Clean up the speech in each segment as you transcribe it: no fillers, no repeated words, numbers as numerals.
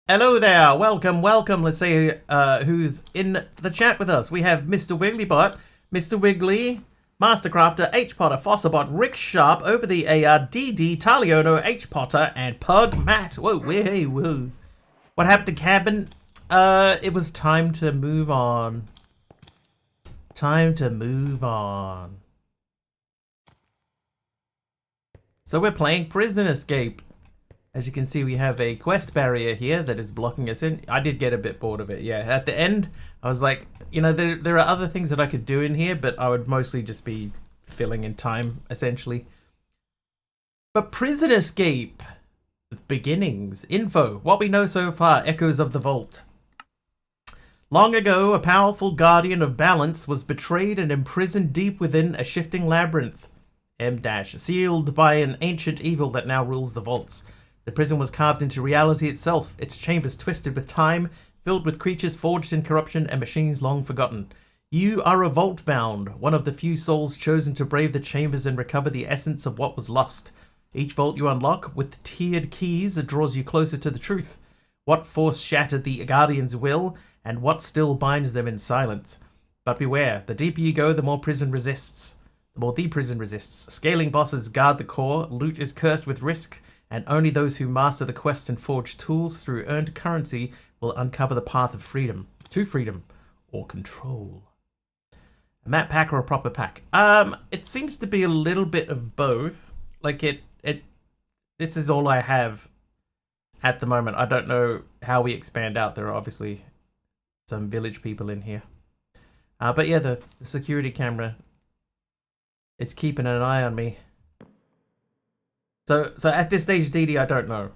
Hello there, welcome. Let's see who's in the chat with us. We have Mr. Wigglybot, Mr. Wiggly, Mastercrafter, H Potter, Fosserbot, Rick Sharp, Over the AR, DD, Taliono, H Potter, and Pug Matt. Whoa, whoa. What happened to Cabin? It was time to move on. So we're playing Prison Escape. As you can see, we have a quest barrier here that is blocking us in. I did get a bit bored of it, yeah. At the end, I was like, you know, there are other things that I could do in here, but I would mostly just be filling in time, essentially. But Prison Escape, beginnings, info, what we know so far, echoes of the vault. Long ago, a powerful guardian of balance was betrayed and imprisoned deep within a shifting labyrinth. sealed by an ancient evil that now rules the vaults. The prison was carved into reality itself, its chambers twisted with time, filled with creatures forged in corruption and machines long forgotten. You are a vault bound, one of the few souls chosen to brave the chambers and recover the essence of what was lost. Each vault you unlock with tiered keys draws you closer to the truth. What force shattered the Guardian's will, and what still binds them in silence? But beware, the deeper you go, the more prison resists. Scaling bosses guard the core, loot is cursed with risk, and only those who master the quest and forge tools through earned currency will uncover the path of freedom, or control. A map pack or a proper pack? It seems to be a little bit of both. Like this is all I have at the moment. I don't know how we expand out. There are obviously some village people in here. But yeah, the security camera, it's keeping an eye on me. So at this stage, DD, I don't know.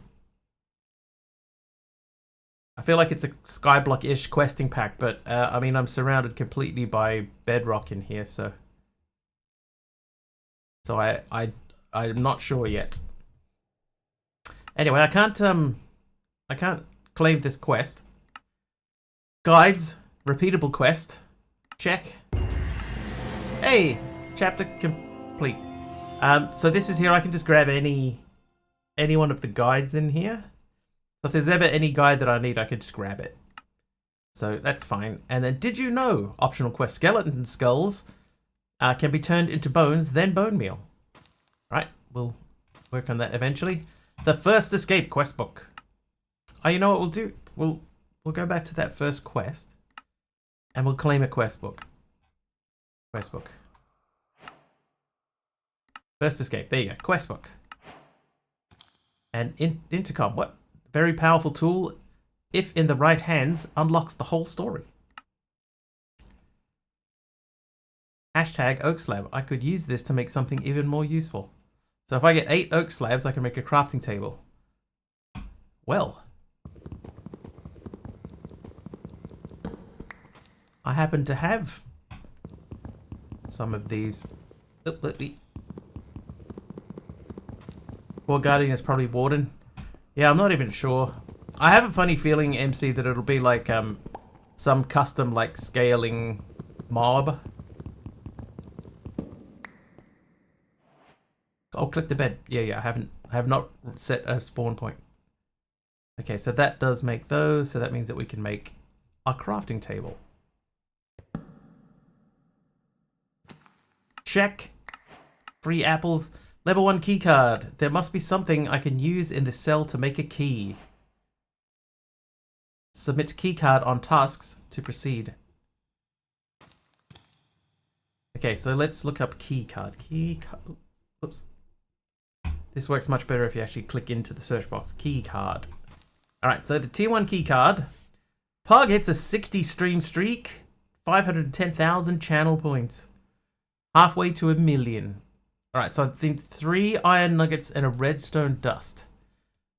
I feel like it's a Skyblock-ish questing pack, but I mean, I'm surrounded completely by bedrock in here, so I'm not sure yet. Anyway, I can't claim this quest. Guides, repeatable quest, check. Hey, chapter complete. So this is here. I can just grab any one of the guides in here. So if there's ever any guide that I need, I could just grab it. So that's fine. And then, did you know, optional quest, skeleton skulls can be turned into bones, then bone meal. Right, we'll work on that eventually. The first escape quest book. Oh, you know what we'll do? We'll go back to that first quest, and we'll claim a quest book. Quest book. First escape. There you go. Quest book. And intercom. What? Very powerful tool. If in the right hands, unlocks the whole story. Hashtag oak slab. I could use this to make something even more useful. So if I get 8 oak slabs, I can make a crafting table. Well. I happen to have some of these. Oh, let me. Poor Guardian is probably Warden. Yeah, I'm not even sure. I have a funny feeling, MC, that it'll be like some custom like scaling mob. Oh, click the bed. Yeah, I have not set a spawn point. Okay, so that does make those, so that means that we can make a crafting table. Check. Free apples. Level 1 keycard. There must be something I can use in the cell to make a key. Submit keycard on tasks to proceed. Okay, so let's look up keycard. Oops. This works much better if you actually click into the search box. Keycard. Alright, so the tier 1 keycard. Pug hits a 60 stream streak. 510,000 channel points. Halfway to 1 million. Alright, so I think 3 iron nuggets and a redstone dust.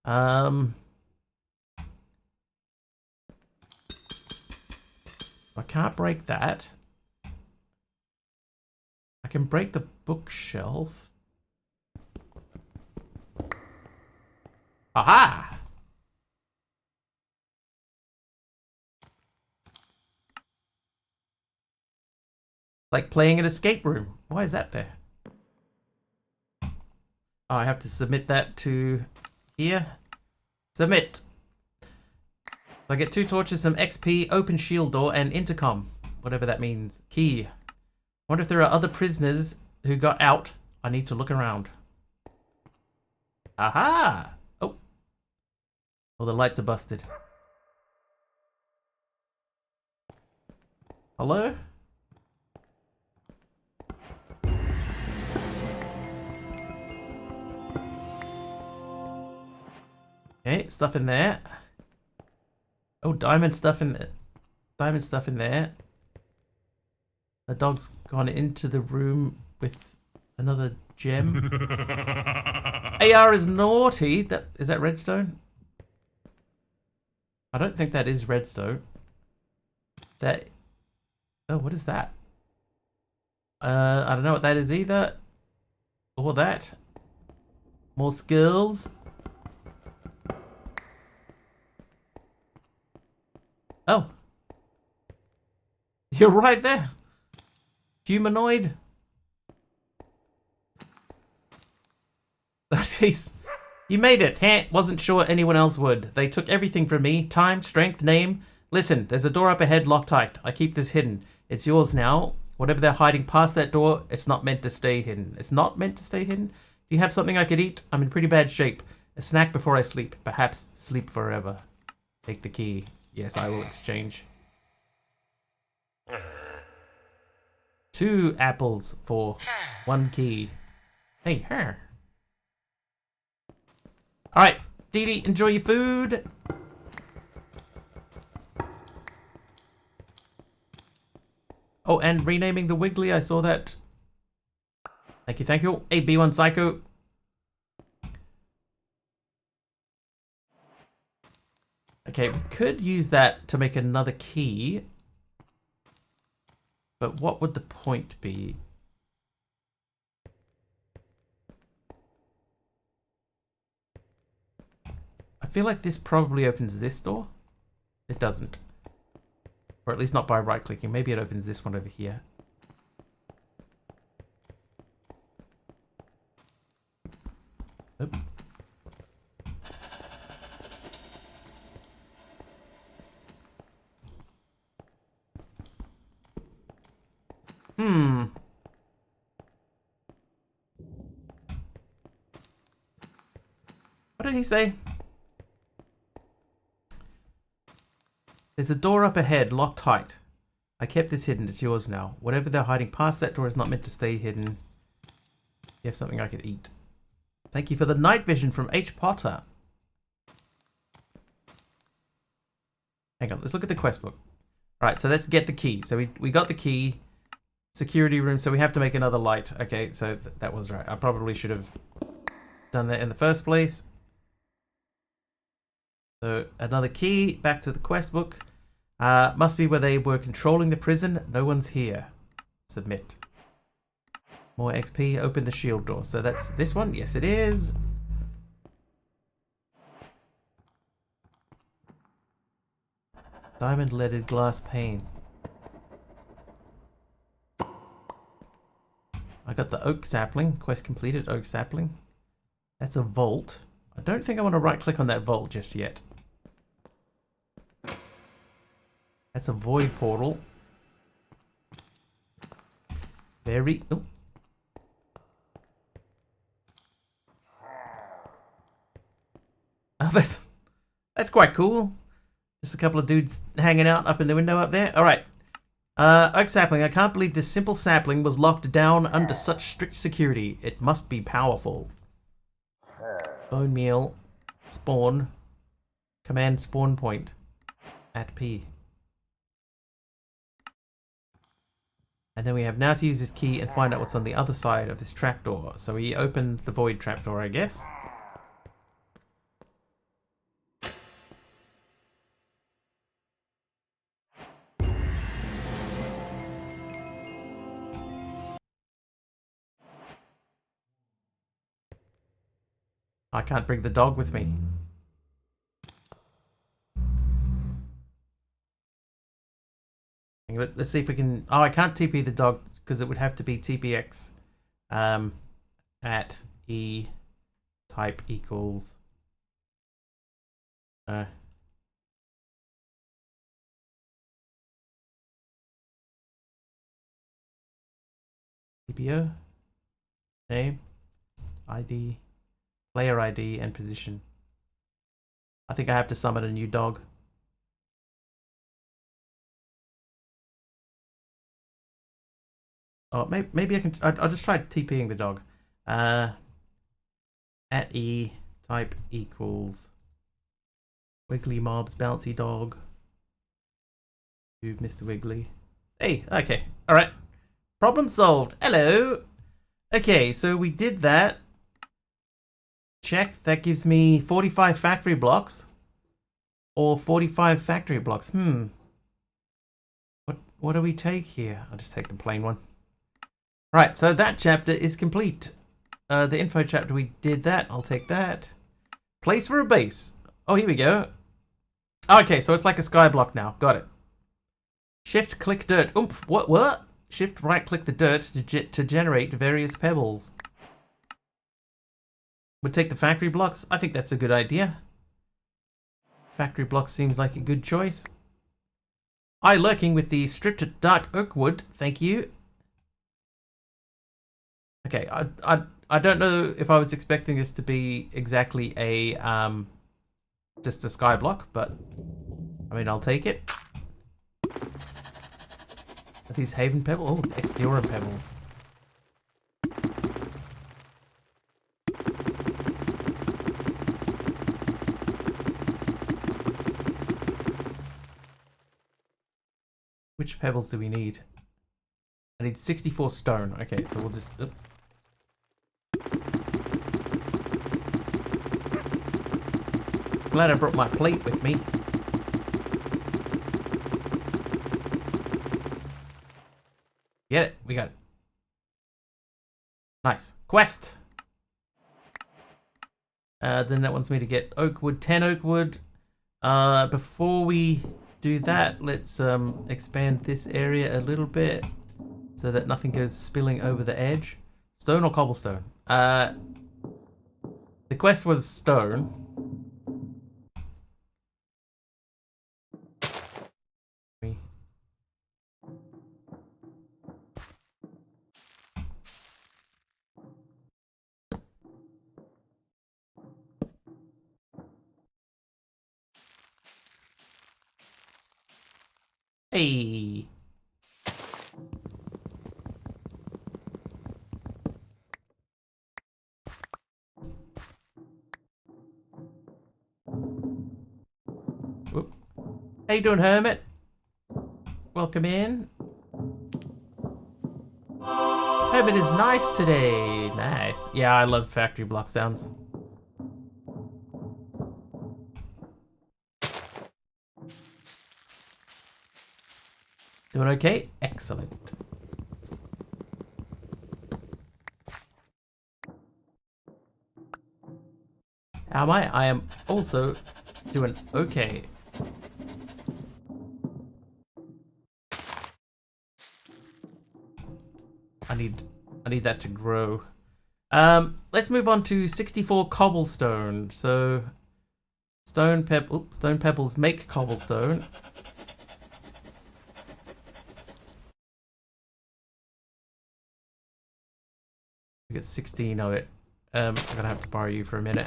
I can't break that. I can break the bookshelf. Aha! Like playing an escape room. Why is that there? Oh, I have to submit that to here. Submit. I get 2 torches, some XP, open shield door, and intercom. Whatever that means. Key. Wonder if there are other prisoners who got out. I need to look around. Aha! Oh. Oh, the lights are busted. Hello? Okay, stuff in there. Oh, diamond stuff in there. Diamond stuff in there. The dog's gone into the room with another gem. AR is naughty. Is that redstone? I don't think that is redstone. Oh, what is that? I don't know what that is either. Or that. More skills. Oh. You're right there. Humanoid. You made it. Wasn't sure anyone else would. They took everything from me. Time, strength, name. Listen, there's a door up ahead, locked tight. I keep this hidden. It's yours now. Whatever they're hiding past that door, it's not meant to stay hidden. It's not meant to stay hidden? Do you have something I could eat? I'm in pretty bad shape. A snack before I sleep. Perhaps sleep forever. Take the key. Yes, I will exchange. 2 apples for 1 key. Hey, her. Alright, Dee Dee, enjoy your food. Oh, and renaming the Wiggly, I saw that. Thank you, thank you. Hey, B1 Psycho. Okay, we could use that to make another key. But what would the point be? I feel like this probably opens this door. It doesn't. Or at least not by right-clicking. Maybe it opens this one over here. Oop. What did he say? There's a door up ahead, locked tight. I kept this hidden, it's yours now. Whatever they're hiding past that door is not meant to stay hidden. You have something I could eat. Thank you for the night vision from H. Potter. Hang on, let's look at the quest book. Alright, so let's get the key. So we got the key. Security room, so we have to make another light. Okay, so that was right. I probably should have done that in the first place. So another key, back to the quest book. Must be where they were controlling the prison. No one's here. Submit. More XP, open the shield door. So that's this one? Yes, it is. Diamond leaded glass pane. I got the oak sapling. Quest completed, oak sapling. That's a vault. I don't think I want to right click on that vault just yet. That's a void portal. Very... Oh. Oh, that's quite cool. Just a couple of dudes hanging out up in the window up there. Alright. Oak sapling. I can't believe this simple sapling was locked down under such strict security. It must be powerful. Bone meal. Spawn. Command spawn point. At P. And then we have now to use this key and find out what's on the other side of this trapdoor. So we open the void trapdoor, I guess. I can't bring the dog with me. Let's see if we can... Oh, I can't TP the dog because it would have to be TPX at E type equals BO. Name, ID, player ID, and position. I think I have to summon a new dog. Oh, maybe I can. I'll just try TPing the dog. At E type equals Wiggly Mobs Bouncy Dog. Move Mr. Wiggly. Hey, okay, all right. Problem solved. Hello. Okay, so we did that. Check. That gives me 45 factory blocks, or 45 factory blocks. What do we take here? I'll just take the plain one. Right, so that chapter is complete. The info chapter, we did that. I'll take that. Place for a base. Oh, here we go. Okay, so it's like a sky block now. Got it. Shift click dirt. Oomph. What? Shift right click the dirt to generate various pebbles. We'll take the factory blocks. I think that's a good idea. Factory blocks seems like a good choice. I lurking with the stripped dark oak wood. Thank you. Okay, I don't know if I was expecting this to be exactly a just a sky block, but I mean I'll take it. Are these Haven pebbles? Oh, Extiorum pebbles. Which pebbles do we need? I need 64 stone. Okay, so we'll just... Glad I brought my plate with me. Get it? We got it. Nice. Quest! Then that wants me to get oak wood, 10 oak wood. Before we do that, let's expand this area a little bit so that nothing goes spilling over the edge. Stone or cobblestone? The quest was stone. Hey. Whoop. How you doing, Hermit? Welcome in. Hermit is nice today. Nice. Yeah, I love factory block sounds. Doing okay? Excellent. How am I? I am also doing okay. I need that to grow. Let's move on to 64 cobblestone. So stone pebbles make cobblestone. We get 16 of it. I'm gonna have to borrow you for a minute.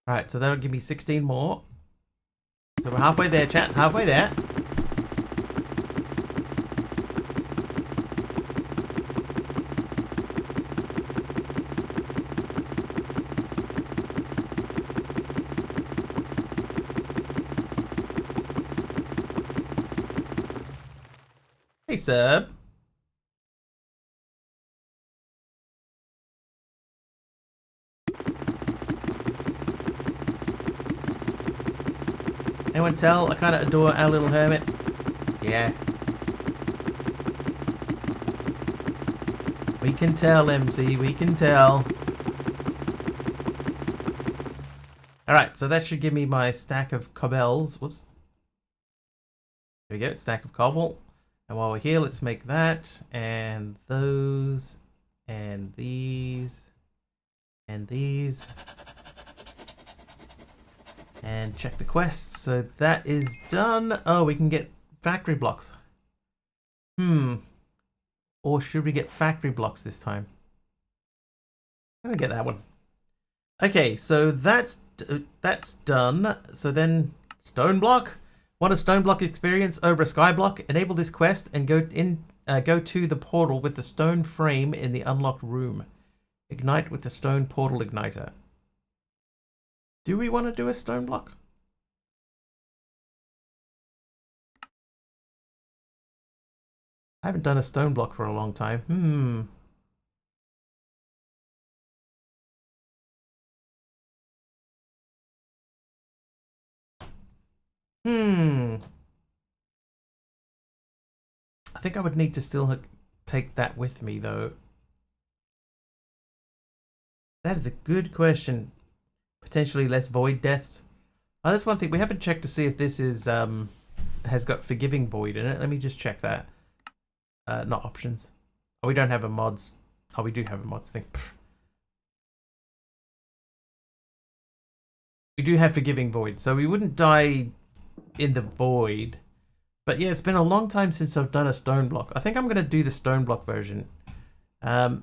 Alright, so that'll give me 16 more. So we're halfway there, chat. Halfway there. Hey, Seb. Anyone tell? I kind of adore our little hermit. Yeah. We can tell, MC. We can tell. Alright, so that should give me my stack of cobbles. Whoops. There we go. Stack of cobble. And while we're here, let's make that, and those, and these, and these. And check the quests. So that is done. Oh, we can get factory blocks. Or should we get factory blocks this time? I'm gonna get that one. Okay, so that's done. So then stone block. Want a stone block experience over a sky block? Enable this quest and go to the portal with the stone frame in the unlocked room. Ignite with the stone portal igniter. Do we want to do a stone block? I haven't done a stone block for a long time. I think I would need to still take that with me, though. That is a good question. Potentially less void deaths. Oh, that's one thing. We haven't checked to see if this is has got forgiving void in it. Let me just check that. Not options. Oh, we don't have a mods. Oh, we do have a mods thing. We do have forgiving void, so we wouldn't die in the void. But yeah, it's been a long time since I've done a stone block. I think I'm going to do the stone block version. There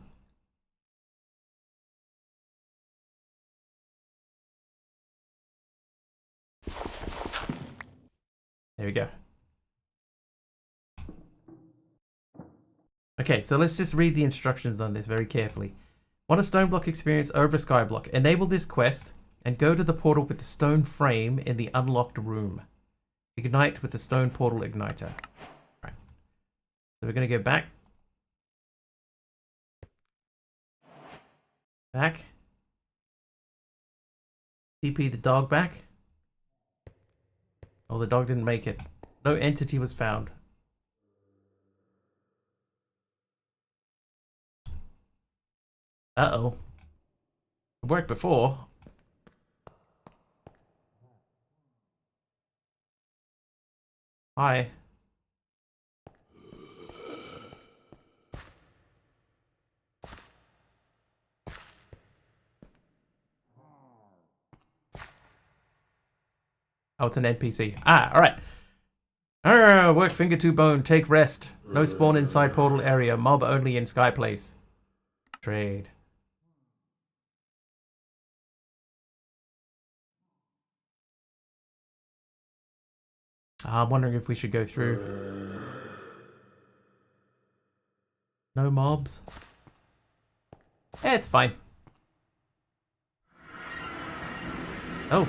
we go. Okay, so let's just read the instructions on this very carefully. Want a stone block experience over a sky block? Enable this quest and go to the portal with the stone frame in the unlocked room. Ignite with the stone portal igniter. Right. So we're going to go back. Back. TP the dog back. Oh, the dog didn't make it. No entity was found. Uh-oh. It worked before. Hi. Oh, it's an NPC. Ah, alright. Work finger to bone, take rest. No spawn inside portal area, mob only in sky place. Trade. I'm wondering if we should go through. No mobs. Yeah, it's fine. Oh.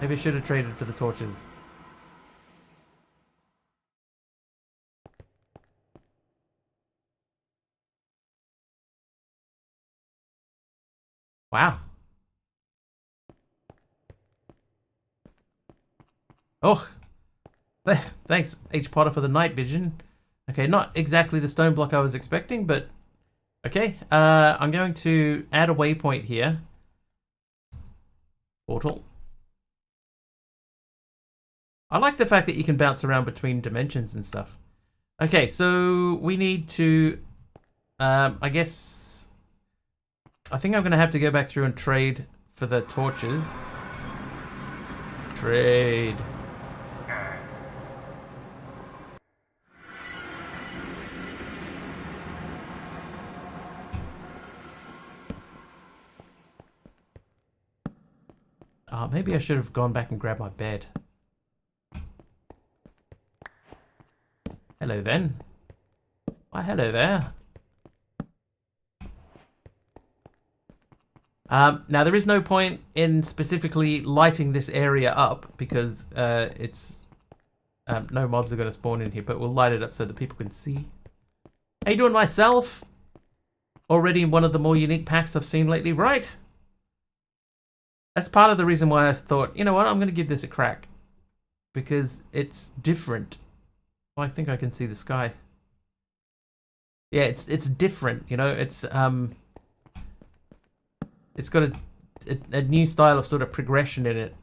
Maybe I should have traded for the torches. Wow. Oh. Thanks, H. Potter, for the night vision. Okay, not exactly the stone block I was expecting, but okay. I'm going to add a waypoint here. Portal. I like the fact that you can bounce around between dimensions and stuff. Okay, so we need to, I guess, I think I'm going to have to go back through and trade for the torches. Trade. Maybe I should have gone back and grabbed my bed. Hello then. Why, hello there. Now there is no point in specifically lighting this area up because it's no mobs are going to spawn in here, but we'll light it up so that people can see. How you doing, myself? Already one of the more unique packs I've seen lately, right? That's part of the reason why I thought, you know what, I'm going to give this a crack. Because it's different. Oh, I think I can see the sky. Yeah, it's different, you know, it's got a new style of sort of progression in it.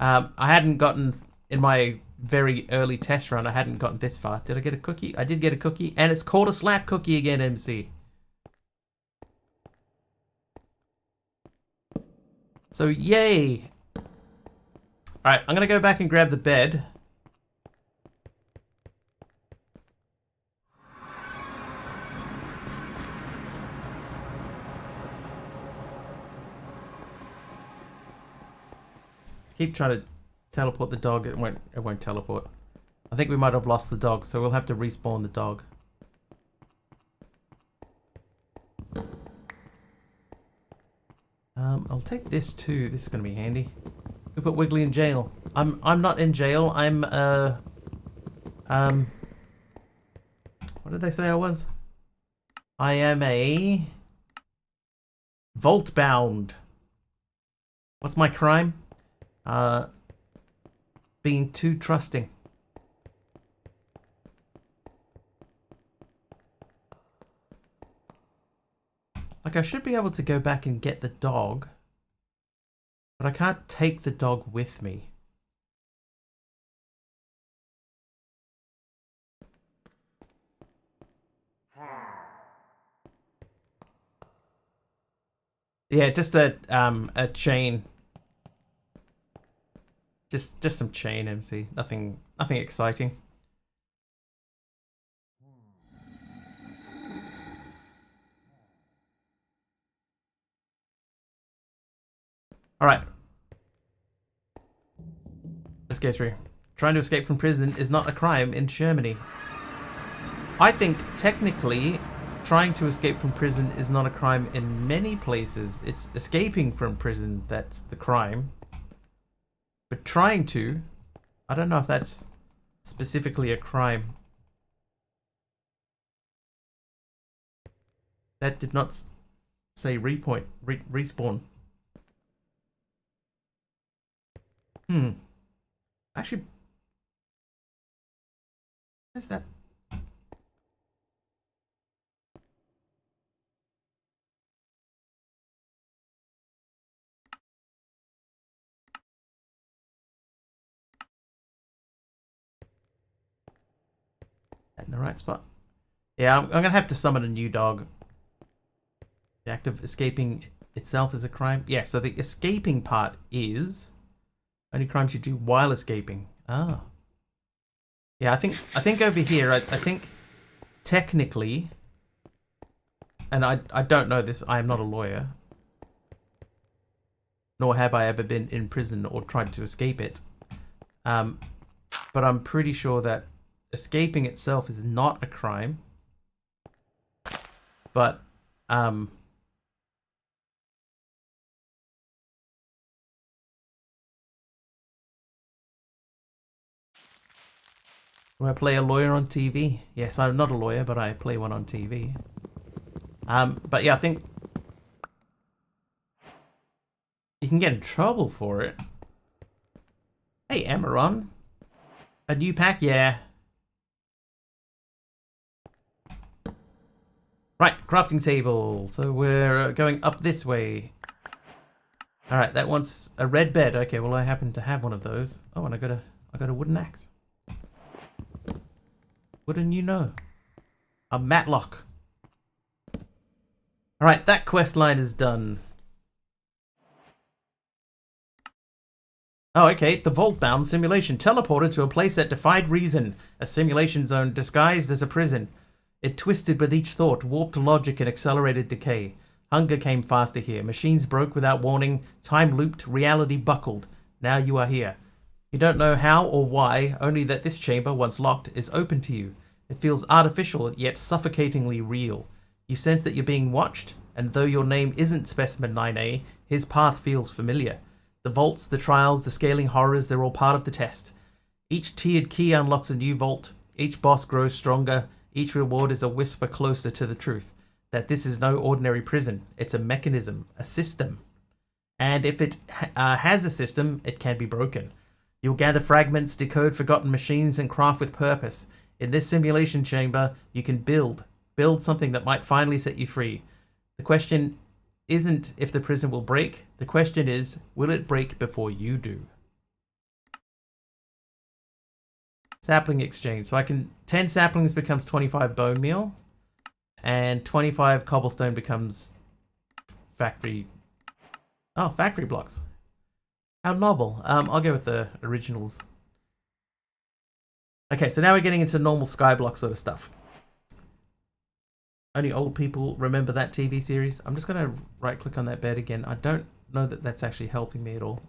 I hadn't gotten, in my very early test run, I hadn't gotten this far. Did I get a cookie? I did get a cookie, and it's called a slap cookie again, MC. So, yay! Alright, I'm gonna go back and grab the bed. Keep trying to teleport the dog. It won't teleport. I think we might have lost the dog, so we'll have to respawn the dog. I'll take this too. This is gonna be handy. We put Wiggly in jail. I'm not in jail. I'm what did they say I was? I am a vault bound. What's my crime? Being too trusting. Like, I should be able to go back and get the dog, but I can't take the dog with me. Yeah, just a chain. Just some chain, MC. Nothing exciting. All right. Let's go through. Trying to escape from prison is not a crime in Germany. I think technically trying to escape from prison is not a crime in many places. It's escaping from prison that's the crime. But trying to, I don't know if that's specifically a crime. That did not say respawn. Actually, where's that? In the right spot. Yeah, I'm gonna have to summon a new dog. The act of escaping itself is a crime. Yeah, so the escaping part is only crimes you do while escaping. Ah. Yeah, I think over here, I think technically, and I don't know this, I am not a lawyer, nor have I ever been in prison or tried to escape it. But I'm pretty sure that escaping itself is not a crime. But do I play a lawyer on TV? Yes, I'm not a lawyer, but I play one on TV. But yeah, I think you can get in trouble for it. Hey, Amaron. A new pack? Yeah. Right, crafting table. So we're going up this way. Alright, that wants a red bed. Okay, well I happen to have one of those. Oh, and I got a wooden axe. Wouldn't you know? A matlock. Alright, that quest line is done. Oh, okay. The vault-bound simulation teleported to a place that defied reason. A simulation zone disguised as a prison. It twisted with each thought, warped logic and accelerated decay. Hunger came faster here. Machines broke without warning. Time looped. Reality buckled. Now you are here. You don't know how or why, only that this chamber, once locked, is open to you. It feels artificial, yet suffocatingly real. You sense that you're being watched, and though your name isn't Specimen 9A, his path feels familiar. The vaults, the trials, the scaling horrors, they're all part of the test. Each tiered key unlocks a new vault. Each boss grows stronger. Each reward is a whisper closer to the truth. That this is no ordinary prison. It's a mechanism, a system. And if it has a system, it can be broken. You'll gather fragments, decode forgotten machines, and craft with purpose. In this simulation chamber, you can build something that might finally set you free. The question isn't if the prison will break. The question is, will it break before you do? Sapling exchange. So I can 10 saplings becomes 25 bone meal, and 25 cobblestone becomes factory. Oh, factory blocks. How novel. I'll go with the originals. Okay, so now we're getting into normal skyblock sort of stuff. Only old people remember that TV series. I'm just going to right click on that bed again. I don't know that that's actually helping me at all.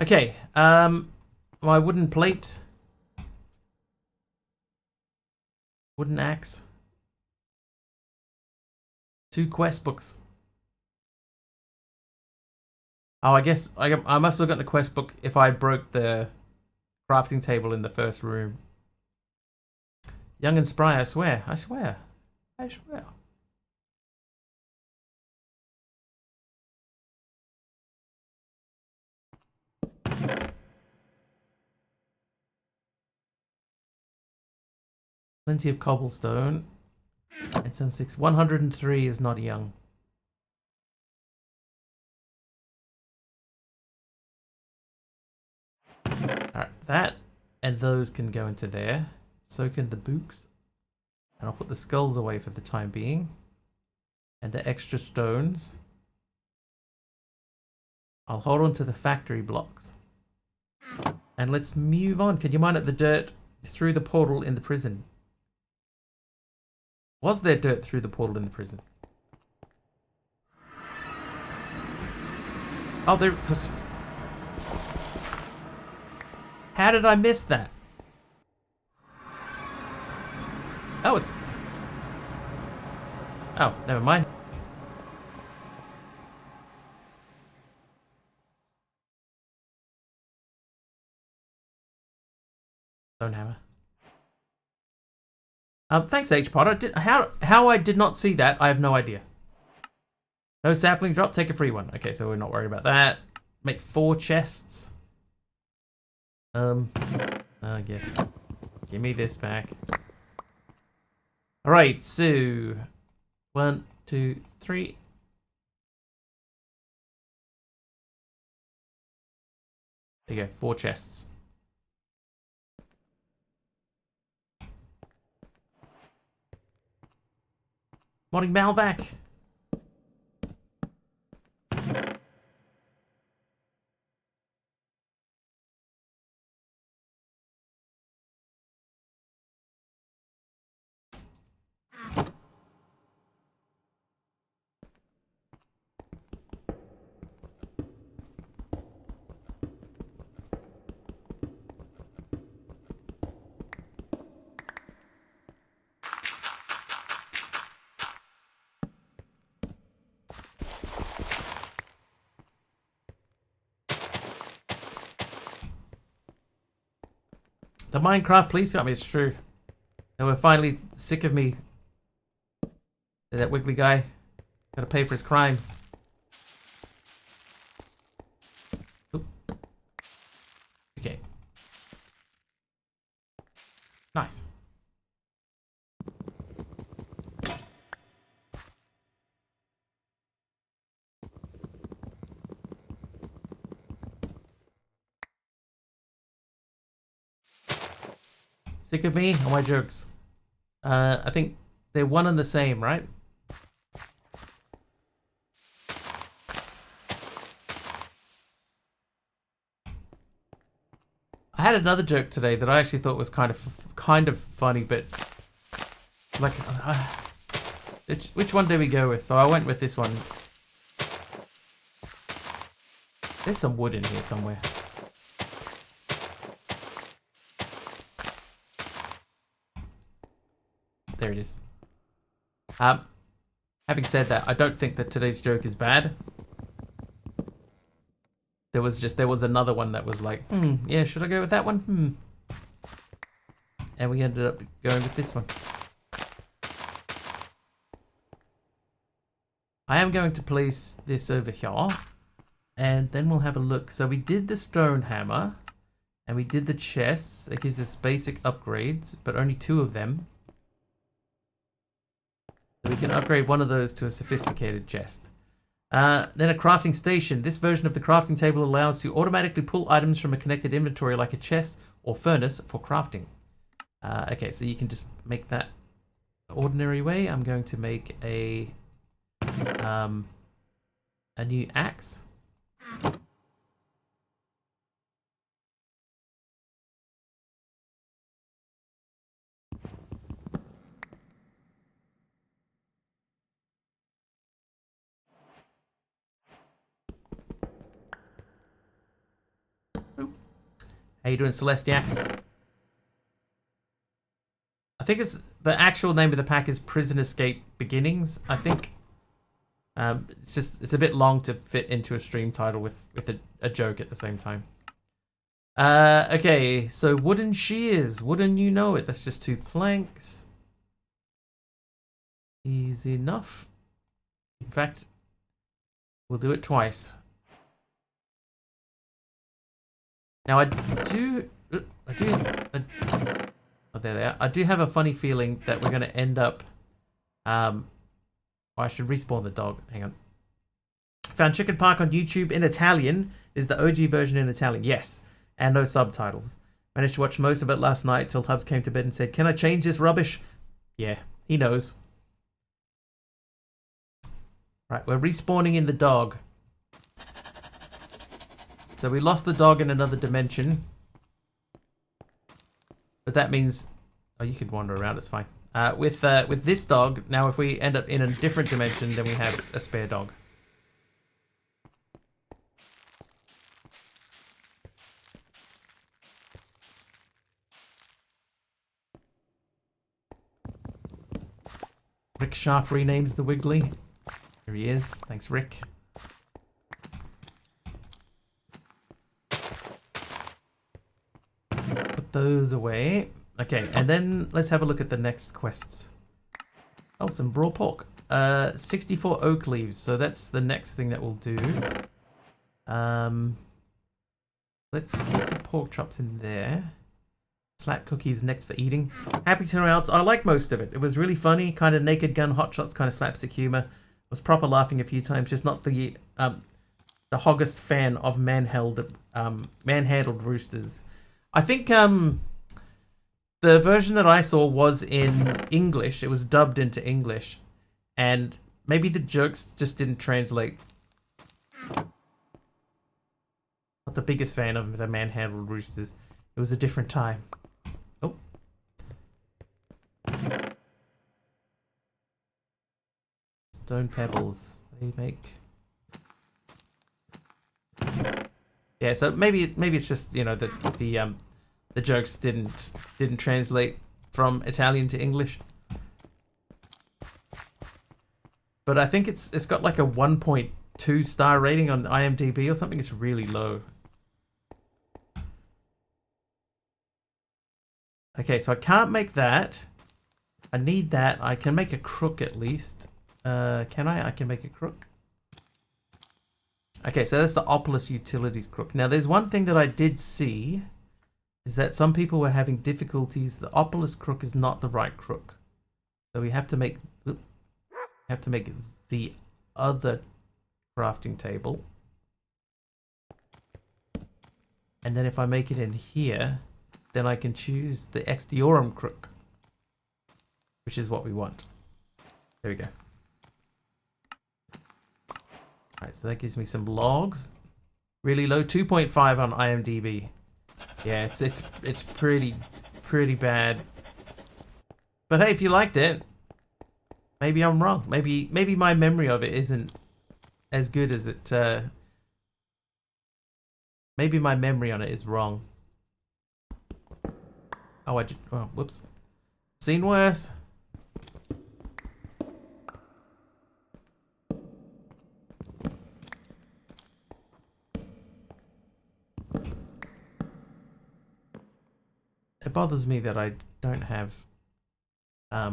Okay, my wooden plate. Wooden axe. 2 quest books. Oh, I guess I must have gotten the quest book if I broke the crafting table in the first room. Young and spry, I swear. I swear. I swear. Plenty of cobblestone. And some 103 is not young. Alright, that and those can go into there. So can the books. And I'll put the skulls away for the time being. And the extra stones. I'll hold on to the factory blocks. And let's move on. Can you mine up the dirt through the portal in the prison? Was there dirt through the portal in the prison? Oh, there was... How did I miss that? Oh, it's... Oh, never mind. Stone hammer. Thanks, H Pod. How I did not see that, I have no idea. No sapling drop, take a free one. Okay, so we're not worried about that. Make 4 chests. I guess. Give me this back. Alright, so 1, 2, 3. There you go, 4 chests. Morning, Malvac. The Minecraft police got me, it's true. They were finally sick of me. That wiggly guy. Gotta pay for his crimes. Oop. Okay. Nice. Sick of me or my jokes? I think they're one and the same, right? I had another joke today that I actually thought was kind of funny, but like, which one did we go with? So I went with this one. There's some wood in here somewhere. There it is. Having said that, I don't think that today's joke is bad. There was another one that was like, yeah, should I go with that one? And we ended up going with this one. I am going to place this over here, and then we'll have a look. So we did the stone hammer, and we did the chests. It gives us basic upgrades, but only 2 of them. So we can upgrade one of those to a sophisticated chest. Then a crafting station. This version of the crafting table allows to automatically pull items from a connected inventory like a chest or furnace for crafting. Okay, so you can just make that ordinary way. I'm going to make a new axe. How you doing, Celestiax? I think it's the actual name of the pack is Prison Escape Beginnings. I think it's a bit long to fit into a stream title with a joke at the same time. Okay, so wooden shears. Wouldn't you know it? That's just 2 planks. Easy enough. In fact, we'll do it twice. Now oh, there they are. I do have a funny feeling that we're going to end up. Oh, I should respawn the dog. Hang on. Found Chicken Park on YouTube in Italian. Is the OG version in Italian? Yes, and no subtitles. Managed to watch most of it last night till Hubs came to bed and said, "Can I change this rubbish?" Yeah, he knows. Right, we're respawning in the dog. So we lost the dog in another dimension. But that means... Oh, you could wander around, it's fine. With this dog, now if we end up in a different dimension, then we have a spare dog. Rick Sharp renames the Wiggly. Here he is. Thanks, Rick. Put those away. Okay, and then let's have a look at the next quests. Oh, some raw pork. 64 oak leaves. So that's the next thing that we'll do. Let's keep the pork chops in there. Slap cookies next for eating. Happy to announce I like most of it. It was really funny, kind of Naked Gun hotshots, kind of slapstick humor. Was proper laughing a few times. Just not the hoggest fan of manhandled roosters. I think the version that I saw was in English. It was dubbed into English, and maybe the jokes just didn't translate. Not the biggest fan of the manhandled roosters. It was a different time. Oh. Stone pebbles. They make. Yeah, so maybe it's just, you know, the jokes didn't translate from Italian to English. But I think it's got like a 1.2 star rating on IMDb or something. It's really low. Okay, so I can't make that. I need that. I can make a crook at least. Can I? I can make a crook. Okay, so that's the Opolis Utilities crook. Now, there's one thing that I did see, is that some people were having difficulties. The Opolis crook is not the right crook, so we have to make the other crafting table. And then if I make it in here, then I can choose the Extiorum crook, which is what we want. There we go. Alright, so that gives me some logs. Really low, 2.5 on IMDb. Yeah, it's pretty bad. But hey, if you liked it, maybe I'm wrong. Maybe my memory of it isn't as good as it. Maybe my memory on it is wrong. Oh, oh, whoops. Seen worse. It bothers me that I don't have a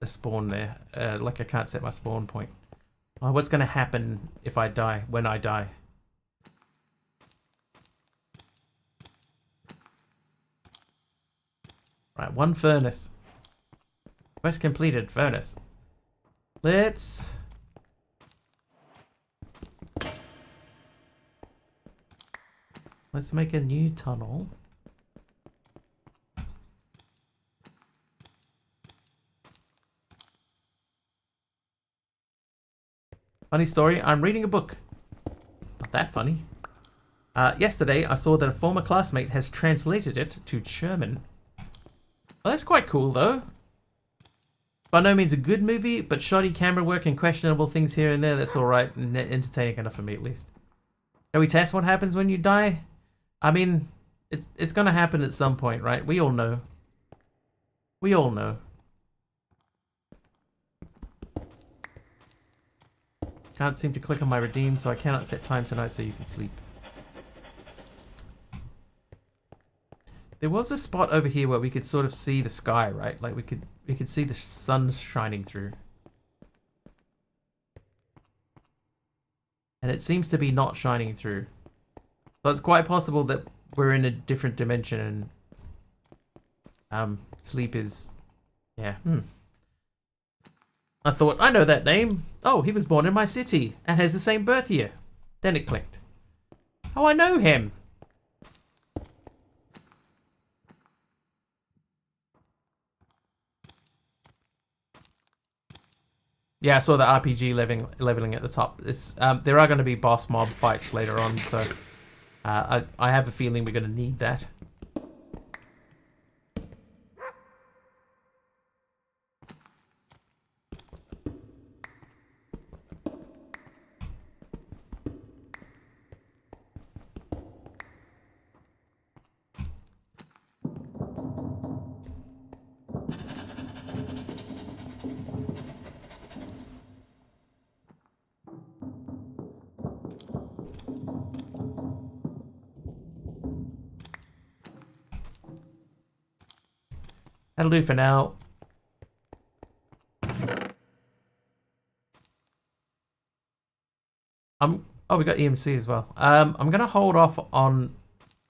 spawn there. Like I can't set my spawn point. Oh, what's going to happen if I die, when I die? Right, 1 furnace. Quest completed, furnace. Let's Let's make a new tunnel. Funny story, I'm reading a book. Not that funny. Yesterday, I saw that a former classmate has translated it to German. Well, that's quite cool, though. By no means a good movie, but shoddy camera work and questionable things here and there, that's alright. Entertaining enough for me, at least. Shall we test what happens when you die? I mean, it's gonna happen at some point, right? We all know. We all know. Can't seem to click on my redeem, so I cannot set time tonight so you can sleep. There was a spot over here where we could sort of see the sky, right? Like we could see the sun shining through. And it seems to be not shining through. So it's quite possible that we're in a different dimension and sleep is yeah. I thought, I know that name. Oh, he was born in my city and has the same birth year. Then it clicked. Oh, I know him. Yeah, I saw the RPG leveling at the top. It's, there are going to be boss mob fights later on, so I have a feeling we're going to need that. That'll do for now. Oh, we got EMC as well. I'm gonna hold off on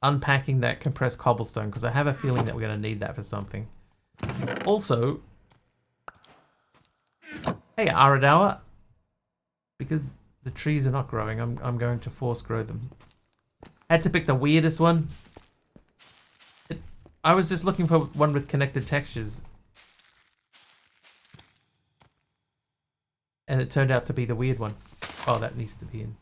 unpacking that compressed cobblestone because I have a feeling that we're gonna need that for something. Also, hey Aradawa, because the trees are not growing, I'm going to force grow them. Had to pick the weirdest one. I was just looking for one with connected textures. And it turned out to be the weird one. Oh, that needs to be in.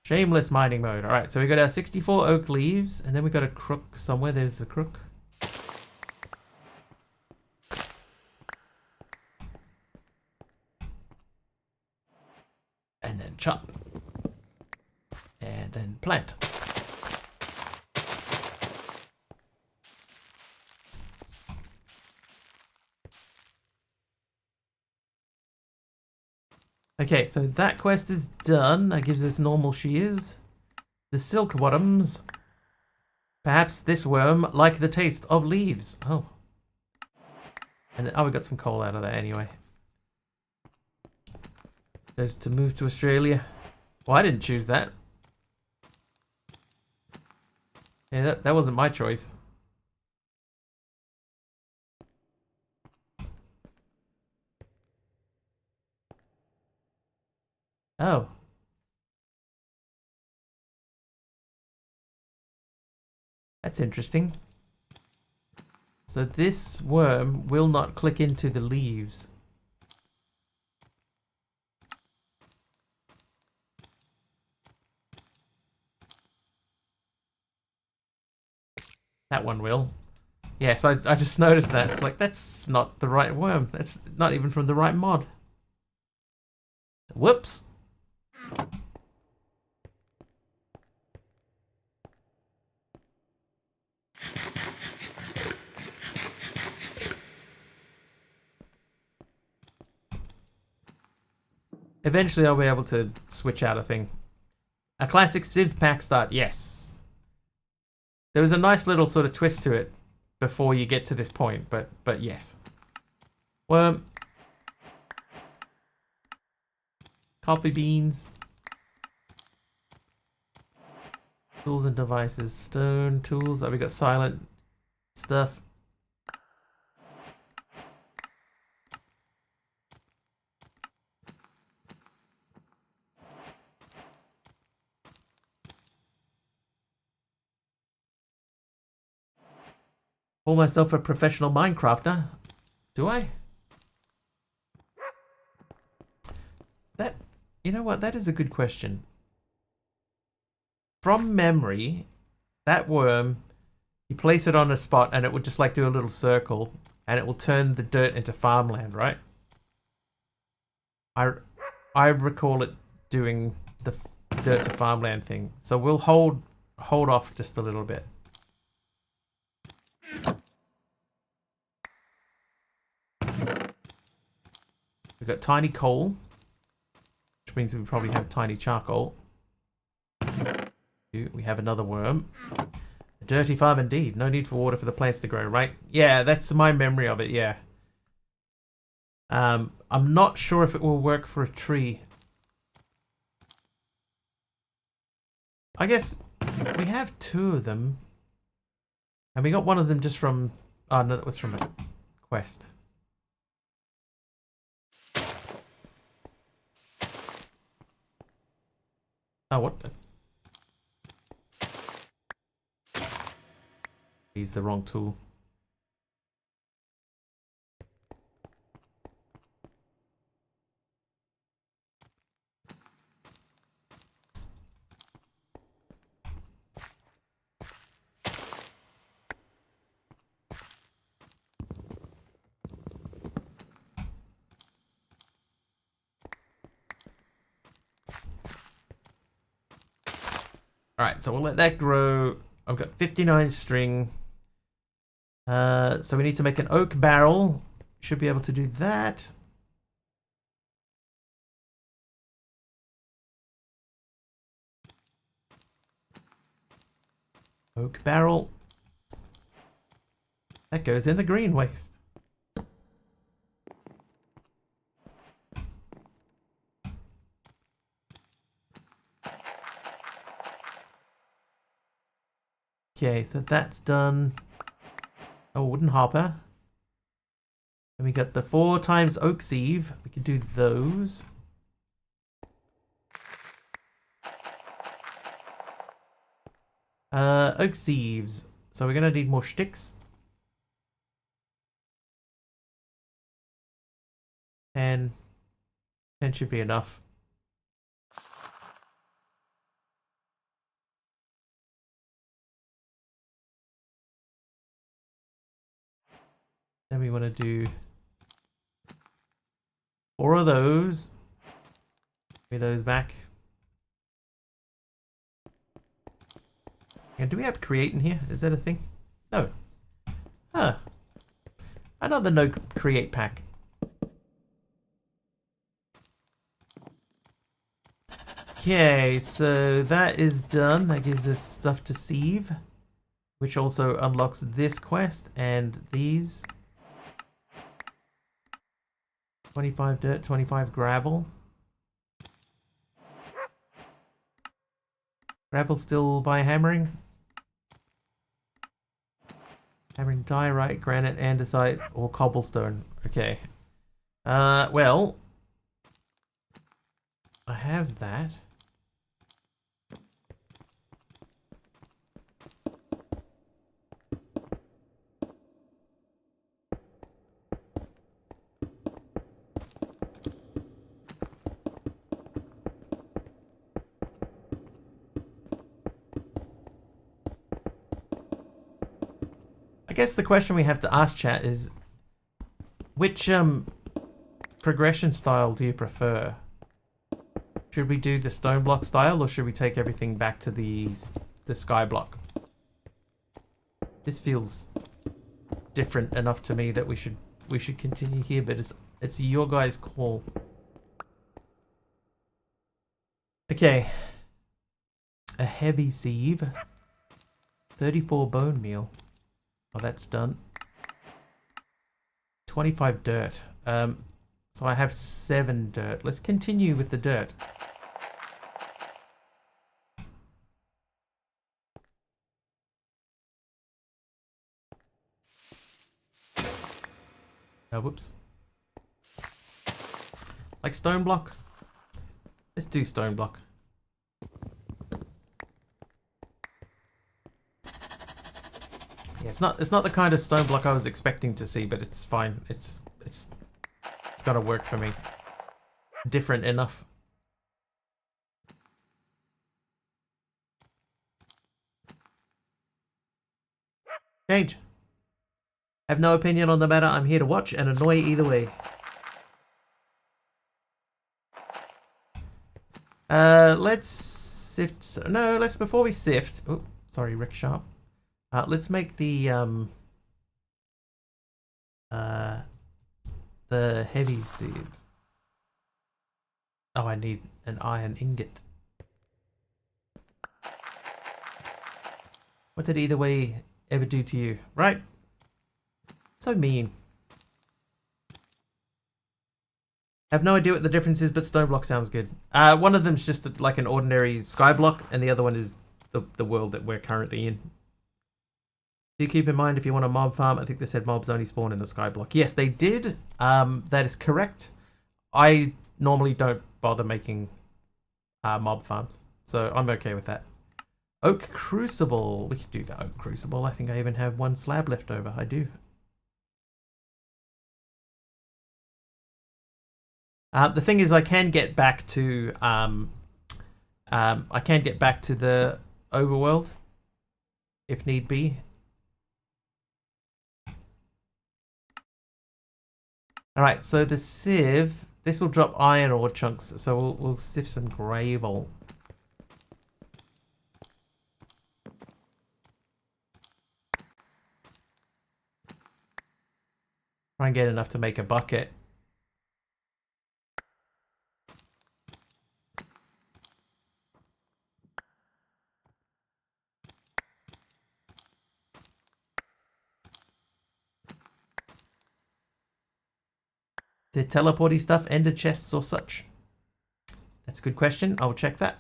Shameless mining mode. Alright, so we got our 64 oak leaves, and then we got a crook somewhere. There's the crook. And then chop. And then plant. Okay, so that quest is done. That gives us normal shears. The silk bottoms. Perhaps this worm like the taste of leaves. Oh. And then, oh, we got some coal out of that anyway. There's to move to Australia. Well, I didn't choose that. Yeah, that wasn't my choice. Oh. That's interesting. So this worm will not click into the leaves. That one will. Yes, I just noticed that. It's like, that's not the right worm. That's not even from the right mod. Whoops. Eventually I'll be able to switch out a thing. A classic Civ pack start, yes. There was a nice little sort of twist to it before you get to this point, but yes. Worm. Coffee beans. Tools and devices. Stone tools. Oh, we got silent stuff. call myself a professional Minecrafter. Do I? That, you know what? That is a good question. From memory, that worm, you place it on a spot and it would just like do a little circle and it will turn the dirt into farmland, right? I recall it doing the dirt to farmland thing. So we'll hold off just a little bit. We've got tiny coal, which means we probably have tiny charcoal. We have another worm. A dirty farm indeed. No need for water for the plants to grow, right? Yeah, that's my memory of it, yeah. I'm not sure if it will work for a tree. I guess we have two of them. And we got one of them just from... Oh, no, that was from a quest. Oh, what the... He's the wrong tool. Alright, so we'll let that grow. I've got 59 string. So we need to make an oak barrel. Should be able to do that. Oak barrel. That goes in the green waste. Okay, so that's done. Oh, wooden hopper. And we got the 4 times oak sieve. We can do those. Oak sieves. So we're gonna need more sticks. And 10 should be enough. Then we want to do 4 of those. Give those back. And do we have create in here? Is that a thing? No. Huh. Another no create pack. Okay, so that is done. That gives us stuff to sieve, which also unlocks this quest and these. 25 dirt, 25 gravel. Gravel still by hammering. Hammering diorite, granite, andesite, or cobblestone. Okay. Well, I have that. I guess the question we have to ask chat is, which progression style do you prefer? Should we do the stone block style, or should we take everything back to the sky block? This feels different enough to me that we should continue here, but it's your guys' call. Okay. A heavy sieve. 34 bone meal. Oh, that's done. 25 dirt. So I have 7 dirt. Let's continue with the dirt. Oh, whoops. Like stone block? Let's do stone block. Yeah, It's not the kind of stone block I was expecting to see, but it's fine. It's gotta work for me. Different enough. Change. Have no opinion on the matter. I'm here to watch and annoy either way. Let's sift. No, let's before we sift. Oh, sorry, Rick Sharp. Let's make the heavy sieve. Oh, I need an iron ingot. What did either way ever do to you? Right? So mean. Have no idea what the difference is, but stone block sounds good. One of them's just like an ordinary sky block, and the other one is the world that we're currently in. Do keep in mind if you want a mob farm, I think they said mobs only spawn in the sky block. Yes, they did. That is correct. I normally don't bother making mob farms, so I'm okay with that. Oak Crucible. We could do the Oak Crucible. I think I even have one slab left over. I do. The thing is, I can get back to the overworld if need be. All right, so the sieve. This will drop iron ore chunks, so we'll sift some gravel. Try and get enough to make a bucket. Did teleporty stuff ender chests or such? That's a good question. I'll check that.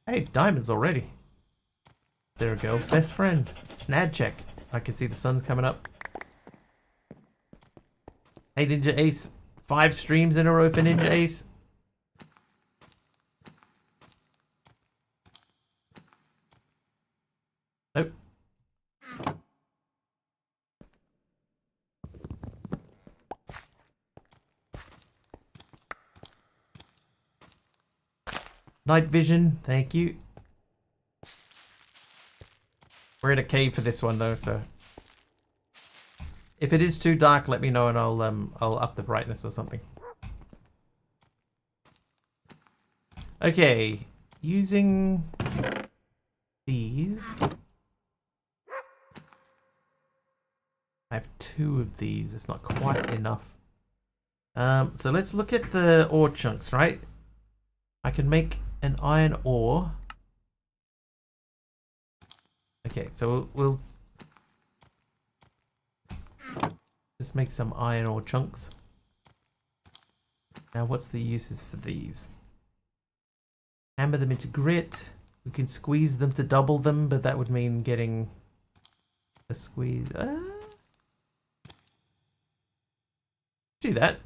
Hey, diamonds already. They're a girl's best friend. Snad check. I can see the sun's coming up. Hey, Ninja Ace. 5 streams in a row for Ninja Ace. Nope. Night vision, thank you. We're in a cave for this one though, so if it is too dark, let me know and I'll up the brightness or something. Okay, using these. I have 2 of these. It's not quite enough. So let's look at the ore chunks, right? I can make an iron ore. Okay, so we'll just make some iron ore chunks. Now, what's the uses for these? Hammer them into grit. We can squeeze them to double them, but that would mean getting a squeeze. Do that.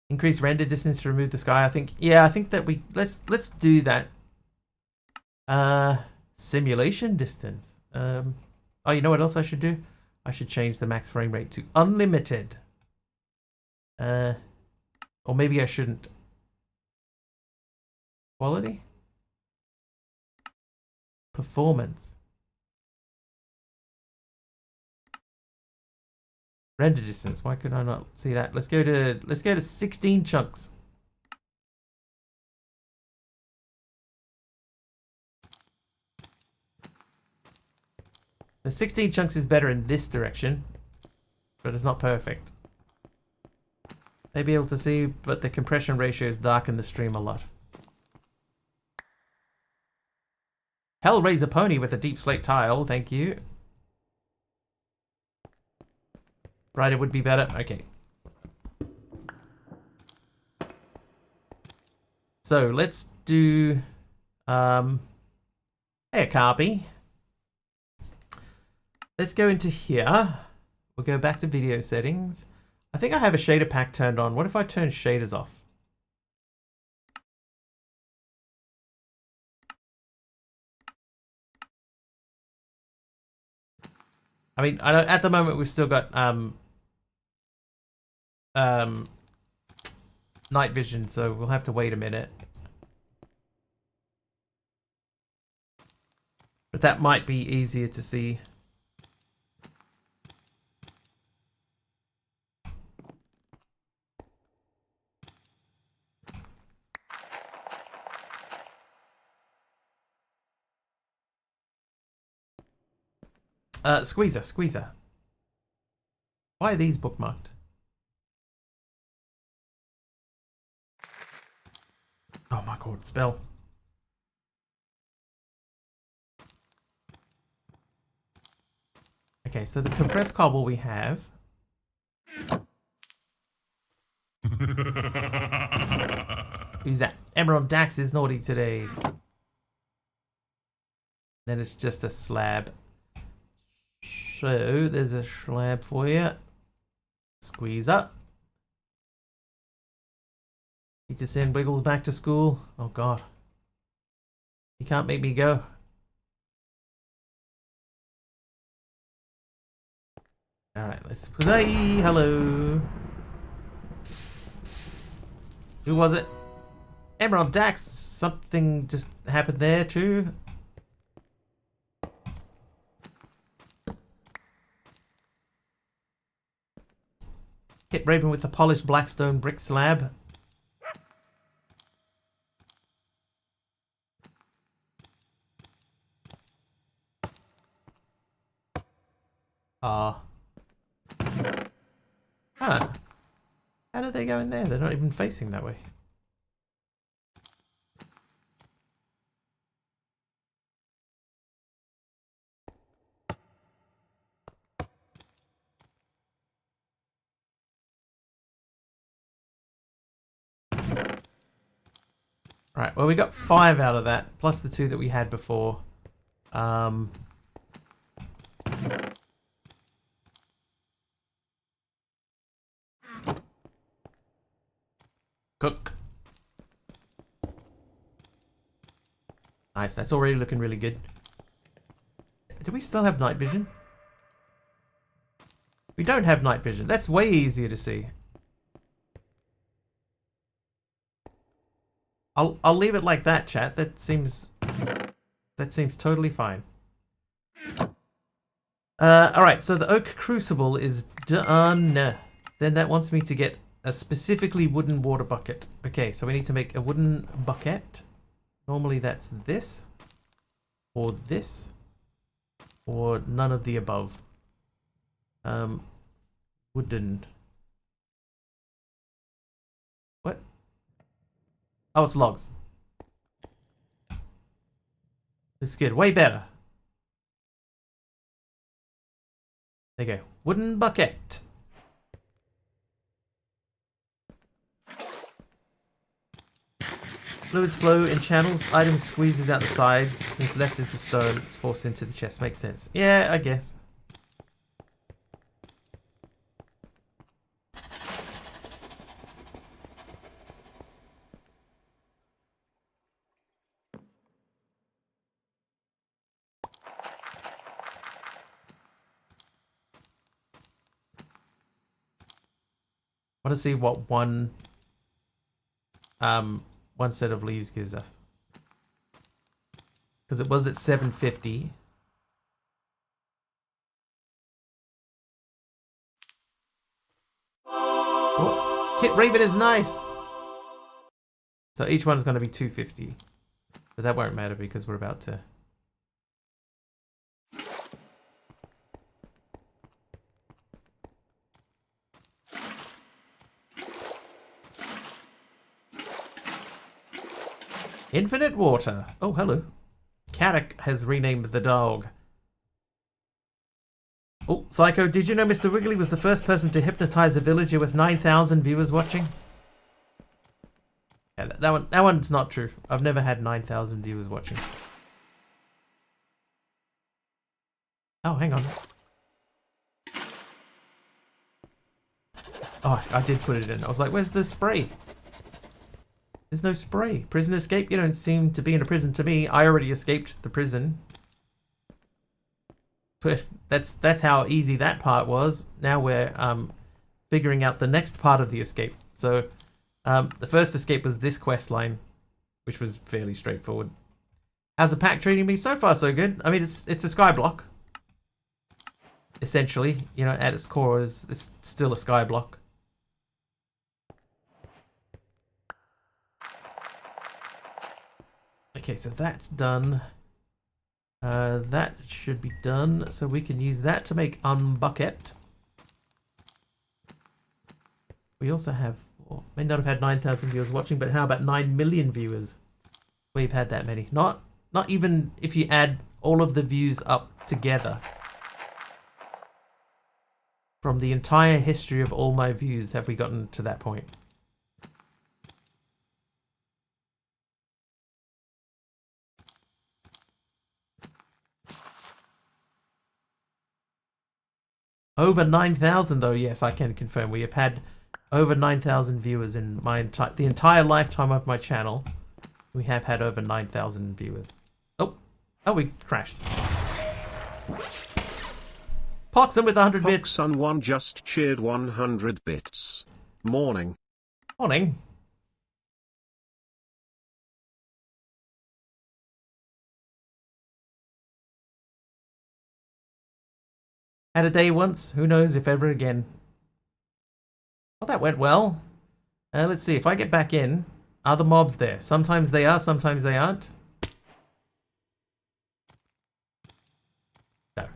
Increase render distance to remove the sky. I think, yeah, I think that let's do that. Simulation distance. Oh, you know what else I should do? I should change the max frame rate to unlimited. Or maybe I shouldn't. Quality? Performance. Render distance. Why could I not see that? Let's go to 16 chunks. The 16 chunks is better in this direction, but it's not perfect. May be able to see, but the compression ratios darken the stream a lot. Hellraiser Pony with a deep slate tile, thank you. Right, it would be better. Okay. So let's do hey Carby. Let's go into here. We'll go back to video settings. I think I have a shader pack turned on. What if I turn shaders off? I mean, I know at the moment we've still got night vision, so we'll have to wait a minute. But that might be easier to see. Squeezer. Why are these bookmarked? Oh my god, spell. Okay, so the compressed cobble we have. Who's that? Emerald Dax is naughty today. Then it's just a slab. So there's a slab for you. Squeeze up. Need to send Wiggles back to school. Oh god. You can't make me go. Alright, let's play. Hello. Who was it? Emerald Dax. Something just happened there too. Hit Raven with the polished blackstone brick slab. Huh. How did they go in there? They're not even facing that way. Right, well we got 5 out of that, plus the 2 that we had before. Cook. Nice, that's already looking really good. Do we still have night vision? We don't have night vision. That's way easier to see. I'll leave it like that, chat. That seems totally fine. Alright, so the oak crucible is done. Then that wants me to get a specifically wooden water bucket. Okay, so we need to make a wooden bucket. Normally that's this, or this, or none of the above. Wooden. What? Oh, it's logs. Looks good. Way better. There you go. Wooden bucket. Fluids flow in channels. Items squeezes out the sides. Since left is the stone, it's forced into the chest. Makes sense. Yeah, I guess. I want to see what one set of leaves gives us, because it was at 750. Oh, Kit Raven is nice. So each one's going to be 250, but that won't matter because we're about to. Infinite water. Oh, hello. Carrick has renamed the dog. Oh, Psycho, did you know Mr. Wiggly was the first person to hypnotize a villager with 9,000 viewers watching? Yeah, that one's not true. I've never had 9,000 viewers watching. Oh, hang on. Oh, I did put it in. I was like, where's the spray? There's no spray. Prison escape? You don't seem to be in a prison to me. I already escaped the prison. But that's how easy that part was. Now we're figuring out the next part of the escape. So the first escape was this quest line, which was fairly straightforward. How's the pack treating me? So far, so good. I mean, it's a skyblock. Essentially, you know, at its core, it's still a skyblock. Okay, so that's done. That should be done, so we can use that to make unbucket. We also have, may not have had 9,000 viewers watching, but how about 9 million viewers? We've had that many. Not even if you add all of the views up together. From the entire history of all my views have we gotten to that point. Over 9,000 though, yes, I can confirm. We have had over 9,000 viewers in the entire lifetime of my channel. We have had over 9,000 viewers. Oh, we crashed. Poxon with 100 bits. Poxon1 just cheered 100 bits. Morning. Morning. Had a day once, who knows if ever again. Well, that went well. Let's see, if I get back in, are the mobs there? Sometimes they are, sometimes they aren't. No.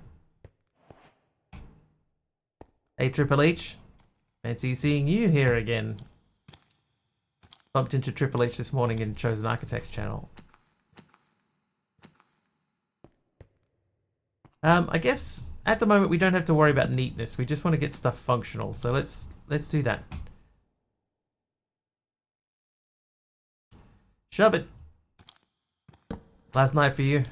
Hey, Triple H. Fancy seeing you here again. Bumped into Triple H this morning in Chosen Architects channel. I guess at the moment we don't have to worry about neatness. We just want to get stuff functional. So let's do that. Shove it. Last night for you.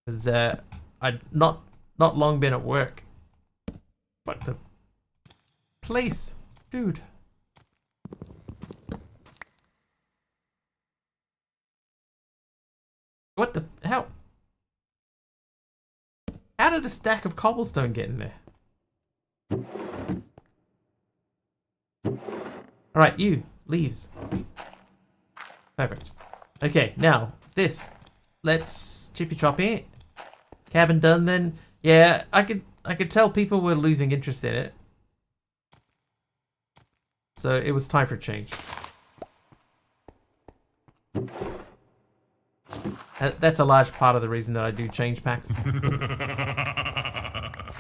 Cause I'd not long been at work. But the place, dude. What the hell? How did a stack of cobblestone get in there? Alright, you. Leaves. Perfect. Okay, now, this. Let's chippy choppy. Cabin done then. Yeah, I could tell people were losing interest in it. So it was time for a change. That's a large part of the reason that I do change packs.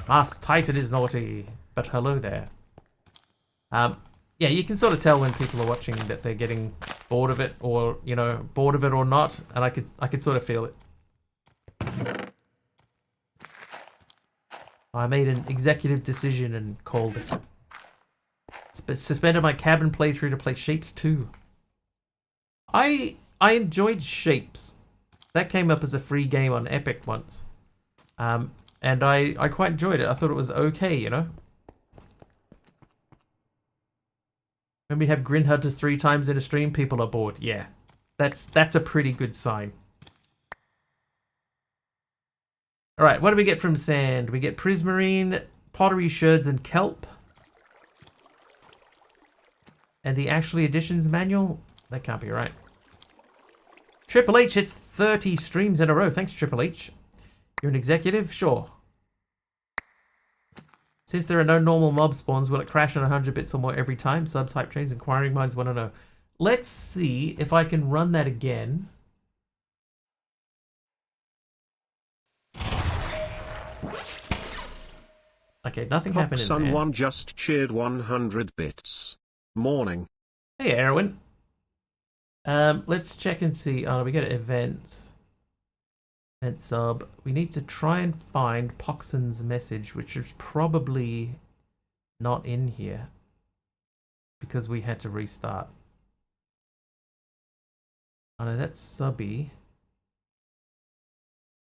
Mask Titan is naughty, but hello there. Yeah, you can sort of tell when people are watching that they're getting bored of it, or you know, bored of it or not, and I could sort of feel it. I made an executive decision and called it. Suspended my cabin playthrough to play Shapes 2. I enjoyed Shapes. That came up as a free game on Epic once. And I quite enjoyed it. I thought it was okay, you know? When we have Grin Hunters 3 times in a stream, people are bored. Yeah. That's a pretty good sign. Alright, what do we get from sand? We get prismarine, pottery sherds, and kelp. And the Ashley Editions manual? That can't be right. Triple H hits 30 streams in a row. Thanks, Triple H. You're an executive? Sure. Since there are no normal mob spawns, will it crash on 100 bits or more every time? Subtype trains, inquiring minds want to know. Let's see if I can run that again. Okay, nothing happened in there. Poxon1 just cheered 100 bits. Morning. Hey, Erwin. Let's check and see. Oh, we go to events. Event sub. We need to try and find Poxon's message, which is probably not in here because we had to restart. Oh no, that's Subby.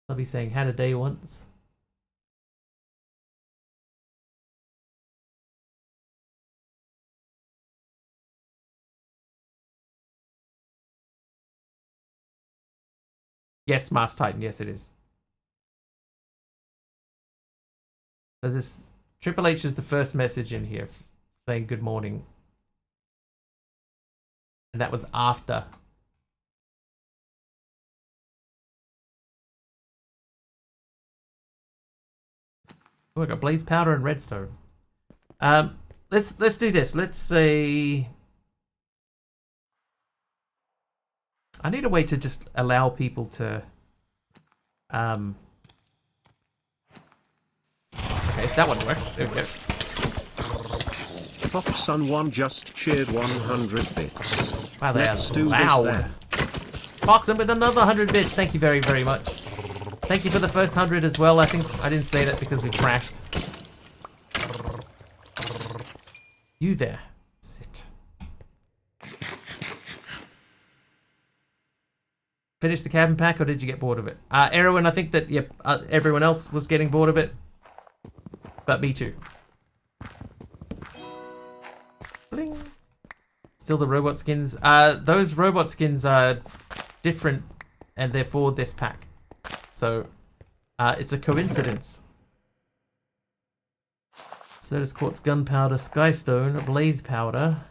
Subby saying had a day once. Yes, Mars Titan. Yes, it is. So this Triple H is the first message in here saying good morning. And that was after. Oh, I got blaze powder and redstone. Let's do this. Let's say I need a way to just allow people to okay, that one worked. There we go. Foxsun1 just cheered 100 bits. Wow, they Let's are do loud. this then. Foxen with another 100 bits. Thank you very, very much. Thank you for the first 100 as well. I think I didn't say that because we crashed. You there. Sit. Finish the cabin pack or did you get bored of it? Erwin, I think that yep, everyone else was getting bored of it. But me too. Bling. Still the robot skins. Those robot skins are different and they're for this pack. So, it's a coincidence. Certus quartz, gunpowder, skystone, blaze powder.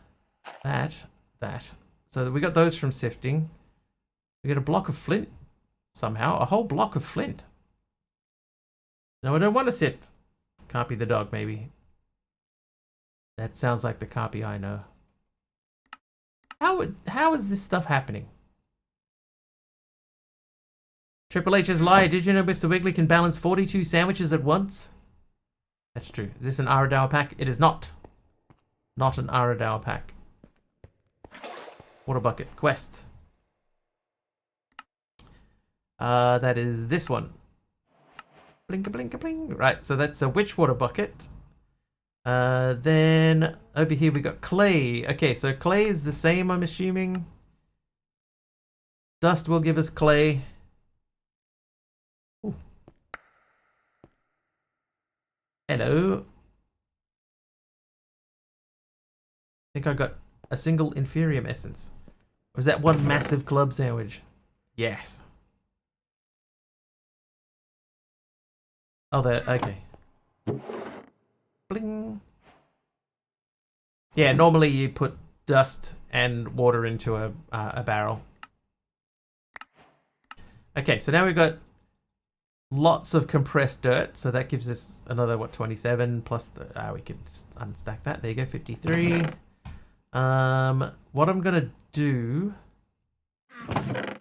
That. So we got those from sifting. We got a block of flint. Somehow. A whole block of flint. No, I don't want to sit. Can't be the dog, maybe. That sounds like the copy I know. How is this stuff happening? Triple H's lie. Did you know Mr. Wiggly can balance 42 sandwiches at once? That's true. Is this an Aradour pack? It is not. Not an Aradour pack. Water bucket. Quest. That is this one. Blinka, blinka, bling. Right, so that's a witch water bucket. Then over here we got clay. Okay, so clay is the same, I'm assuming. Dust will give us clay. Ooh. Hello. I think I got a single inferium essence. Or is that one massive club sandwich? Yes. Oh, there. Okay. Bling. Yeah, normally you put dust and water into a barrel. Okay, so now we've got lots of compressed dirt, so that gives us another, what, 27 plus the, we can just unstack that. There you go, 53. What I'm gonna do, and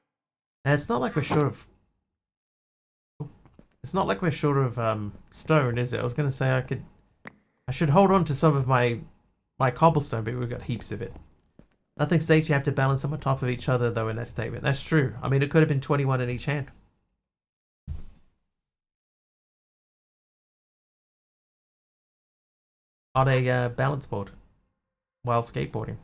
it's not like we're short of, stone, is it? I was gonna say I should hold on to some of my cobblestone, but we've got heaps of it. Nothing states you have to balance them on top of each other, though, in that statement. That's true. I mean, it could have been 21 in each hand. On a balance board while skateboarding.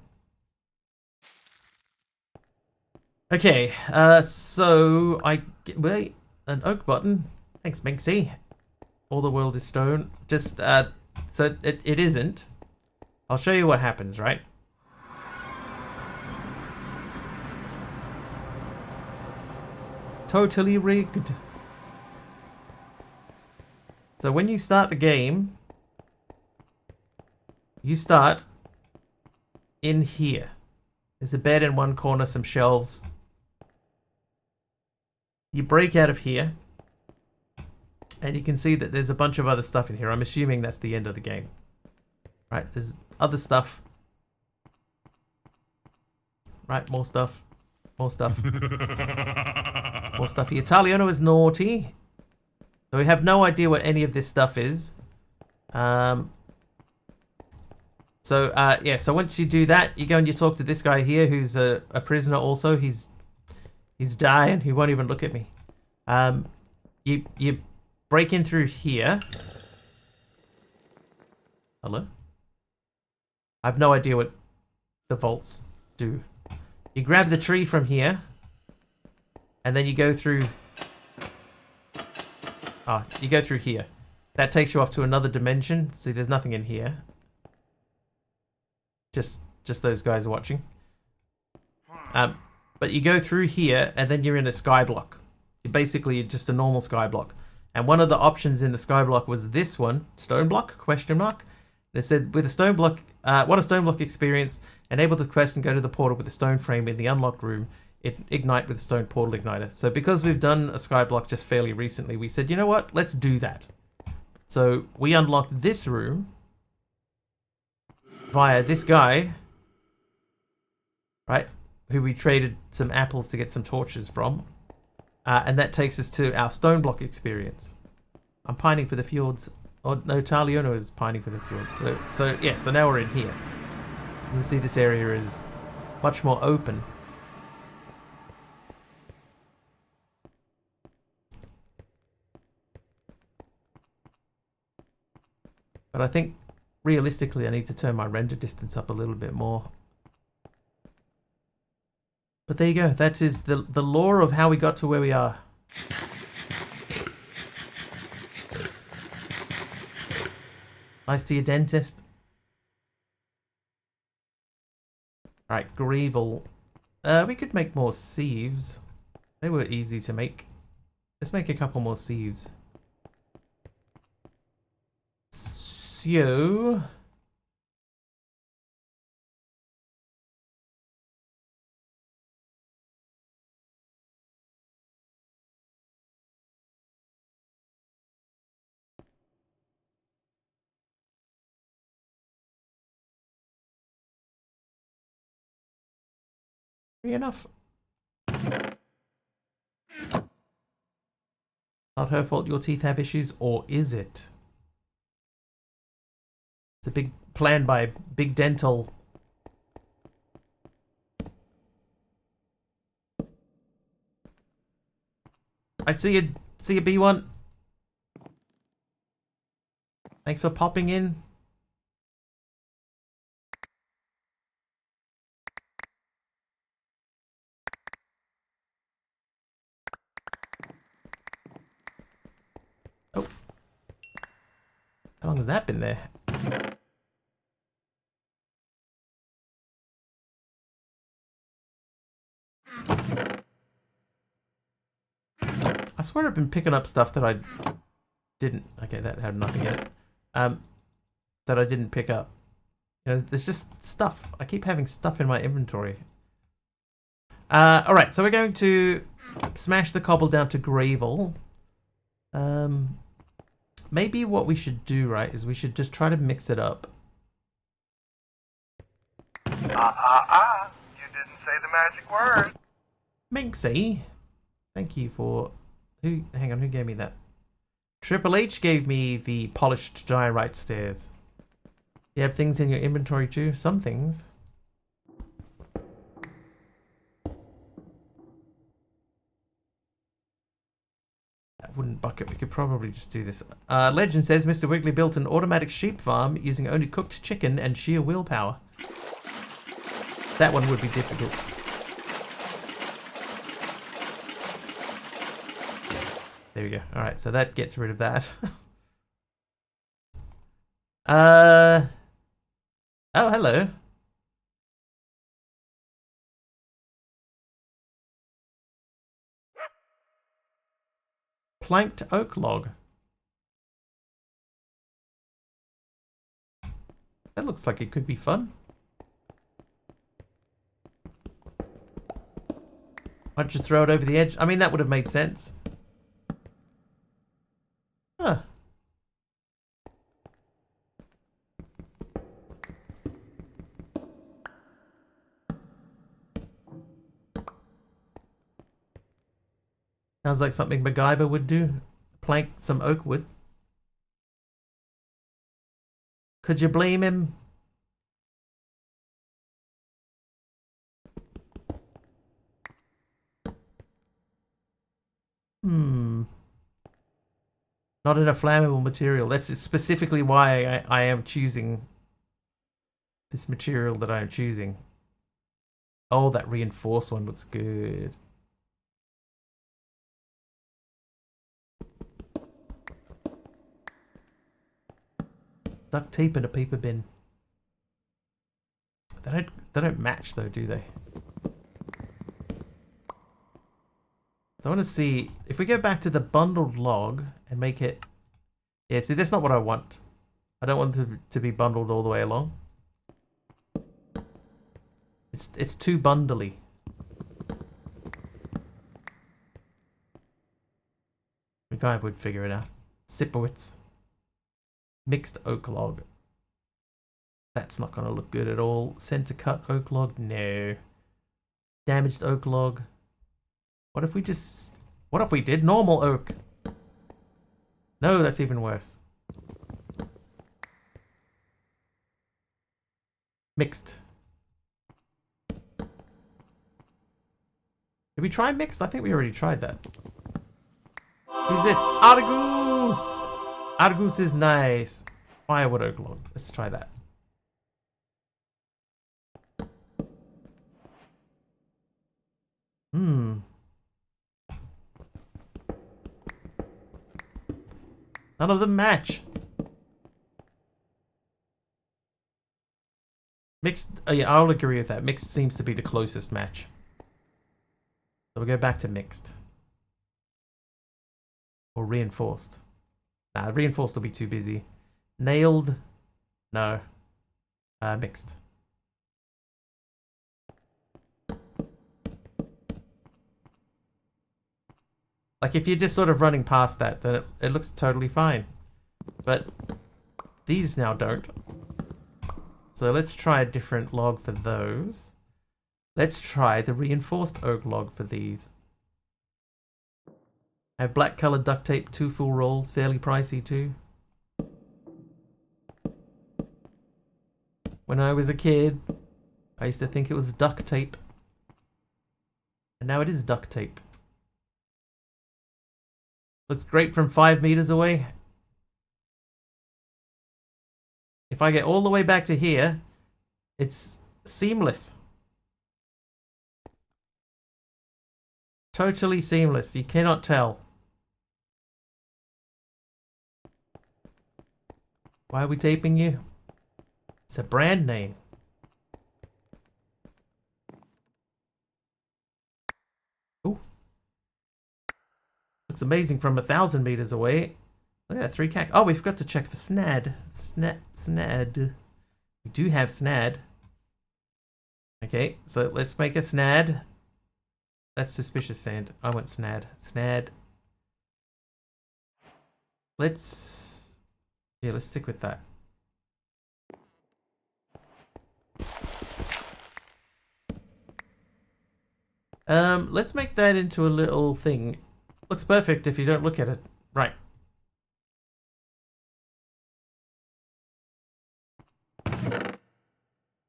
Okay, so wait, an oak button. Thanks, Minxie. All the world is stone. Just, so it isn't. I'll show you what happens, right? Totally rigged. So when you start the game, you start in here. There's a bed in one corner, some shelves. You break out of here, and you can see that there's a bunch of other stuff in here. I'm assuming that's the end of the game. Right, there's other stuff. Right, more stuff. More stuff. More stuff. The Italiano is naughty. So we have no idea what any of this stuff is. Yeah, so once you do that, you go and you talk to this guy here who's a prisoner also. He's dying. He won't even look at me. You break in through here. Hello? I have no idea what the vaults do. You grab the tree from here. and then you go through. You go through here. That takes you off to another dimension. See, there's nothing in here. Just those guys watching. But you go through here, and then you're in a sky block. You're basically just a normal sky block. And one of the options in the sky block was this one, stone block, question mark. They said, with a stone block, want a stone block experience, enable the quest and go to the portal with a stone frame in the unlocked room. Ignite with a stone portal igniter. So because we've done a sky block just fairly recently, we said, you know what, let's do that. So we unlocked this room via this guy, right, who we traded some apples to get some torches from. And that takes us to our stone block experience. I'm pining for the fjords. Oh, no, Taliono is pining for the fjords. So now we're in here. You can see this area is much more open. But I think, realistically, I need to turn my render distance up a little bit more. But there you go. That is the lore of how we got to where we are. Nice to your dentist. Alright, Greevel. We could make more sieves. They were easy to make. Let's make a couple more sieves. So... enough. Not her fault your teeth have issues, or is it? It's a big plan by Big Dental. I'd see you B1. Thanks for popping in. Oh. How long has that been there? I swear I've been picking up stuff that I didn't. Okay, that had nothing in it. That I didn't pick up. You know, there's just stuff. I keep having stuff in my inventory. Alright, so we're going to smash the cobble down to gravel. Maybe what we should do, right, is we should just try to mix it up. You didn't say the magic word. Minxie, thank you for... Hang on, who gave me that? Triple H gave me the polished diorite stairs. You have things in your inventory too? Some things. That wooden bucket, we could probably just do this. Legend says Mr. Wiggly built an automatic sheep farm using only cooked chicken and sheer willpower. That one would be difficult. There we go. Alright, so that gets rid of that. Oh, hello. Planked oak log. That looks like it could be fun. Might just throw it over the edge. I mean, that would have made sense. Huh. Sounds like something MacGyver would do. Plank some oak wood. Could you blame him? Not in a flammable material. That's specifically why I am choosing this material that I am choosing. Oh, that reinforced one looks good. Duct tape and a paper bin. They don't match though, do they? So I want to see if we go back to the bundled log and make it. Yeah, see, that's not what I want. I don't want it to be bundled all the way along. It's too bundly. The guy would figure it out. Sipowitz. Mixed oak log. That's not going to look good at all. Center cut oak log? No. Damaged oak log. What if we did normal oak? No, that's even worse. Mixed. Did we try mixed? I think we already tried that. Who's this? Argus! Argus is nice. Firewood oak log. Let's try that. None of them match. Mixed, oh yeah, I'll agree with that. Mixed seems to be the closest match. So we'll go back to mixed. Or reinforced. Nah, reinforced will be too busy. Nailed. No. Mixed. Like, if you're just sort of running past that, then it looks totally fine. But these now don't. So let's try a different log for those. Let's try the reinforced oak log for these. I have black colored duct tape, 2 full rolls, fairly pricey too. When I was a kid, I used to think it was duct tape. And now it is duct tape. Looks great from 5 meters away. If I get all the way back to here, it's seamless. Totally seamless. You cannot tell. Why are we taping you? It's a brand name. Ooh. Looks amazing from 1,000 meters away. Look at that, 3 cac. Oh, we forgot to check for snad. Snad. We do have snad. Okay, so let's make a snad. That's suspicious sand. I want snad. Snad. Let's stick with that. Let's make that into a little thing. Looks perfect if you don't look at it. Right.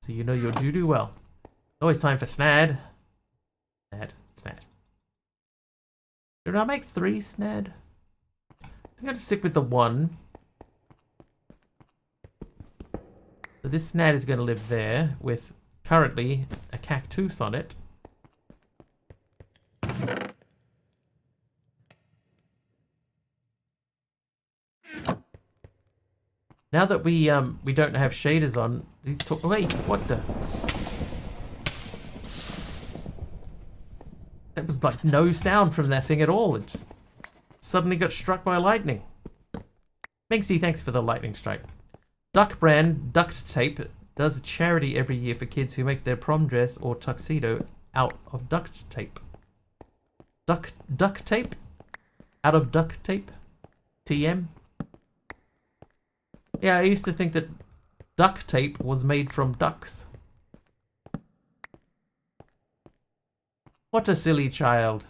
So you know your judo well. Always time for snad. Snad. Did I make 3 snad? I think I'll just stick with the 1. So this snad is going to live there with currently a cactus on it. Now that we don't have shaders on, these wait, what the? That was like no sound from that thing at all. It just suddenly got struck by lightning. Minxie, thanks for the lightning strike. Duck brand duct tape does a charity every year for kids who make their prom dress or tuxedo out of duct tape. Duct tape? Out of duct tape? TM? Yeah, I used to think that duct tape was made from ducks. What a silly child.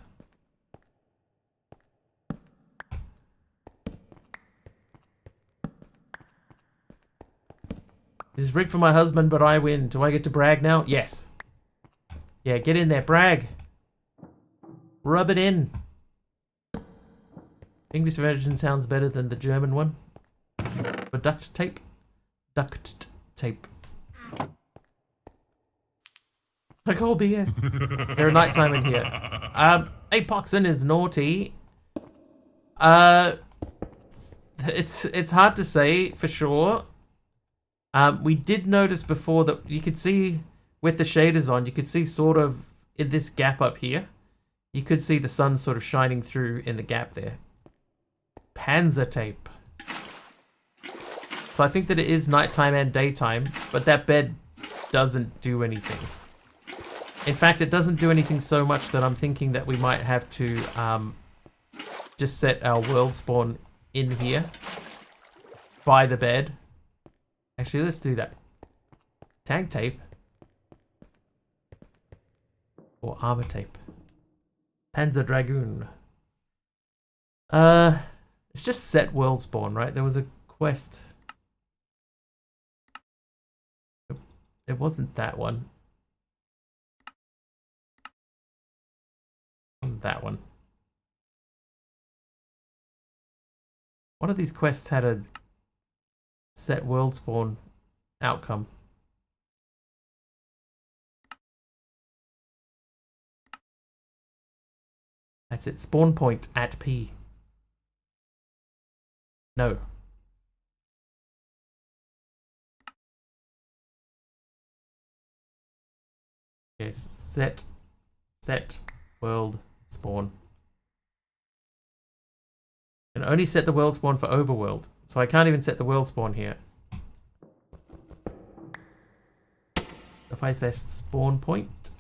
This is rigged for my husband, but I win. Do I get to brag now? Yes. Yeah, get in there, brag. Rub it in. English version sounds better than the German one. For duct tape. Duct tape. Like all BS. There are nighttime in here. Apoxin is naughty. It's hard to say for sure. We did notice before that you could see with the shaders on, you could see sort of in this gap up here, you could see the sun sort of shining through in the gap there. Panzer tape. So I think that it is nighttime and daytime, but that bed doesn't do anything. In fact, it doesn't do anything so much that I'm thinking that we might have to just set our world spawn in here by the bed. Actually, let's do that. Tag tape. Or armor tape. Panzer Dragoon. It's just set world spawn, right? There was a quest. It wasn't that one. It wasn't that one. One of these quests had a set world spawn outcome. That's it. Spawn point at P. No. Yes, set world spawn. And only set the world spawn for overworld. So I can't even set the world spawn here. If I say spawn point.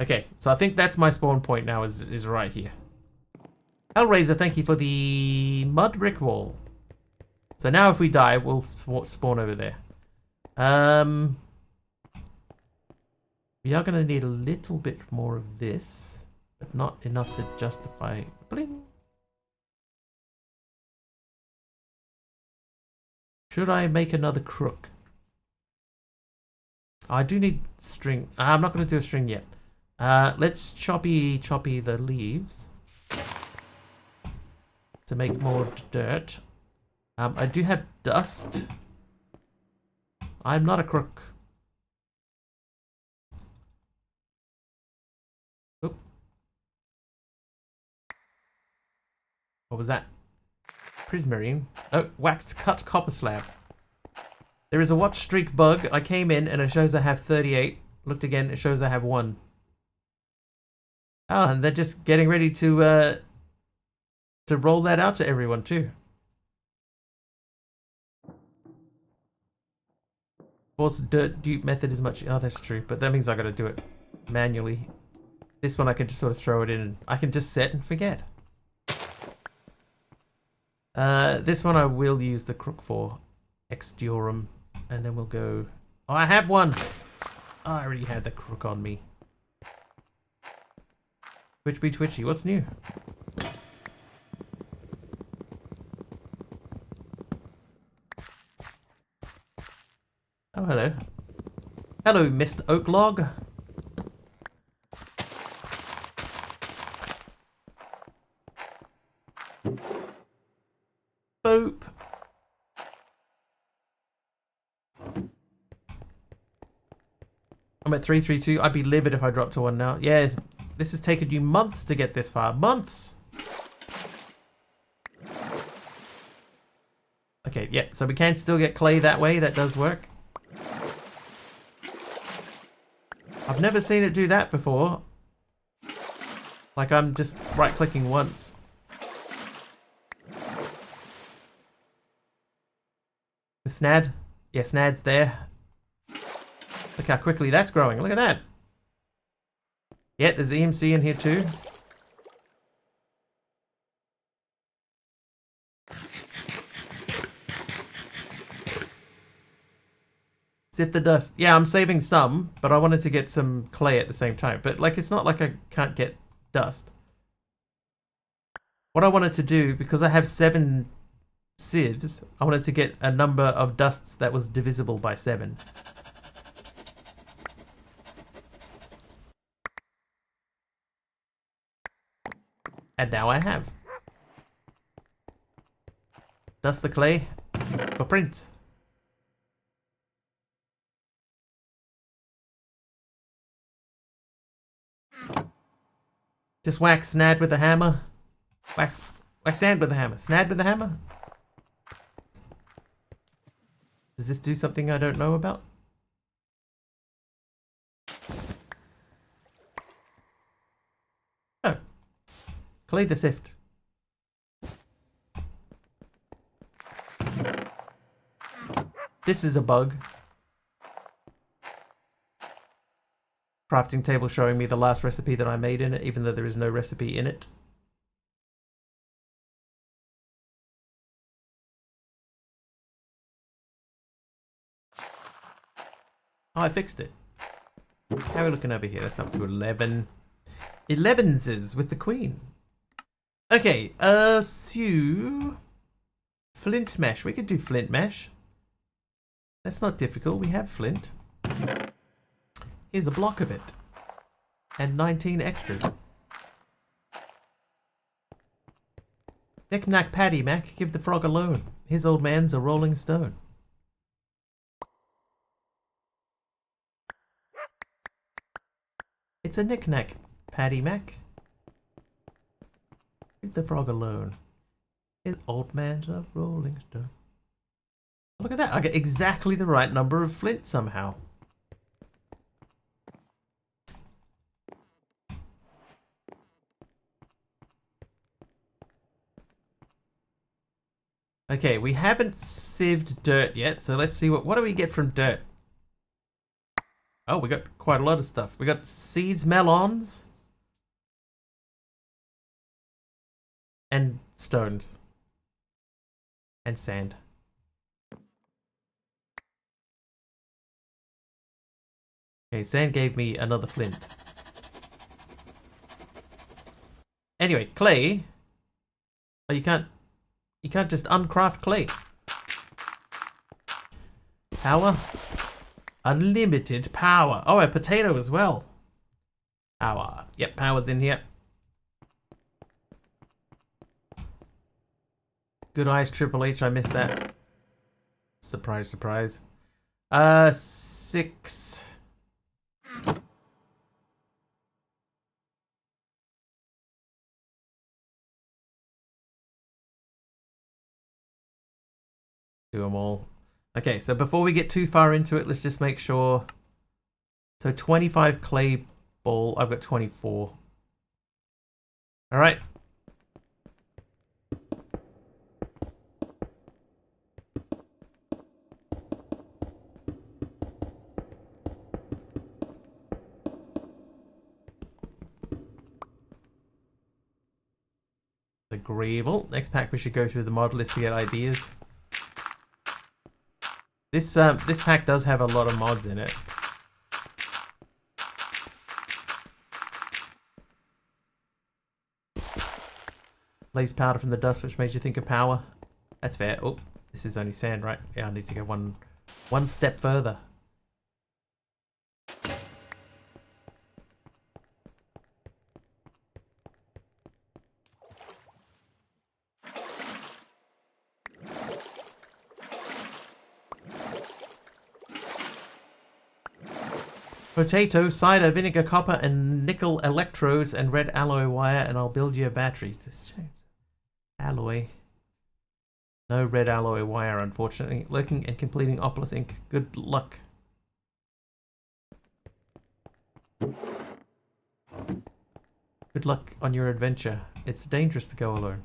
Okay, so I think that's my spawn point now is right here. Hellraiser, thank you for the mud brick wall. So now if we die, we'll spawn over there. We are going to need a little bit more of this, but not enough to justify... Bling! Should I make another crook? I do need string. I'm not going to do a string yet. Let's choppy the leaves to make more dirt. I do have dust. I'm not a crook. Oop. What was that? Prismarine. Oh, waxed cut copper slab. There is a watch streak bug. I came in and it shows I have 38. Looked again, it shows I have 1. Oh, and they're just getting ready to roll that out to everyone too. Of course, dirt dupe method is much... Oh, that's true, but that means I gotta do it manually. This one I can just sort of throw it in and I can just set and forget. This one I will use the crook for. Exdurum. And then we'll go... Oh, I have one! Oh, I already had the crook on me. Twitchy, what's new? Oh, hello. Hello, Mr. Oaklog. Boop. I'm at 332. I'd be livid if I dropped to 1 now. Yeah, this has taken you months to get this far. Months! Okay, yeah, so we can still get clay that way. That does work. I've never seen it do that before. Like, I'm just right-clicking once. The snad? Yeah, snad's there. Look how quickly that's growing. Look at that. Yeah, there's EMC in here too. Sift the dust. Yeah, I'm saving some, but I wanted to get some clay at the same time. But like, it's not like I can't get dust. What I wanted to do, because I have 7 sieves, I wanted to get a number of dusts that was divisible by 7. And now I have. Dust the clay for print. Just whack Snad with a hammer. Wax Like sand with a hammer. Snad with a hammer? Does this do something I don't know about? Oh. Clay the sift. This is a bug. Crafting table showing me the last recipe that I made in it, even though there is no recipe in it. Oh, I fixed it. How are we looking over here? That's up to 11. 11s with the queen. Okay, so... Flint mesh. We could do flint mesh. That's not difficult. We have flint. Here's a block of it. And 19 extras. Knick-knack paddy mac, give the frog alone. His old man's a rolling stone. It's a knick-knack paddy mac. Leave the frog alone. His old man's a rolling stone. Look at that. I get exactly the right number of flint somehow. Okay, we haven't sieved dirt yet, so let's see what do we get from dirt? Oh, we got quite a lot of stuff. We got seeds, melons, and stones. And sand. Okay, sand gave me another flint. Anyway, clay. Oh, you can't just uncraft clay. Power. Unlimited power. Oh, a potato as well. Power. Yep, power's in here. Good eyes, Triple H. I missed that. Surprise, surprise. 6. Do them all. Okay, so before we get too far into it, let's just make sure. So 25 clay ball. I've got 24. All right. Agreeable. Next pack we should go through the mod list to get ideas. This pack does have a lot of mods in it. Blaze powder from the dust, which made you think of power. That's fair. Oh, this is only sand, right? Yeah, I need to go one step further. Potato, cider, vinegar, copper, and nickel electrodes, and red alloy wire, and I'll build you a battery. Just alloy. No red alloy wire, unfortunately. Lurking and completing Opolis Inc. Good luck. Good luck on your adventure. It's dangerous to go alone.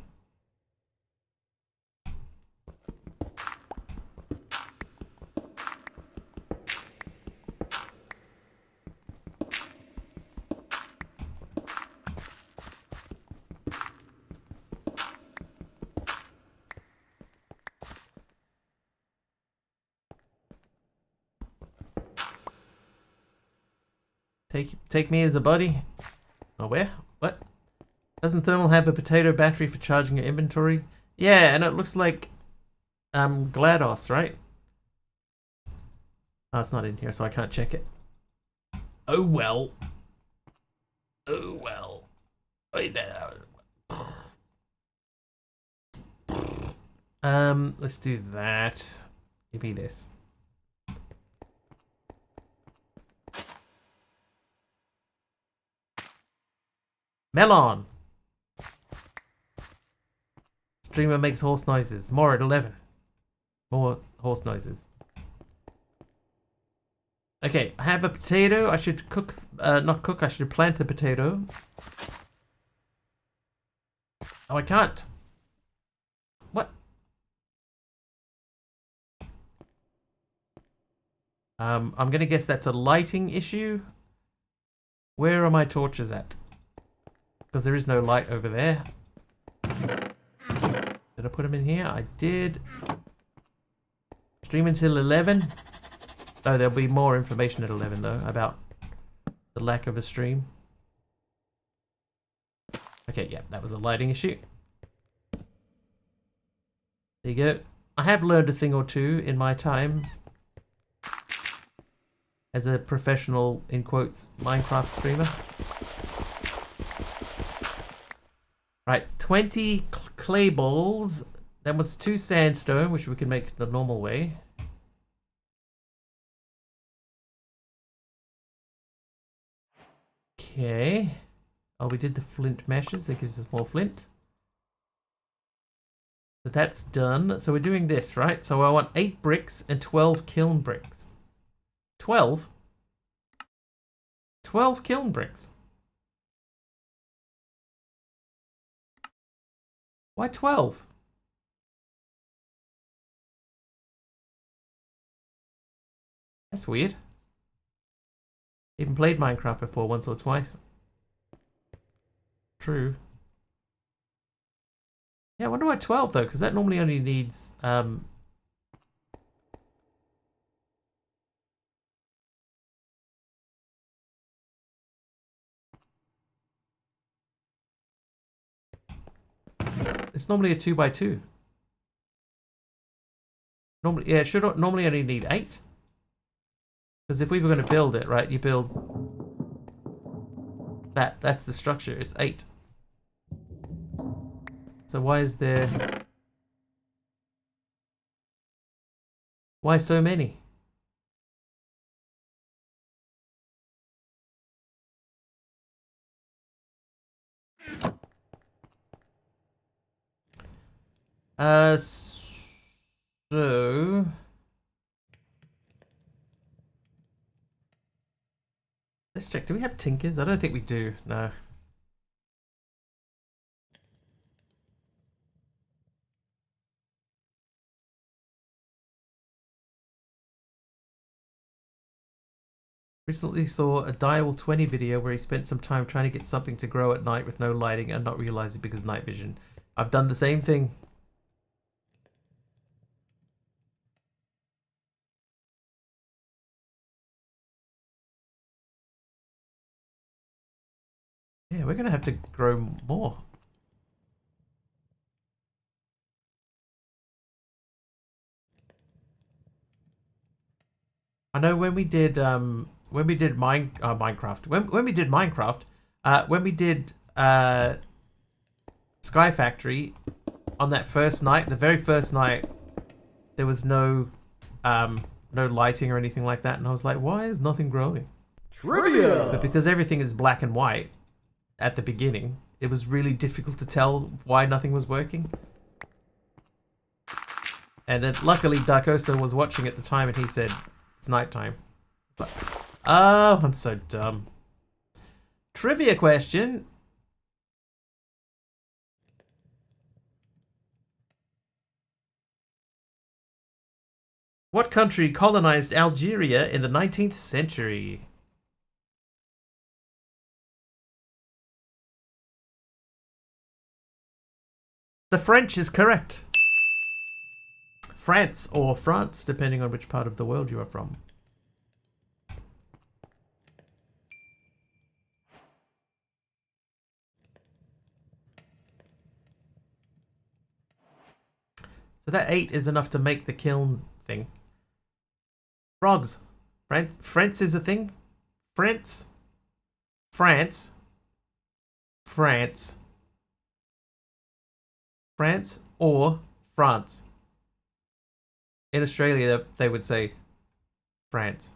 Take me as a buddy. Oh, where? What? Doesn't Thermal have a potato battery for charging your inventory? Yeah, and it looks like GLaDOS, right? Oh, it's not in here, so I can't check it. Oh well. Oh well. Let's do that. Give me this. Melon. Streamer makes horse noises. More at 11. More horse noises. Okay, I have a potato. I should cook, not cook, I should plant the potato. Oh, I can't. What? I'm gonna guess that's a lighting issue. Where are my torches at? Because there is no light over there. Did I put them in here? I did. Stream until 11. Oh, there'll be more information at 11 though about the lack of a stream. Okay, yeah, that was a lighting issue. There you go. I have learned a thing or two in my time as a professional, in quotes, Minecraft streamer. Right, 20 clay balls. That was 2 sandstone, which we can make the normal way. Okay. Oh, we did the flint meshes. That gives us more flint. So that's done. So we're doing this, right? So I want 8 bricks and 12 kiln bricks. 12? 12 kiln bricks. Why 12? That's weird. Even played Minecraft before once or twice. True. Yeah, I wonder why 12 though, because that normally only needs it's normally a 2x2. Normally, yeah, it should normally only need 8. Because if we were going to build it, right, you build that. That's the structure. It's 8. So why is there... Why so many? So... Let's check. Do we have tinkers? I don't think we do. No. Recently saw a Dial 20 video where he spent some time trying to get something to grow at night with no lighting and not realizing because night vision. I've done the same thing. Yeah, we're gonna have to grow more. I know when we did Minecraft, when we did Minecraft, when we did Sky Factory on that first night, the very first night, there was no lighting or anything like that, and I was like, why is nothing growing? Trivia! But because everything is black and white at the beginning, it was really difficult to tell why nothing was working. And then luckily Darkosta was watching at the time and he said, it's nighttime. But, oh, I'm so dumb. Trivia question. What country colonized Algeria in the 19th century? The French is correct. France or France, depending on which part of the world you are from. So that 8 is enough to make the kiln thing. Frogs. France is a thing? France? France? France? France or France? In Australia, they would say France.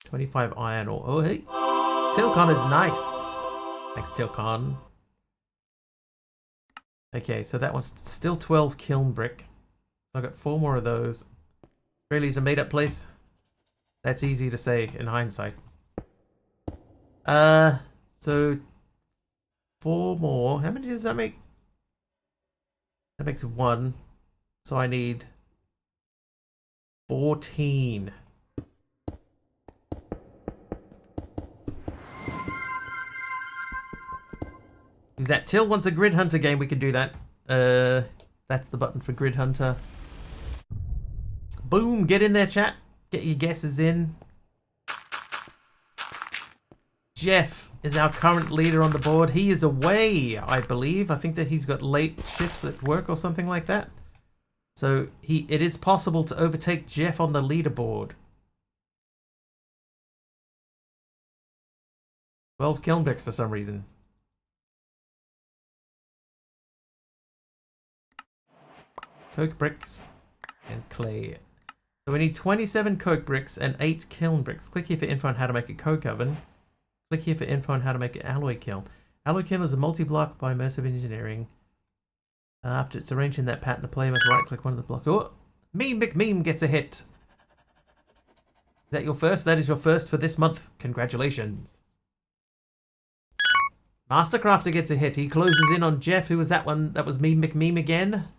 25 iron ore. Oh, hey. Tilcon is nice. Thanks, Tilcon. Okay, so that was still 12 kiln brick. So I got 4 more of those. Really is a made up place. That's easy to say in hindsight. So 4 more. How many does that make? That makes 1. So I need 14. Is that Till wants a Grid Hunter game? We can do that. That's the button for Grid Hunter. Boom! Get in there, chat. Get your guesses in. Jeff is our current leader on the board. He is away, I believe. I think that he's got late shifts at work or something like that. So it is possible to overtake Jeff on the leaderboard. 12 kiln bricks for some reason. Coke bricks and clay. So we need 27 coke bricks and 8 kiln bricks. Click here for info on how to make a coke oven. Click here for info on how to make an alloy kiln. Alloy kiln is a multi-block by immersive engineering. After it's arranged in that pattern, the player must right-click one of the blocks. Oh, Meme McMeme gets a hit. Is that your first? That is your first for this month. Congratulations. Mastercrafter gets a hit. He closes in on Jeff. Who was that one? That was Meme McMeme again.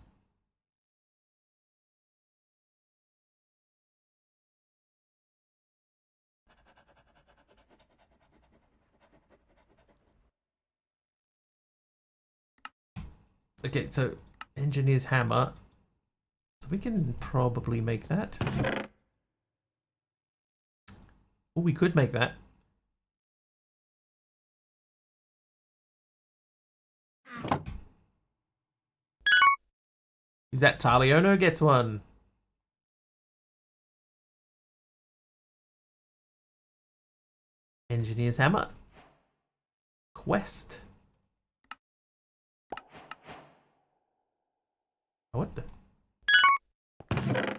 Okay, so Engineer's Hammer. So we can probably make that. Oh, we could make that. Is that Taliono gets one? Engineer's Hammer. Quest. What the?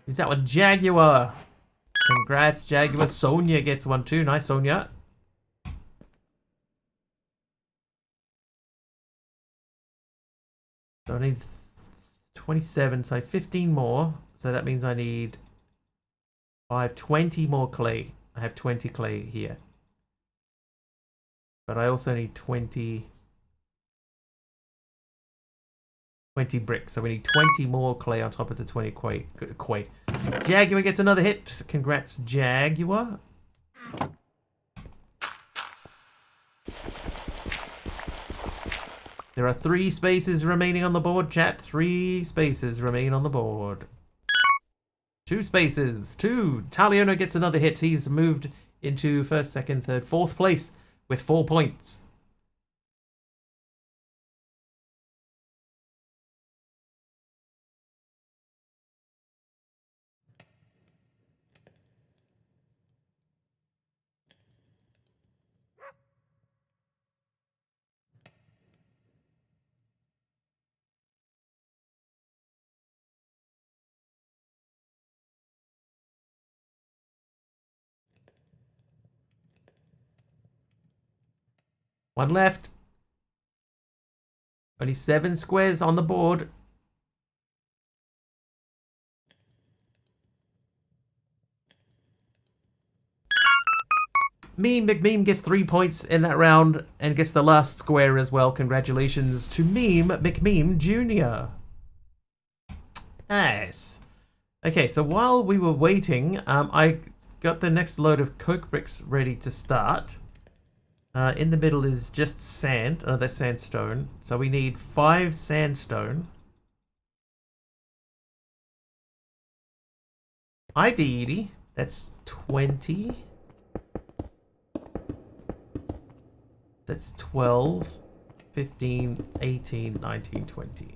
Is that one? Jaguar. Congrats, Jaguar. Sonia gets one too. Nice, Sonia. So I need 27, so 15 more. So that means I need 20 more clay. I have 20 clay here. But I also need 20 bricks. So we need 20 more clay on top of the 20 quay. Jaguar gets another hit. Congrats, Jaguar. There are 3 spaces remaining on the board, chat. 3 spaces remain on the board. 2 spaces. 2. Taliono gets another hit. He's moved into 1st, 2nd, 3rd, 4th place with 4 points. One left. Only 7 squares on the board. Meme McMeme gets 3 points in that round and gets the last square as well. Congratulations to Meme McMeme Jr. Nice. Okay, so while we were waiting, I got the next load of coke bricks ready to start. In the middle is just sand. Oh, that's sandstone. So we need 5 sandstone. Ideally, that's 20. That's 12, 15, 18, 19, 20.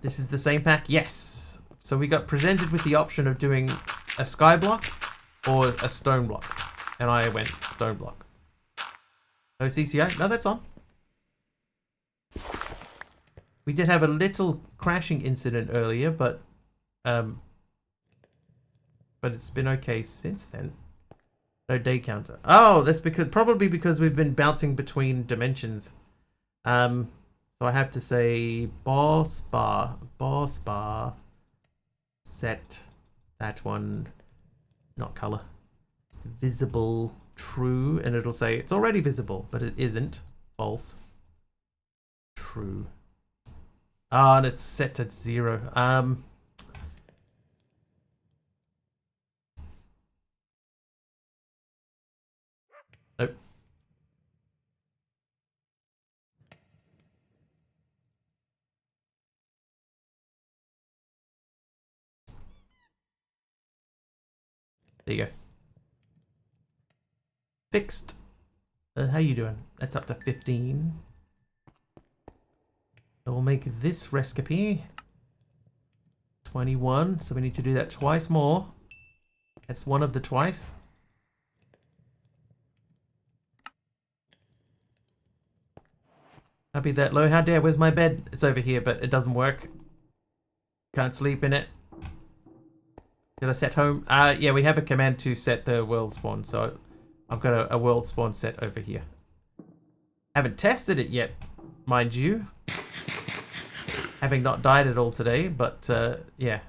This is the same pack? Yes. So we got presented with the option of doing a sky block or a stone block. And I went stone block. No CCI? No, that's on. We did have a little crashing incident earlier, but it's been okay since then. No day counter. Oh, that's probably because we've been bouncing between dimensions. So I have to say boss bar, set that one, not color, visible, true, and it'll say it's already visible, but it isn't. False. True. Ah, and it's set to 0. Nope. There you go. Fixed. How you doing? That's up to 15. So we'll make this recipe 21. So we need to do that twice more. That's one of the twice. Can't be that low. How dare? Where's my bed? It's over here, but it doesn't work. Can't sleep in it. Did I set home? Yeah, we have a command to set the world spawn, so I've got a world spawn set over here. Haven't tested it yet, mind you. Having not died at all today, but yeah.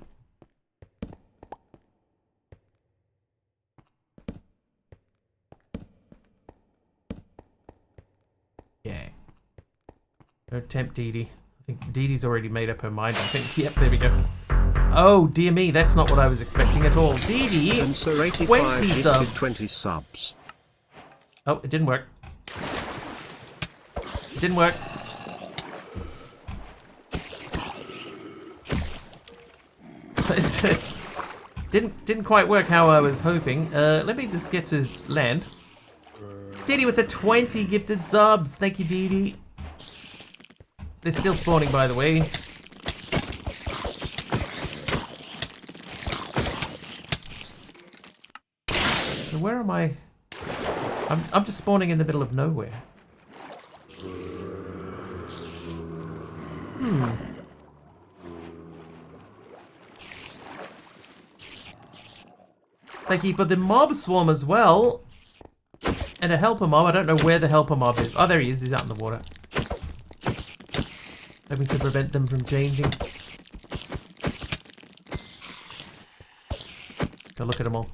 Yeah. Don't tempt Dee Dee. I think Dee Dee's already made up her mind, I think. Yep, there we go. Oh, dear me, that's not what I was expecting at all. Dee Dee, 20 subs. 20 subs. Oh, it didn't work. It didn't work. Didn't quite work how I was hoping. Let me just get to land. Dee Dee with the 20 gifted subs. Thank you, Dee Dee. They're still spawning, by the way. So where am I? I'm just spawning in the middle of nowhere. Thank you for the mob swarm as well. And a helper mob. I don't know where the helper mob is. Oh, there he is. He's out in the water. Hoping to prevent them from changing. Go look at them all.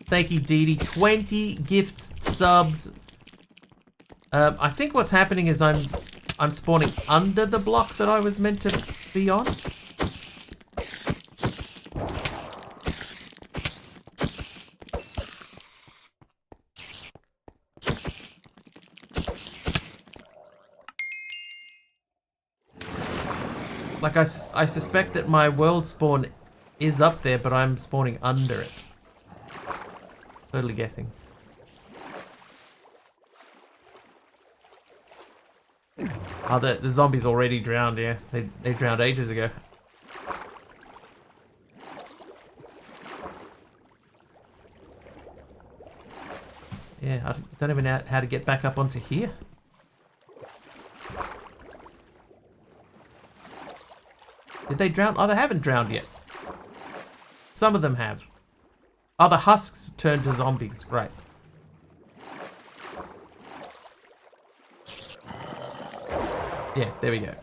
Thank you, Dee Dee. 20 gifts, subs. I think what's happening is I'm spawning under the block that I was meant to be on. Like, I suspect that my world spawn is up there, but I'm spawning under it. Totally guessing. Oh, the zombies already drowned, yeah. They drowned ages ago. Yeah, I don't even know how to get back up onto here. Did they drown? Oh, they haven't drowned yet. Some of them have. Oh, the husks turned to zombies. Right. Yeah, there we go.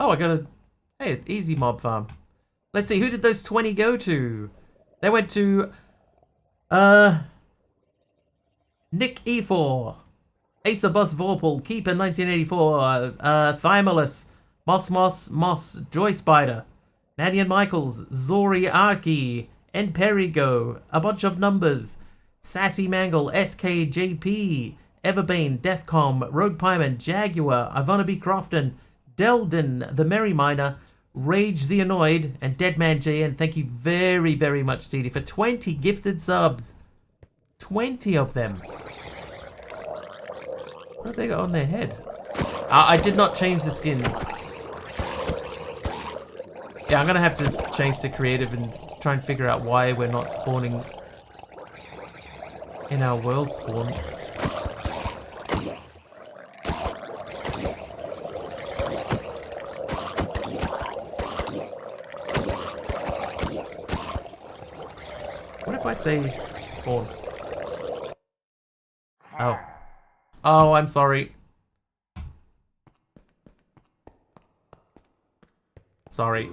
Oh, I got a... Hey, easy mob farm. Let's see, who did those 20 go to? They went to... Nick E4, Asa Bus Vorpal, Keeper 1984, Thymolus, Moss, Joy Spider, Nadian Michaels, Zori Arki, N Perigo, a bunch of numbers, Sassy Mangle, SKJP, Everbane, Deathcom, Rogue Pieman, Jaguar, Ivana B. Crofton, Delden, The Merry Miner, Rage the Annoyed, and Deadman JN. Thank you very, very much, Steedy, for 20 gifted subs. 20 of them. What have they got on their head? I did not change the skins. Yeah, I'm gonna have to change to creative and try and figure out why we're not spawning in our world spawn. What if I say spawn? Oh. Oh, I'm sorry. Sorry.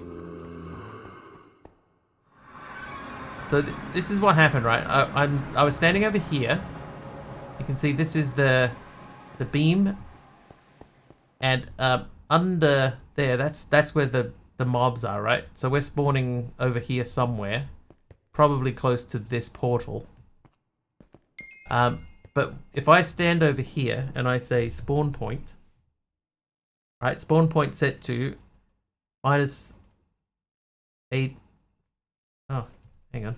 So this is what happened, right? I was standing over here. You can see this is the beam, and under there, that's where the mobs are, right? So we're spawning over here somewhere, probably close to this portal. But if I stand over here and I say spawn point, right? Spawn point set to -8. Oh, hang on.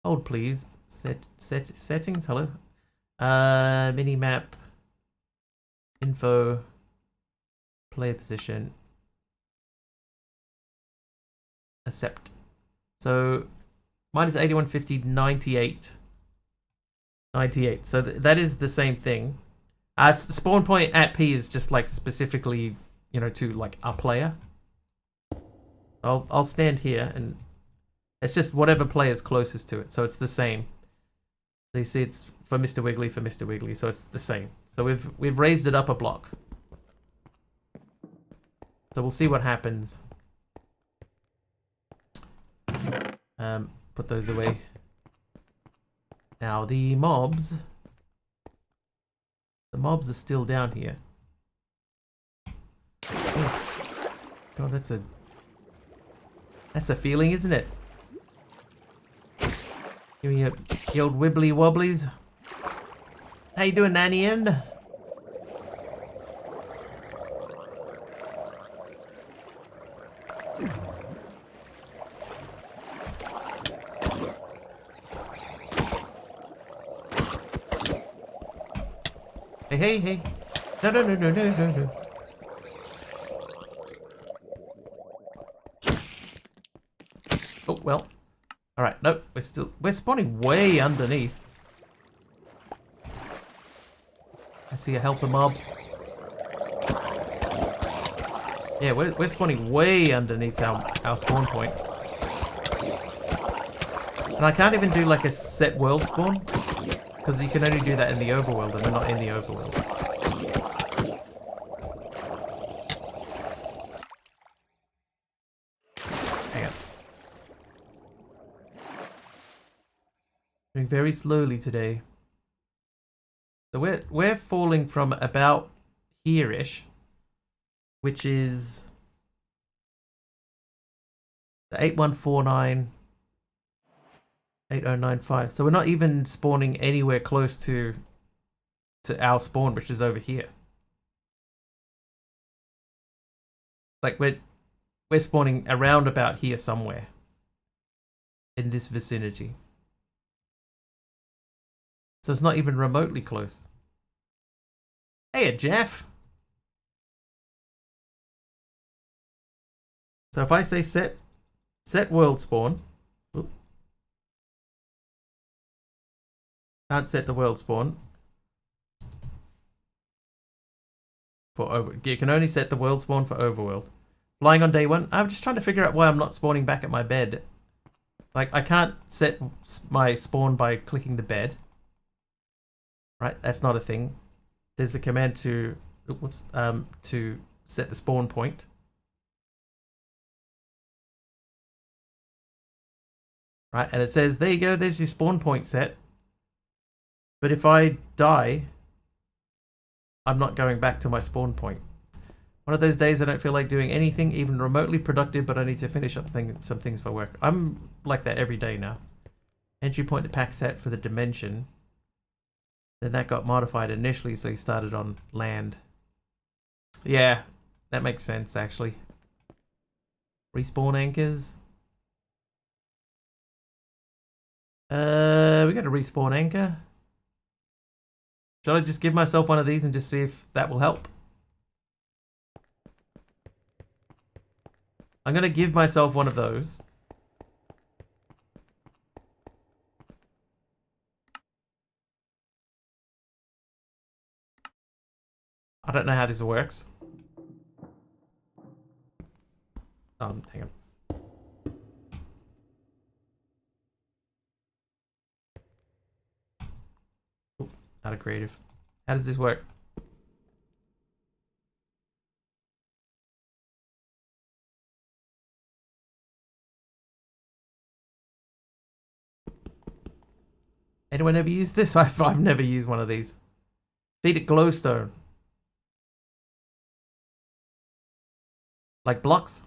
Hold please. Settings. Hello. Mini map. Info. Player position. Accept. So -8150, 98. 98. So that is the same thing. Spawn point at P is just like specifically, you know, to like a player. I'll stand here and it's just whatever player's closest to it. So it's the same. So you see it's for Mr. Wiggly, so it's the same. So we've raised it up a block. So we'll see what happens. Put those away. Now the mobs are still down here. Oh. God, that's a feeling, isn't it? Give me the old wibbly wobblies. How you doing, Nanny End? Hey. No. Oh, well. Alright, nope, we're spawning way underneath. I see a helper mob. Yeah, we're spawning way underneath our spawn point. And I can't even do like a set world spawn, because you can only do that in the overworld, and we're not in the overworld. Hang on. Doing very slowly today. So we're falling from about here-ish, which is the 8149. 8095. So we're not even spawning anywhere close to our spawn, which is over here. Like we're spawning around about here somewhere in this vicinity. So it's not even remotely close. Hey, Jeff. So if I say set world spawn. Oops. Can't set the world spawn. You can only set the world spawn for overworld. Flying on day 1. I'm just trying to figure out why I'm not spawning back at my bed. Like, I can't set my spawn by clicking the bed. Right, that's not a thing. There's a command to set the spawn point. Right, and it says, there you go, there's your spawn point set. But if I die, I'm not going back to my spawn point. One of those days I don't feel like doing anything even remotely productive, but I need to finish up some things for work. I'm like that every day now. Entry point to pack set for the dimension. Then that got modified initially, so he started on land. Yeah, that makes sense, actually. Respawn anchors. We got a respawn anchor. Shall I just give myself one of these and just see if that will help? I'm gonna give myself one of those. I don't know how this works. Hang on. Ooh, out of creative. How does this work? Anyone ever used this? I've never used one of these. Feed it glowstone. Like blocks?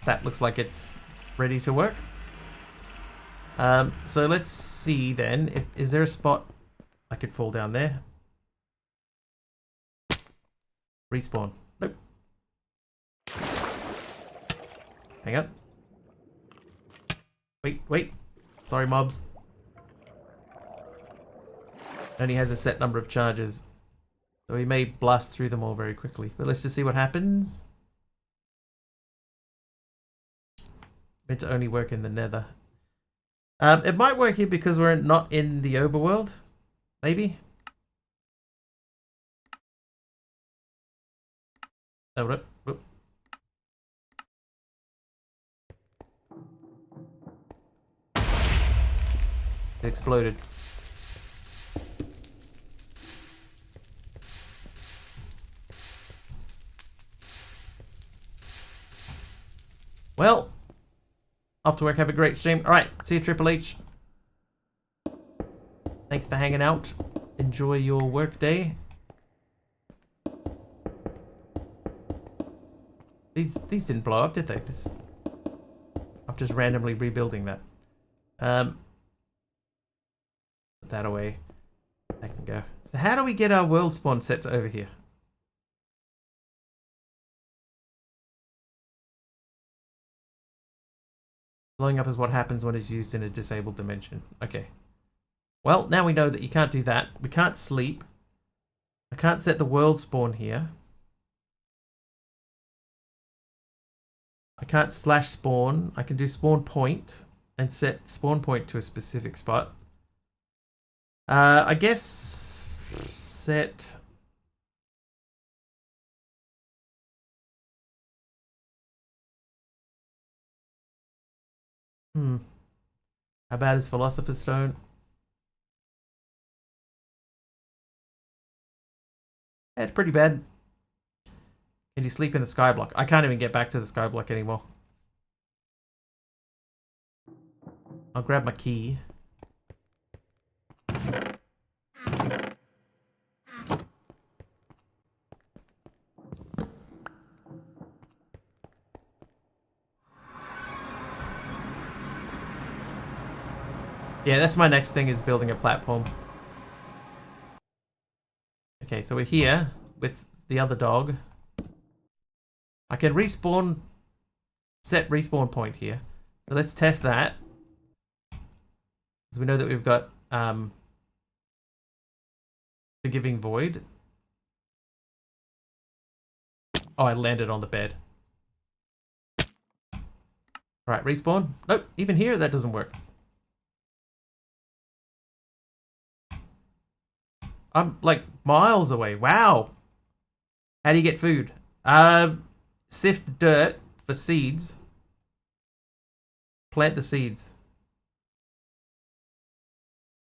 That looks like it's ready to work. So let's see then. Is there a spot I could fall down there? Respawn. Nope. Hang on. Wait. Sorry, mobs. Only has a set number of charges, so we may blast through them all very quickly. But let's just see what happens. Meant to only work in the nether. It might work here because we're not in the overworld. Maybe. Oh, whoop. It exploded. Well, off to work. Have a great stream. All right, see you, Triple H. Thanks for hanging out. Enjoy your work day. These didn't blow up, did they? I'm just randomly rebuilding that. Put that away. That can go. So how do we get our world spawn sets over here? Blowing up is what happens when it's used in a disabled dimension. Okay. Well, now we know that you can't do that. We can't sleep. I can't set the world spawn here. I can't slash spawn. I can do spawn point and set spawn point to a specific spot. I guess set... How bad is Philosopher's Stone? Yeah, it's pretty bad. Can you sleep in the skyblock? I can't even get back to the skyblock anymore. I'll grab my key. Yeah, that's my next thing, is building a platform. Okay, so we're here with the other dog. I can respawn, set respawn point here. So let's test that. So we know that we've got Forgiving Void. Oh, I landed on the bed. Alright, respawn. Nope, even here that doesn't work. I'm like miles away. Wow. How do you get food? Sift dirt for seeds. Plant the seeds.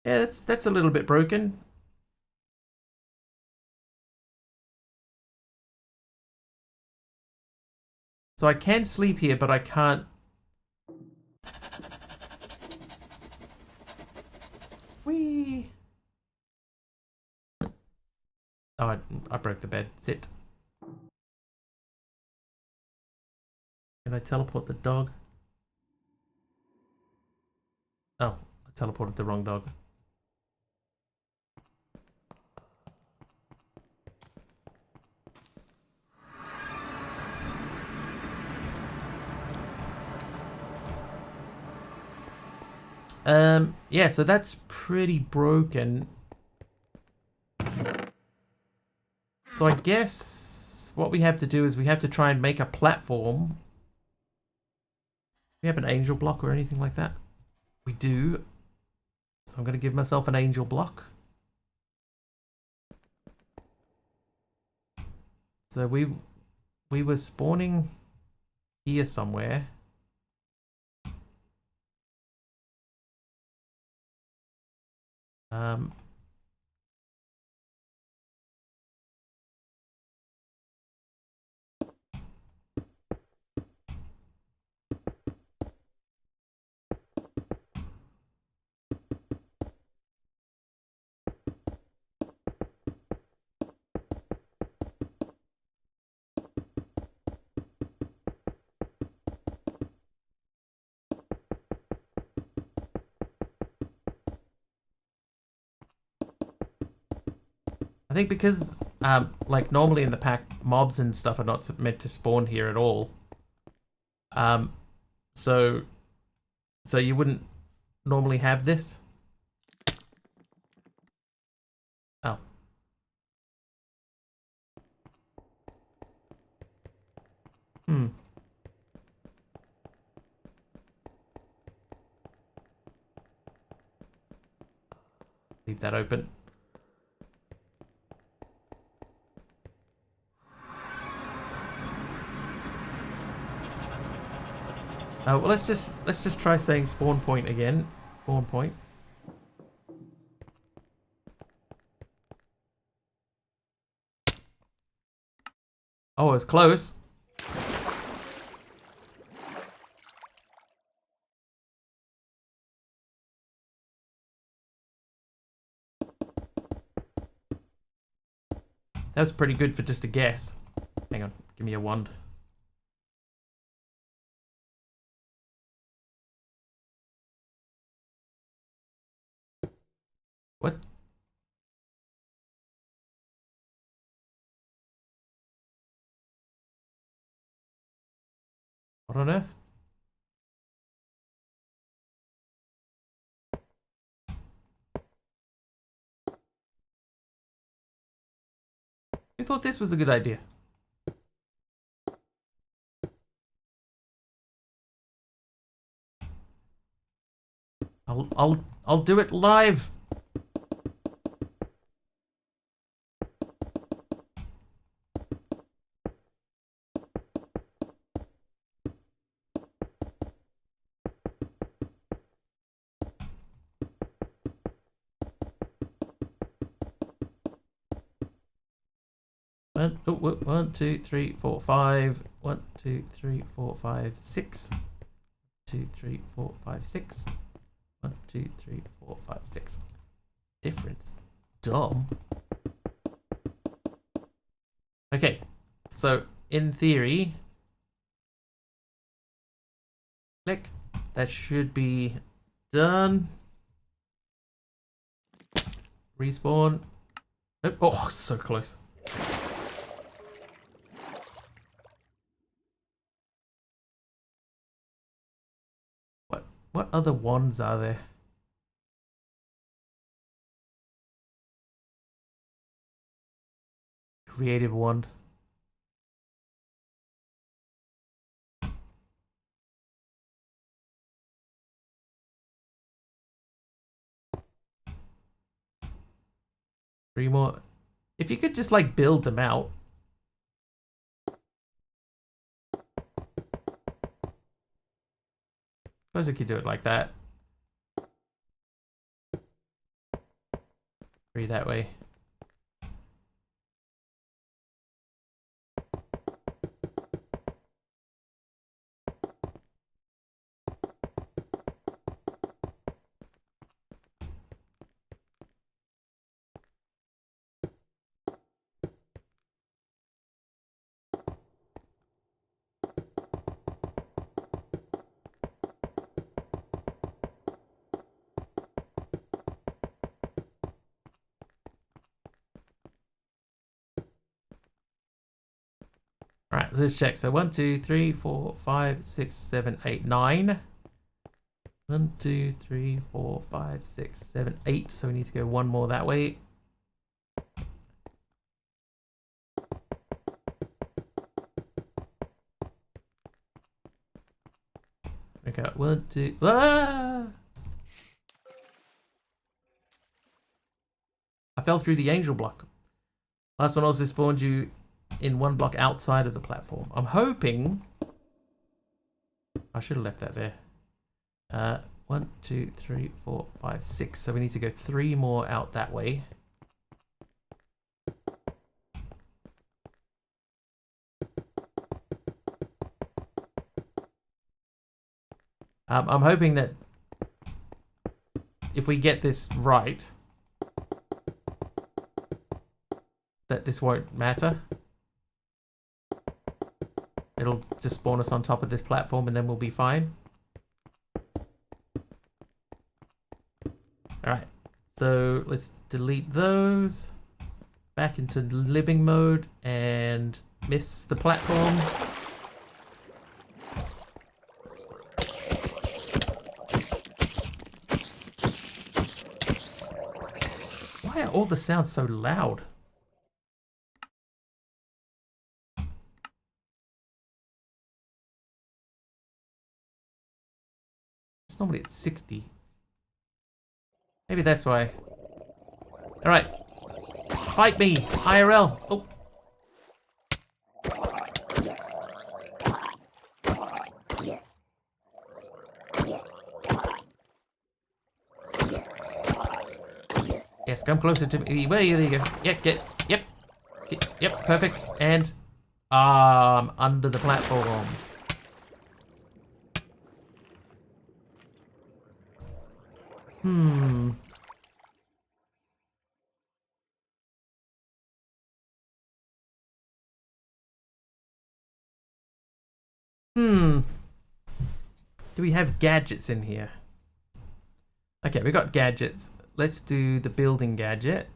Yeah, that's a little bit broken. So I can sleep here, but I can't. Whee! Oh, I broke the bed. Sit. Can I teleport the dog? Oh, I teleported the wrong dog. Yeah, so that's pretty broken. So I guess what we have to do is we have to try and make a platform. We have an angel block or anything like that? We do. So I'm going to give myself an angel block. So we were spawning here somewhere. I think because, like normally in the pack, mobs and stuff are not meant to spawn here at all. So you wouldn't normally have this. Oh. Leave that open. Well, let's just try saying spawn point again. Spawn point. Oh, it's close. That was pretty good for just a guess. Hang on, give me a wand. What? What on earth? Who thought this was a good idea? I'll do it live. One, 2, 3, 4, 5. 1, 2, 3, 4, 5, 6. 2, 3, 4, 5, 6. 1, 2, 3, 4, 5, 6. Difference. Dumb. Okay, so in theory, click. That should be done. Respawn. Nope. Oh, so close. What other wands are there? Creative wand. Three more. If you could just like build them out. Suppose I could do it like that. Three that way. Alright, let's check. So 1, 2, 3, 4, 5, 6, 7, 8, 9. 1, 2, 3, 4, 5, 6, 7, 8. So we need to go one more that way. Okay, 1, 2. Ah! I fell through the angel block. Last one also spawned you in one block outside of the platform. I'm hoping. I should have left that there. 1, 2, 3, 4, 5, 6. So we need to go 3 more out that way. I'm hoping that if we get this right, that this won't matter. It'll just spawn us on top of this platform and then we'll be fine. Alright, so let's delete those. Back into living mode and miss the platform. Why are all the sounds so loud? It's normally at 60. Maybe that's why. Alright. Fight me, IRL. Oh. Yes, come closer to me. There you go. Yep, perfect. And under the platform. Do we have gadgets in here? Okay, we got gadgets. Let's do the building gadget.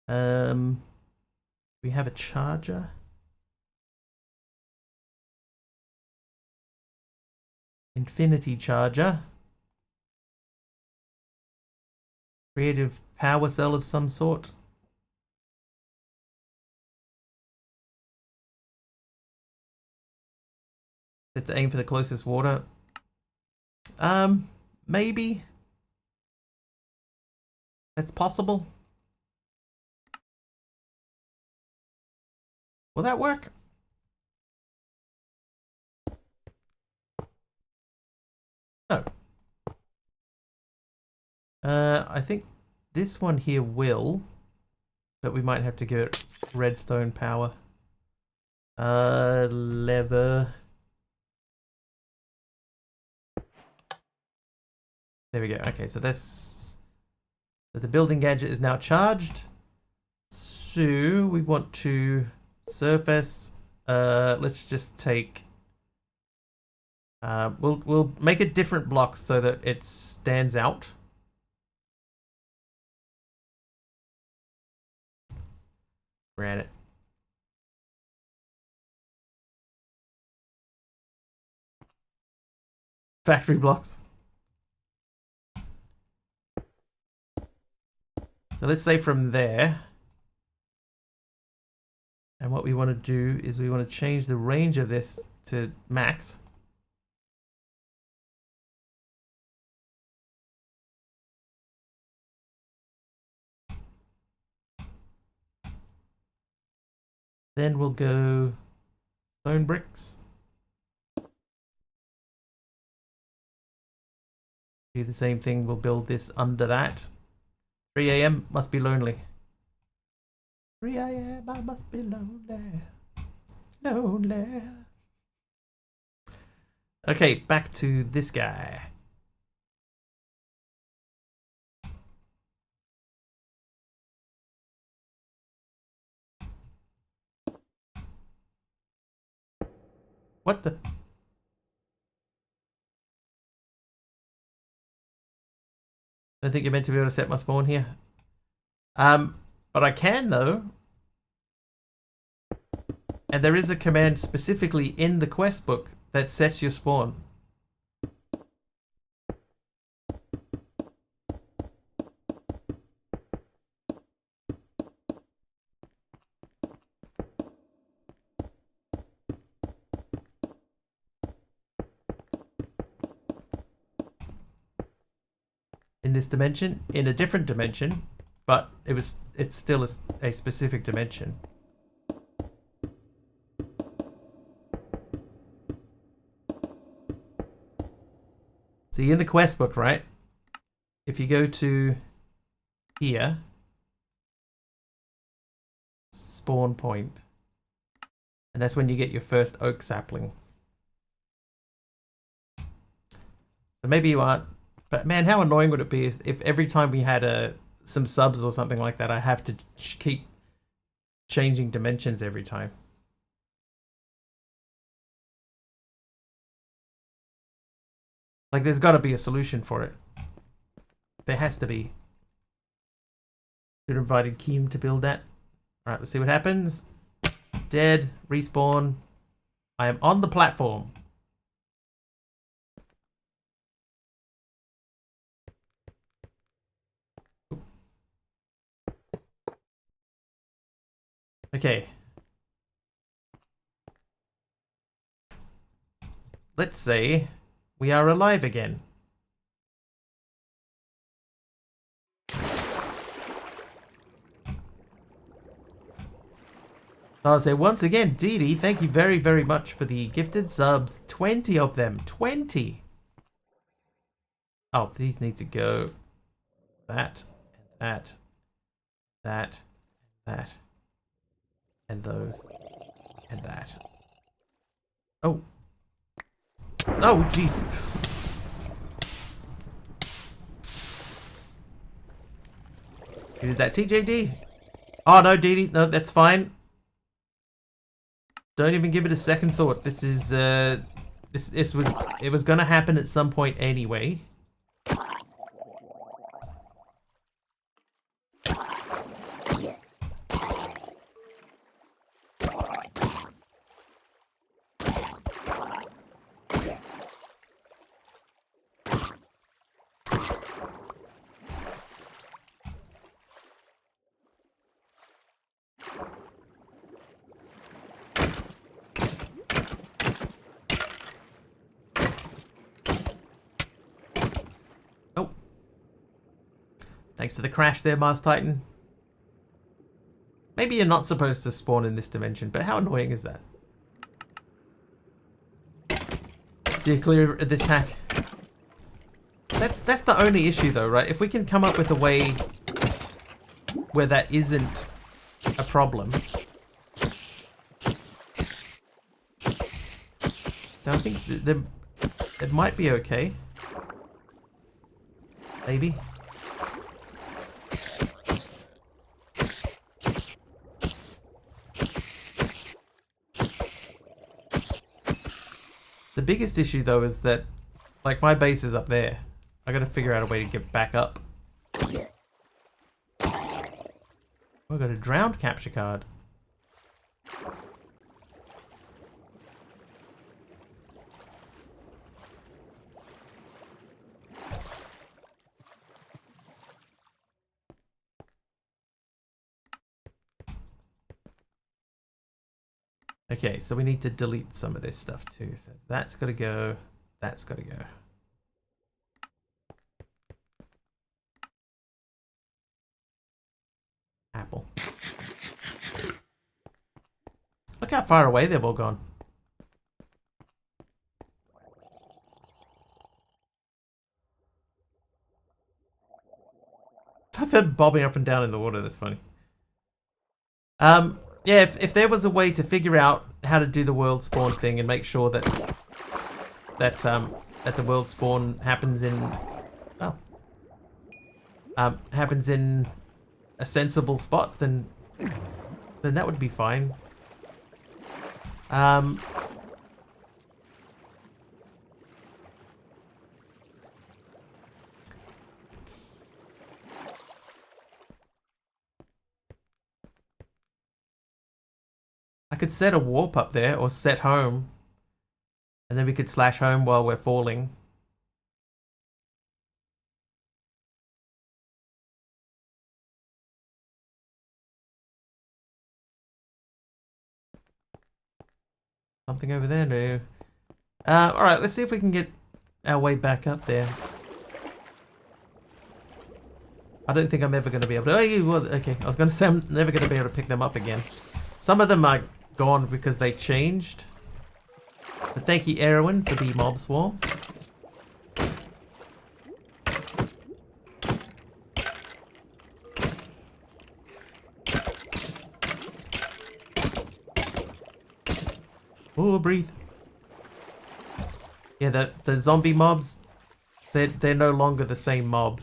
We have a charger. Infinity charger. Creative power cell of some sort. Let's aim for the closest water. Maybe. That's possible. Will that work? No. I think this one here will, but we might have to get redstone power. Lever. There we go. Okay, so that's... So the building gadget is now charged. So we want to surface. Let's just take... We'll make a different block so that it stands out. Granite. Factory blocks. So let's say from there. And what we want to do is we want to change the range of this to max. Then we'll go stone bricks. Do the same thing, we'll build this under that. 3 AM must be lonely. 3 AM I must be lonely. Lonely. Okay, back to this guy. What the? I don't think you're meant to be able to set my spawn here. But I can though. And there is a command specifically in the quest book that sets your spawn. In this dimension, in a different dimension, but it's still a specific dimension. See, in the quest book, right? If you go to here, spawn point, and that's when you get your first oak sapling. So maybe you aren't, but man, how annoying would it be if every time we had some subs or something like that, I have to keep changing dimensions every time. Like, there's got to be a solution for it. There has to be. Should have invited Keem to build that. Alright, let's see what happens. Dead. Respawn. I am on the platform. Okay. Let's say we are alive again. I'll say once again, Dee Dee, thank you very, very much for the gifted subs. 20 of them. 20! Oh, these need to go. That, and that, that, and those, and that. Oh. Oh, jeez. You did that, TJD? Oh, no, Dee Dee. No, that's fine. Don't even give it a second thought. This is, it was gonna happen at some point anyway. Thanks for the crash there, Mars Titan. Maybe you're not supposed to spawn in this dimension, but how annoying is that? Steer clear of this pack. That's the only issue though, right? If we can come up with a way where that isn't a problem. Then I think it might be okay. Maybe. The biggest issue though is that, like, my base is up there. I gotta figure out a way to get back up. We've got a drowned capture card. Okay, so we need to delete some of this stuff too. So that's got to go. That's got to go. Apple. Look how far away they've all gone. They're bobbing up and down in the water. That's funny. Yeah, if there was a way to figure out how to do the world spawn thing and make sure that the world spawn happens in happens in a sensible spot, then that would be fine. I I could set a warp up there or set home. And then we could slash home while we're falling. Something over there? No. Alright, let's see if we can get our way back up there. I don't think I'm ever going to be able to... Oh, well, okay, I was going to say I'm never going to be able to pick them up again. Some of them are gone because they changed. But thank you, Erwin, for the mob swarm. Oh, breathe. Yeah, the zombie mobs, they're no longer the same mob.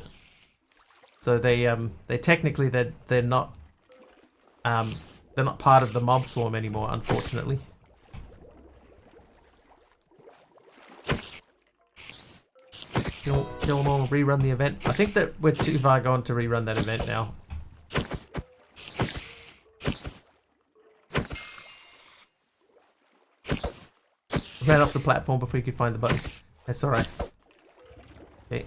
So they technically they're not part of the mob swarm anymore, unfortunately. Kill them all, rerun the event. I think that we're too far gone to rerun that event now. Ran off the platform before you could find the button. That's alright. Okay.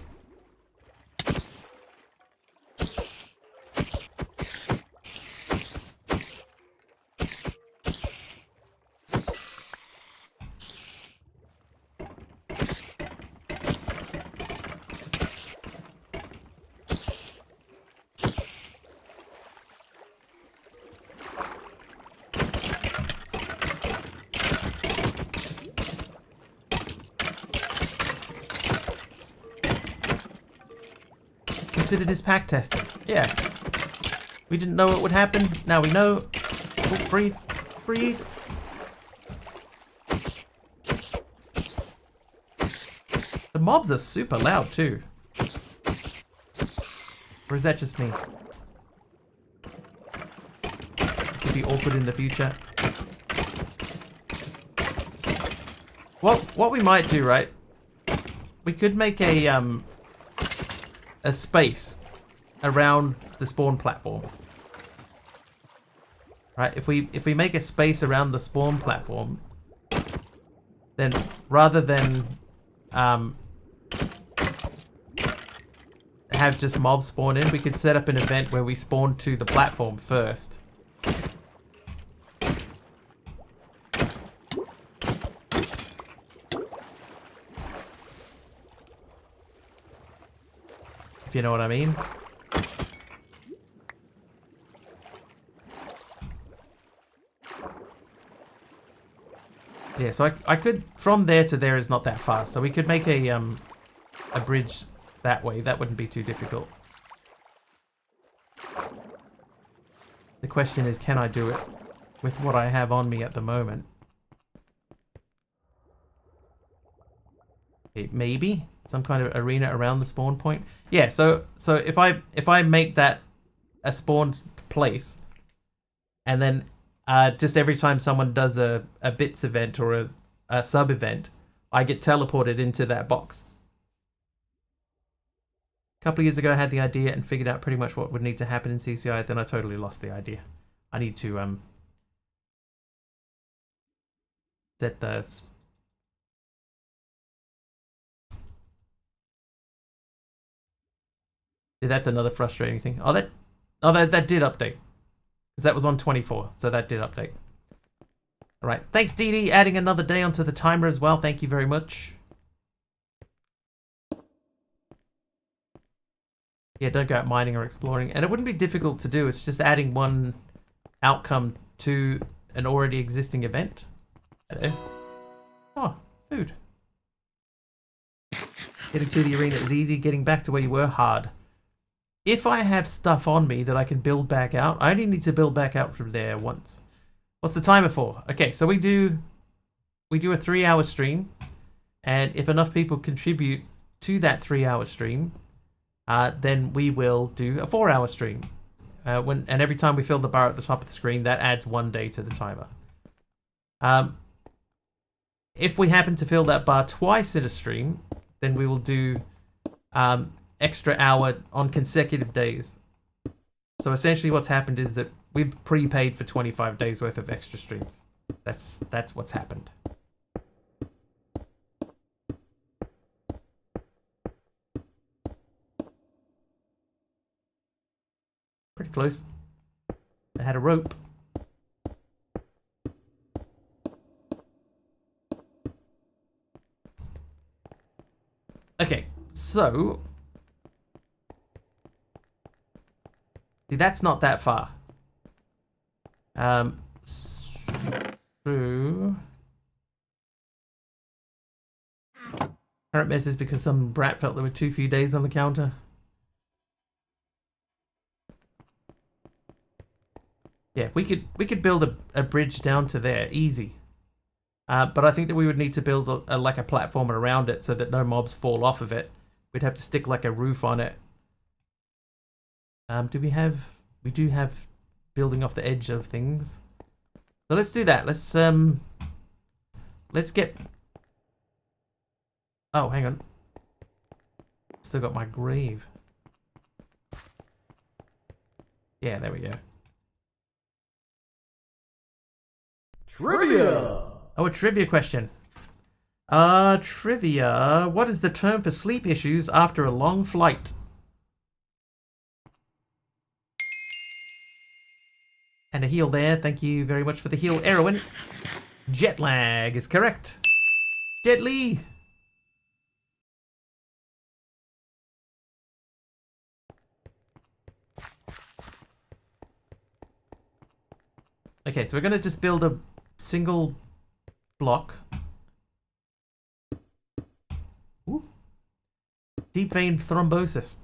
Consider this pack testing. Yeah. We didn't know what would happen. Now we know. Oh, breathe. Breathe. The mobs are super loud too. Or is that just me? This would be awkward in the future. What we might do, right? We could make a space around the spawn platform. Right? If we make a space around the spawn platform, then rather than have just mobs spawn in, we could set up an event where we spawn to the platform first. If you know what I mean. Yeah, so I could, from there to there is not that far, so we could make a bridge that way. That wouldn't be too difficult. The question is, can I do it with what I have on me at the moment? Maybe some kind of arena around the spawn point. Yeah, so if I make that a spawn place, and then just every time someone does a bits event or a sub event, I get teleported into that box. A couple of years ago, I had the idea and figured out pretty much what would need to happen in CCI. Then I totally lost the idea. I need to set those. Yeah, that's another frustrating thing. Oh, that did update. Because that was on 24, so that did update. Alright, thanks Dee Dee, adding another day onto the timer as well. Thank you very much. Yeah, don't go out mining or exploring. And it wouldn't be difficult to do. It's just adding one outcome to an already existing event. Hello. Oh, food. Getting to the arena is easy. Getting back to where you were, hard. If I have stuff on me that I can build back out, I only need to build back out from there once. What's the timer for? Okay, so we do a 3-hour stream, and if enough people contribute to that 3-hour stream, then we will do a 4-hour stream. And every time we fill the bar at the top of the screen, that adds 1 day to the timer. If we happen to fill that bar twice in a stream, then we will do extra hour on consecutive days. So essentially what's happened is that we've prepaid for 25 days worth of extra streams. That's what's happened. Pretty close. I had a rope. Okay, so see, that's not that far. So current mess is because some brat felt there were too few days on the counter. Yeah, we could build a bridge down to there, easy. But I think that we would need to build like a platform around it so that no mobs fall off of it. We'd have to stick like a roof on it. Do we have? We do have building off the edge of things. So let's do that. Let's get. Oh, hang on. Still got my grave. Yeah, there we go. Trivia! Oh, a trivia question. Trivia. What is the term for sleep issues after a long flight? And a heal there. Thank you very much for the heal, Erwin. Jet lag is correct. Jet Li. Okay, so we're going to just build a single block. Ooh. Deep vein thrombosis.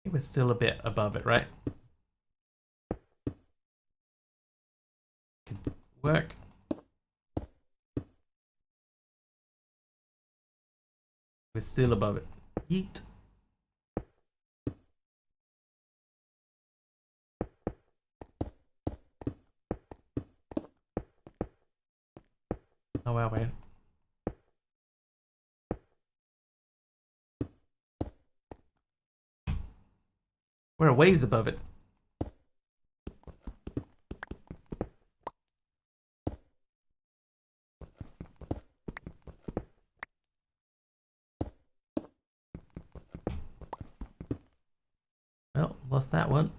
We're still a bit above it, right? Could work. We're still above it. Yeet. Oh wow, man. We're a ways above it. Well, lost that one.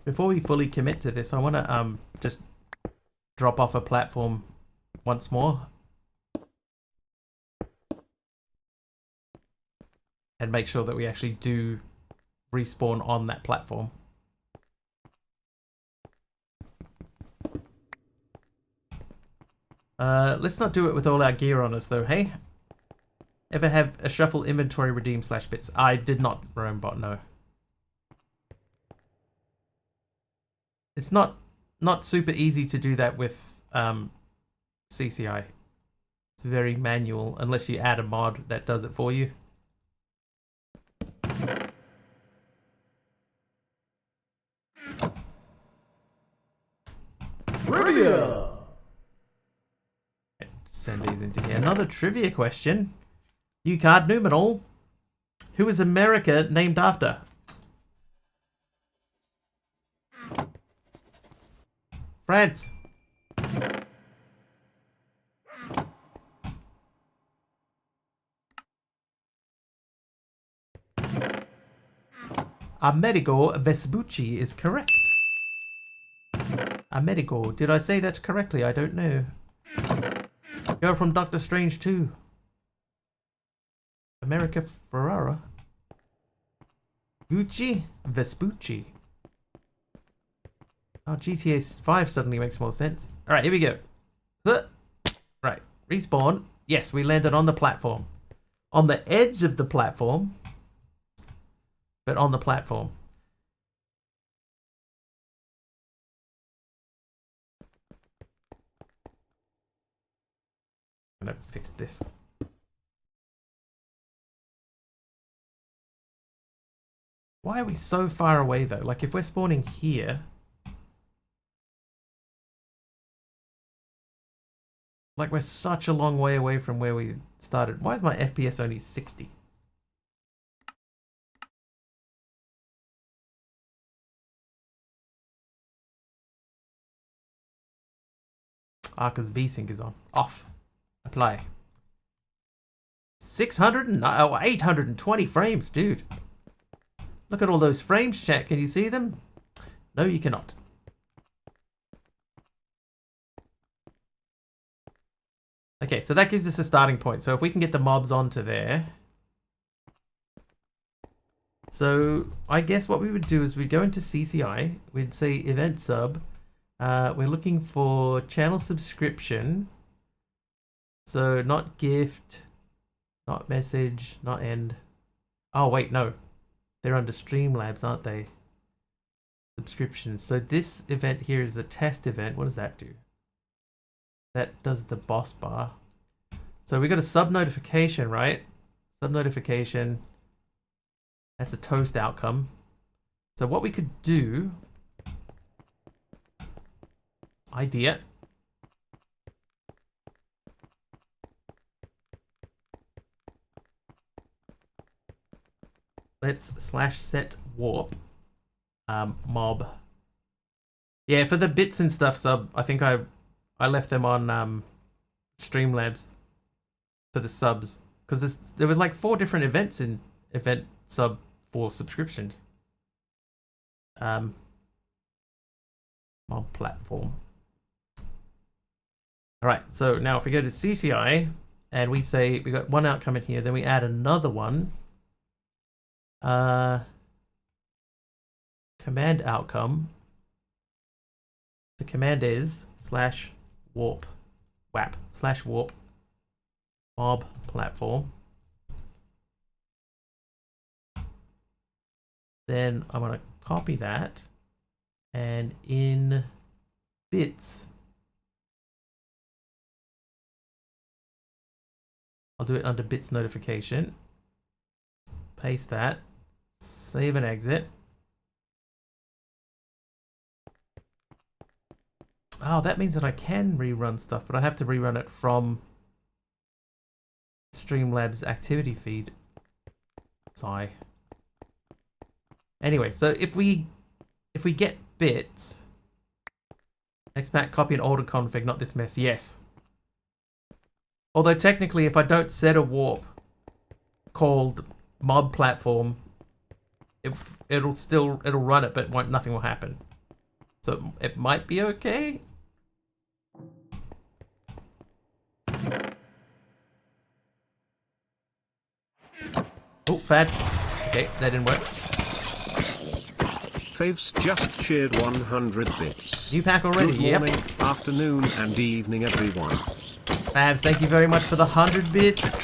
Before we fully commit to this, I want to just drop off a platform once more and make sure that we actually do respawn on that platform. Let's not do it with all our gear on us though, hey? Ever have a shuffle inventory redeem /bits? I did not, Roambot, no. It's not super easy to do that with CCI. It's very manual unless you add a mod that does it for you. Trivia! Send these into here. Another trivia question. UCard Numenal. Who is America named after? France. Amerigo Vespucci is correct. Amerigo. Did I say that correctly? I don't know. Girl from Doctor Strange 2. America Ferrara. Gucci Vespucci. Oh, GTA 5 suddenly makes more sense. Alright, here we go. Right, respawn. Yes, we landed on the platform. On the edge of the platform. But on the platform. I'm gonna fix this. Why are we so far away though? Like if we're spawning here. Like we're such a long way away from where we started. Why is my FPS only 60? Ah, because VSync is on. Off. Apply. 820 frames, dude. Look at all those frames, chat. Can you see them? No, you cannot. Okay, so that gives us a starting point. So if we can get the mobs onto there. So I guess what we would do is we'd go into CCI. We'd say event sub. We're looking for channel subscription. So not gift, not message, not end. Oh, wait, no. They're under Streamlabs, aren't they? Subscriptions. So this event here is a test event. What does that do? That does the boss bar. So we got a sub notification, right? Sub notification. That's a toast outcome. So what we could do... Idea. Let's /set warp mob. Yeah, for the bits and stuff sub, I think I left them on Streamlabs for the subs because there were like 4 different events in event sub for subscriptions. Mob platform. All right, so now if we go to CCI and we say we got one outcome in here, then we add another one. Command outcome. The command is /warp wap /warp mob platform. Then I'm gonna copy that, and in bits, I'll do it under bits notification. Paste that. Save and exit. Oh, that means that I can rerun stuff, but I have to rerun it from Streamlabs activity feed. Sigh. Anyway, so if we get bits, expat copy and alter config, not this mess. Yes. Although technically, if I don't set a warp called mob platform, it'll run it, but nothing will happen. So it might be okay. Oh, fast. Okay, that didn't work. Faves just cheered 100 bits. New pack already. Good morning, afternoon, and evening, everyone. Favs, thank you very much for the 100 bits.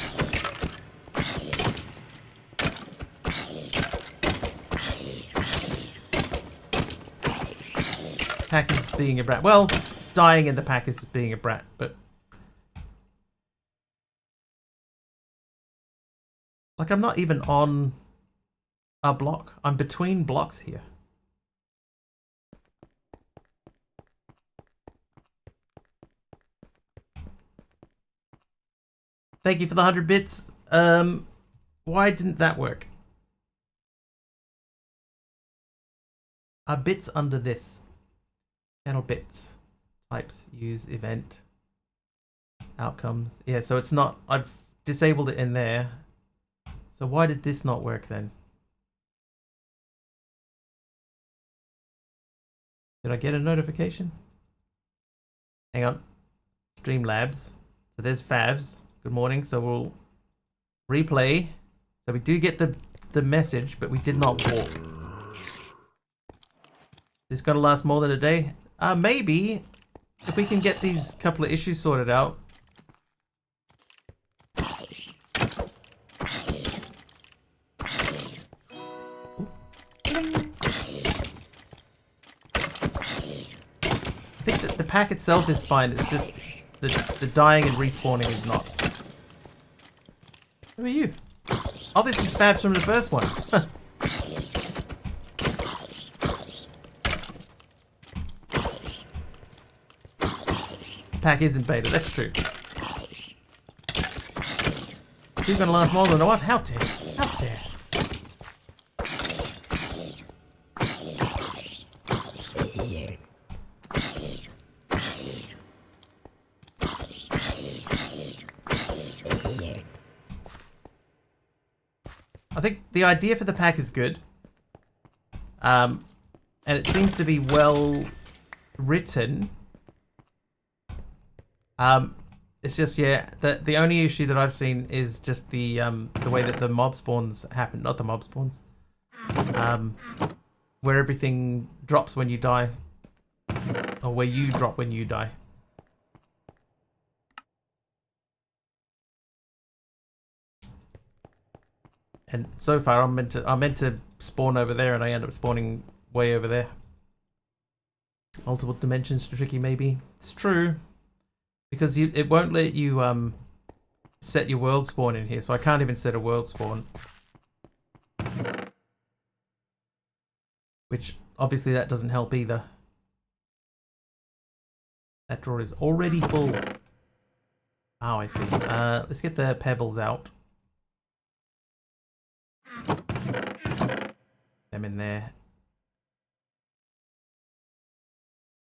Pack is being a brat. Well, dying in the pack is being a brat, but like I'm not even on a block. I'm between blocks here. Thank you for the 100 bits. Why didn't that work? Are bits under this? Channel bits. Types, use, event, outcomes. Yeah, so it's not, I've disabled it in there. So why did this not work then? Did I get a notification? Hang on. Streamlabs. So there's Favs. Good morning. So we'll replay. So we do get the message, but we did not walk. This gonna last more than a day? Maybe. If we can get these couple of issues sorted out. I think that the pack itself is fine, it's just the dying and respawning is not. Who are you? Oh, this is Fabs from the first one. Pack isn't beta, that's true. So you're gonna last more than a what? How dare? How dare? I think the idea for the pack is good. And it seems to be well written. It's just, yeah, the only issue that I've seen is just the way that the mob spawns happen. Not the mob spawns. Where everything drops when you die. Or where you drop when you die. And so far, I'm meant to spawn over there, and I end up spawning way over there. Multiple dimensions tricky, maybe. It's true, because it won't let you set your world spawn in here, so I can't even set a world spawn. Which obviously that doesn't help either. That drawer is already full. Oh, I see. Let's get the pebbles out. Them in there.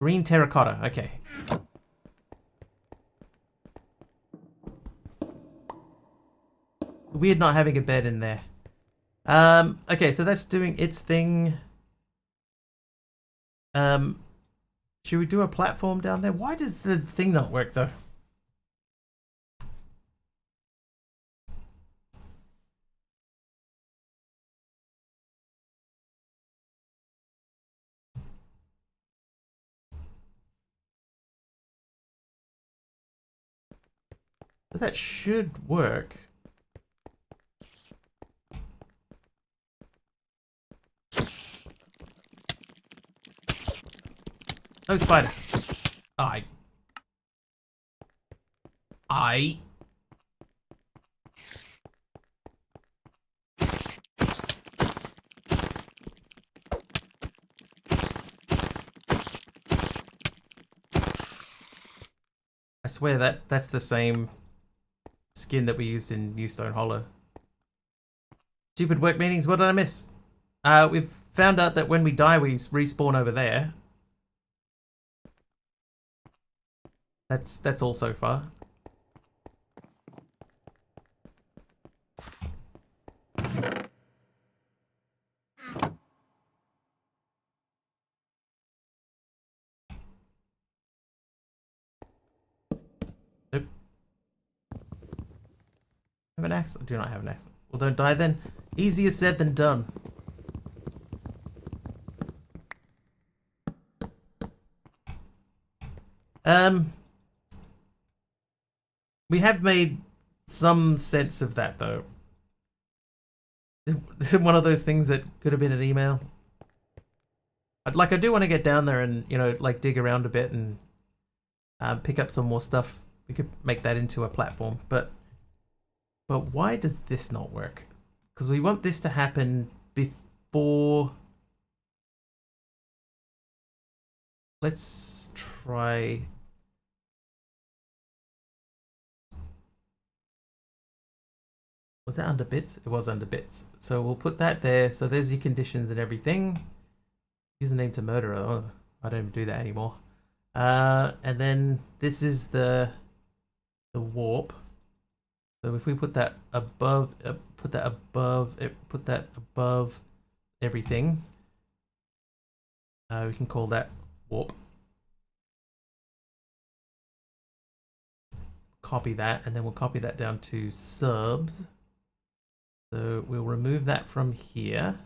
Green terracotta. Okay. Weird not having a bed in there. Okay, so that's doing its thing. Should we do a platform down there? Why does the thing not work though? That should work. No spider. I swear that's the same skin that we used in New Stone Hollow. Stupid work meetings, what did I miss? We've found out that when we die we respawn over there. That's all so far. Nope. Have an axe? I do not have an axe. Well, don't die then. Easier said than done. We have made some sense of that, though. One of those things that could have been an email. I do want to get down there and, you know, like dig around a bit and pick up some more stuff. We could make that into a platform, but why does this not work? Because we want this to happen before. Let's try. Was that under bits? It was under bits. So we'll put that there. So there's your conditions and everything. Username to murderer. Oh, I don't even do that anymore. And then this is the warp. So if we put that above, put that above everything, we can call that warp. copy that, and then we'll copy that down to subs. So we'll remove that from here.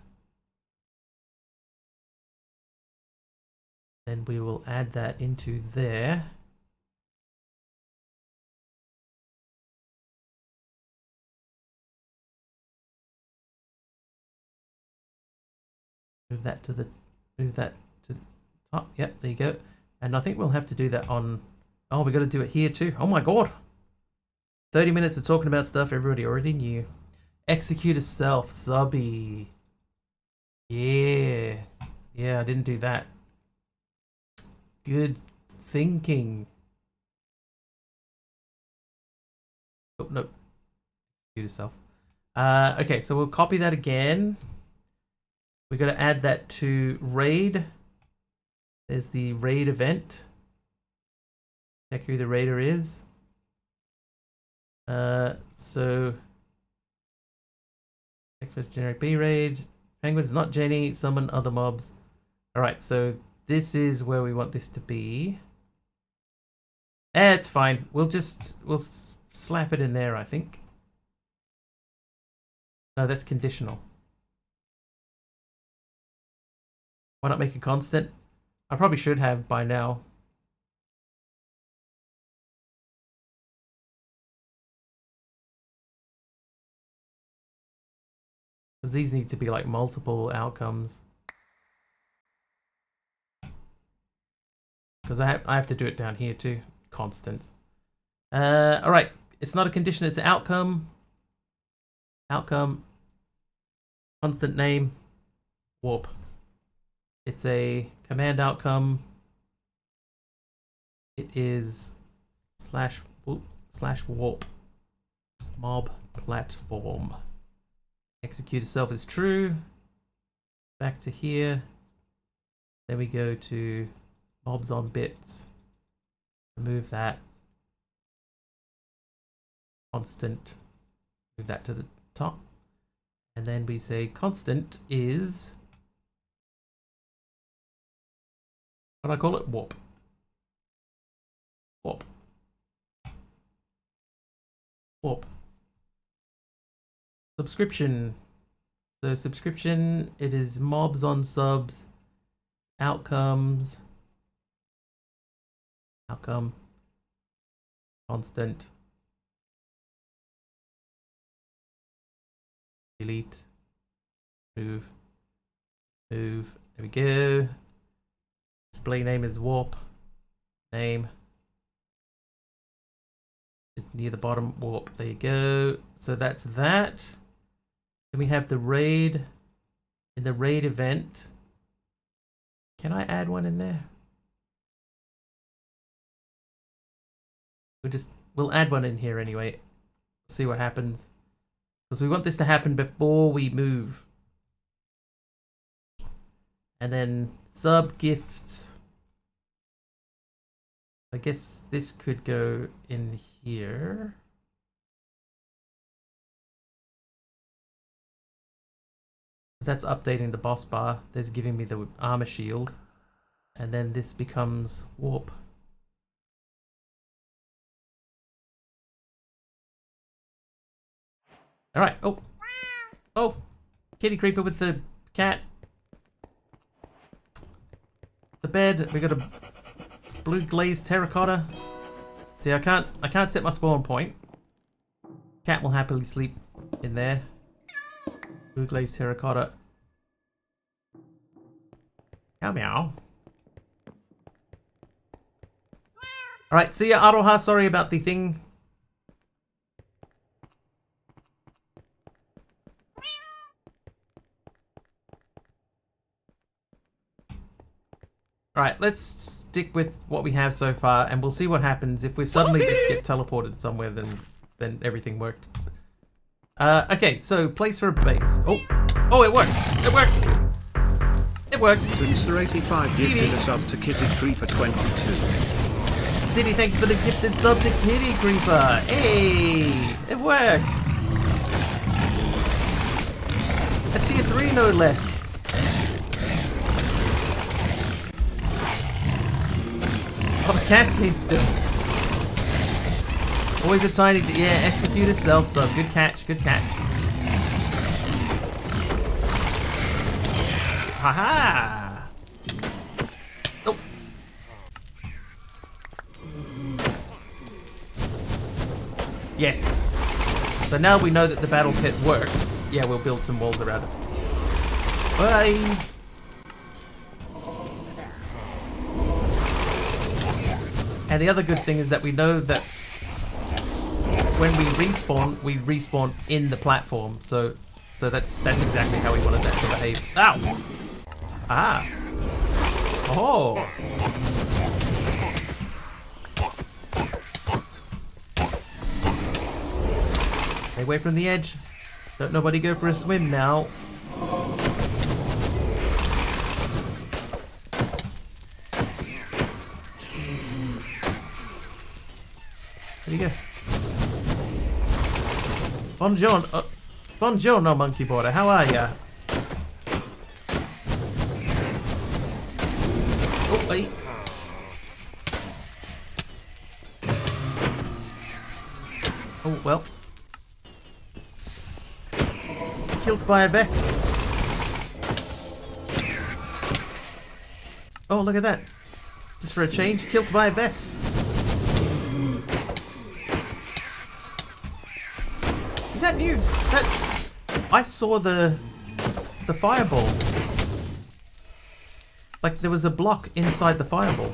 Then we will add that into there. Move that to the top. Yep, there you go. And I think we'll have to do that on. Oh, we got to do it here too. Oh my god! 30 minutes of talking about stuff everybody already knew. Execute a self subby. Yeah, I didn't do that. Good thinking. Oh nope. Execute a self. Okay, so we'll copy that again. We got to add that to raid. There's the raid event. Check who the raider is. So check for generic B raid. Penguins not Jenny. Summon other mobs. All right, so this is where we want this to be. It's fine. We'll slap it in there, I think. No, that's conditional. Why not make it constant? I probably should have by now. Because these need to be like multiple outcomes. Because I have to do it down here too. Constants. Alright. It's not a condition, it's an outcome. Outcome. Constant name. Warp. It's a command outcome. It is /warp mob platform. Execute itself is true. Back to here. Then we go to mobs on bits. Remove that. Constant. Move that to the top. And then we say constant is. What do I call it? Warp. Warp. Warp. Subscription. So subscription, it is mobs on subs, outcomes, outcome, constant, delete, move, there we go. Display name is warp, name is near the bottom, warp, there you go. So that's that. Then we have the raid. In the raid event, can I add one in there? We'll add one in here anyway. See what happens. Because we want this to happen before we move. And then sub gifts. I guess this could go in here. That's updating the boss bar. There's giving me the armor shield. And then this becomes warp. Alright. Oh, kitty creeper with the cat. The bed. We got a blue glazed terracotta. See, I can't set my spawn point. Cat will happily sleep in there. Blue glazed terracotta. Meow meow. Alright, see ya, Aroha. Sorry about the thing. Alright, let's stick with what we have so far, and we'll see what happens if we suddenly just get teleported somewhere. Then everything worked. Okay, so place for a base. Oh, it worked! It worked! It worked! Winster85 gifted a sub to Kitty Creeper 22. Diddy, thank you for the gifted sub to Kitty Creeper! Hey! It worked! A tier 3 no less. Oh, the cat's here still. Always a tiny... Yeah, Executor self-sub. Good catch, good catch. Haha! Oh. Yes. So now we know that the battle pit works. Yeah, we'll build some walls around it. Bye! And the other good thing is that we know that when we respawn in the platform. So that's exactly how we wanted that to behave. Ow! Ah! Oh! Stay away from the edge. Don't nobody go for a swim now. There you go. Buongiorno, buongiorno, monkey border. How are ya? Oh, wait. Oh, well. Killed by a Vex. Oh, look at that. Just for a change, killed by a Vex. Is that new? I saw the fireball. Like there was a block inside the fireball.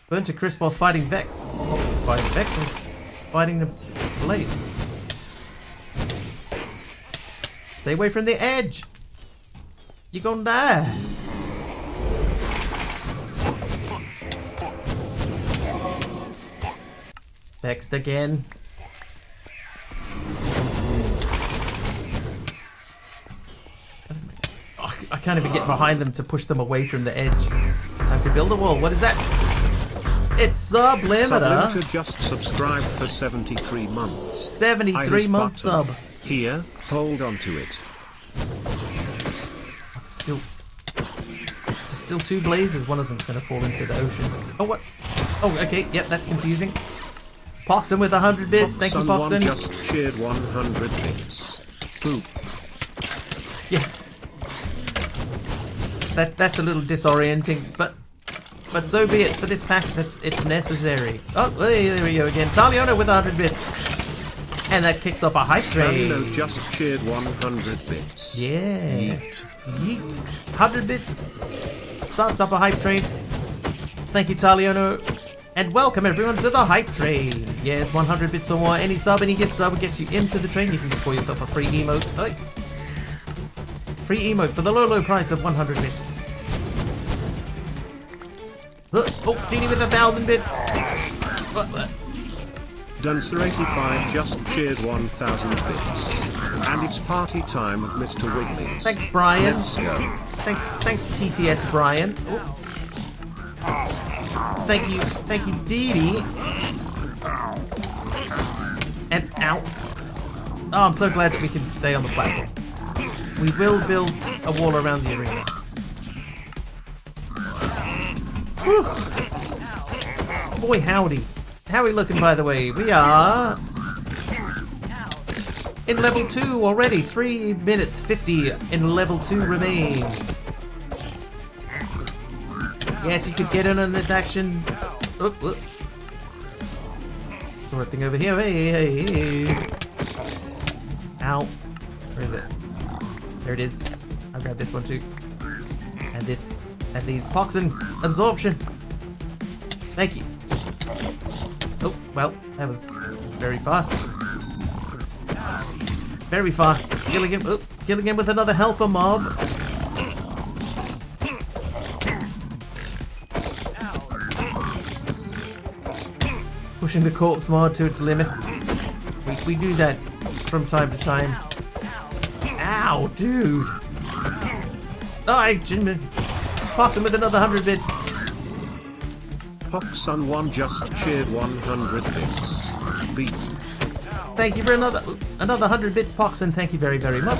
Burnt to crisp while fighting Vex. Fighting Vexes. Fighting the blaze. Stay away from the edge. You're gonna die. Vexed again. Oh, I can't even get behind them to push them away from the edge. I have to build a wall. What is that? It's Sublimiter. Sublimiter just subscribed for 73 months. 73 month sub. Here, hold on to it. There's still two blazes. One of them's going to fall into the ocean. Oh, what? Oh, okay. Yep, that's confusing. Poxon with 100 bits. Thank you, Poxon. Just shared 100 bits. Boop. Yeah. That's a little disorienting, but so be it. For this pack, it's necessary. Oh, there we go again. Taliona with 100 bits. And that kicks off a hype train. Talino just shared 100 bits. Yes. Yeet. 100 bits starts up a hype train. Thank you, Taliono. And welcome everyone to the hype train. Yes, 100 bits or more. Any sub, any gift sub gets you into the train. You can score yourself a free emote. Hey. Free emote for the low price of 100 bits. Oh, Genie with 1,000 bits. Dancer85 just shared 1,000 bits. And it's party time with Mr. Wiggly's. Thanks, Brian. Let's go. Thanks, TTS Brian. Oh. Thank you, Dee Dee. And ow. Oh, I'm so glad that we can stay on the platform. We will build a wall around the arena. Whew. Boy, howdy. How are we looking, by the way? We are in level 2 already. 3 minutes 50 in level 2 remain. Yes, you could get in on this action. Oop, oop. Sword thing over here. Hey. Ow. Where is it? There it is. I'll grab this one too. And this. And these. Poxon. Absorption. Thank you. Oh, well, that was very fast. Very fast. Killing him with another helper mob. Pushing the corpse mod to its limit. We do that from time to time. Ow, dude. Oh, Poxon with another 100 bits. Poxon1 just shared 100 bits. Beep. Thank you for another 100 bits, Poxon. Thank you very, very much.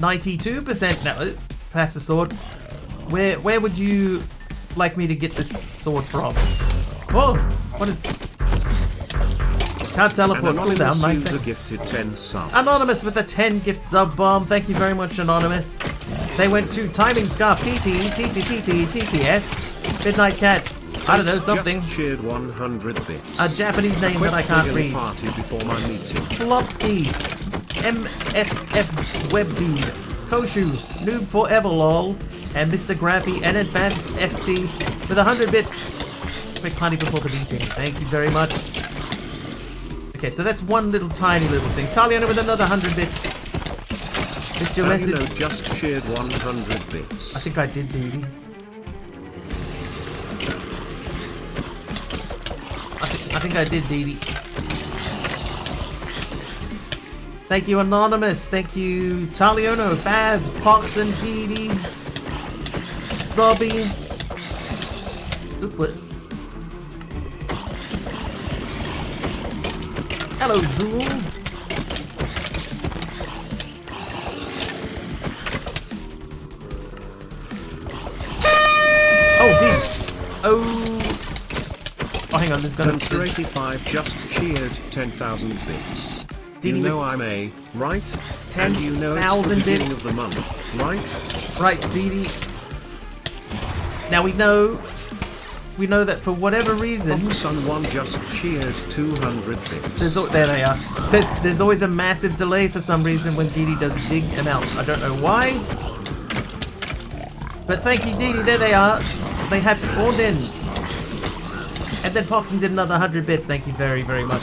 92%. Now, perhaps a sword. Where would you like me to get this sword from? Oh, what is... Can't teleport. Cooldown. Anonymous 9 user seconds. gifted 10 subs. Anonymous with a 10 gift sub bomb. Thank you very much, Anonymous. They went to Timing Scarf TTS Midnight Cat. I don't know, something. Just cheered 100 bits. A Japanese name that I can't read. Party before my meeting. Flopsky, MSF Webbead, Koshu, Noob Forever LOL, and Mr. Grappy and Advanced ST with 100 bits. Quick party before the meeting. Thank you very much. Okay, so that's one tiny little thing. Taliana with another 100 bits. Missed your message. You know, just cheered 100 bits. I think I did, Dee. I think I did, Dee. Thank you, Anonymous. Thank you, Taliono, Fabs, Pox, and Dee. Subby. Oop, what? Hello, Zool. Oh, Dee. Oh, hang on, there's gonna... Hunter 85 just cheered 10,000 bits. Dee You Dee know with I'm a, right? 10,000 And you know it's the beginning bits. of the month, right? Right, Dee. Now we know that for whatever reason, Someone just cheered 200 bits. there they are. There's always a massive delay for some reason when Dee does big amounts. I don't know why. But thank you, Dee. There they are. They have spawned in. And then Poxon did another 100 bits. Thank you very, very much.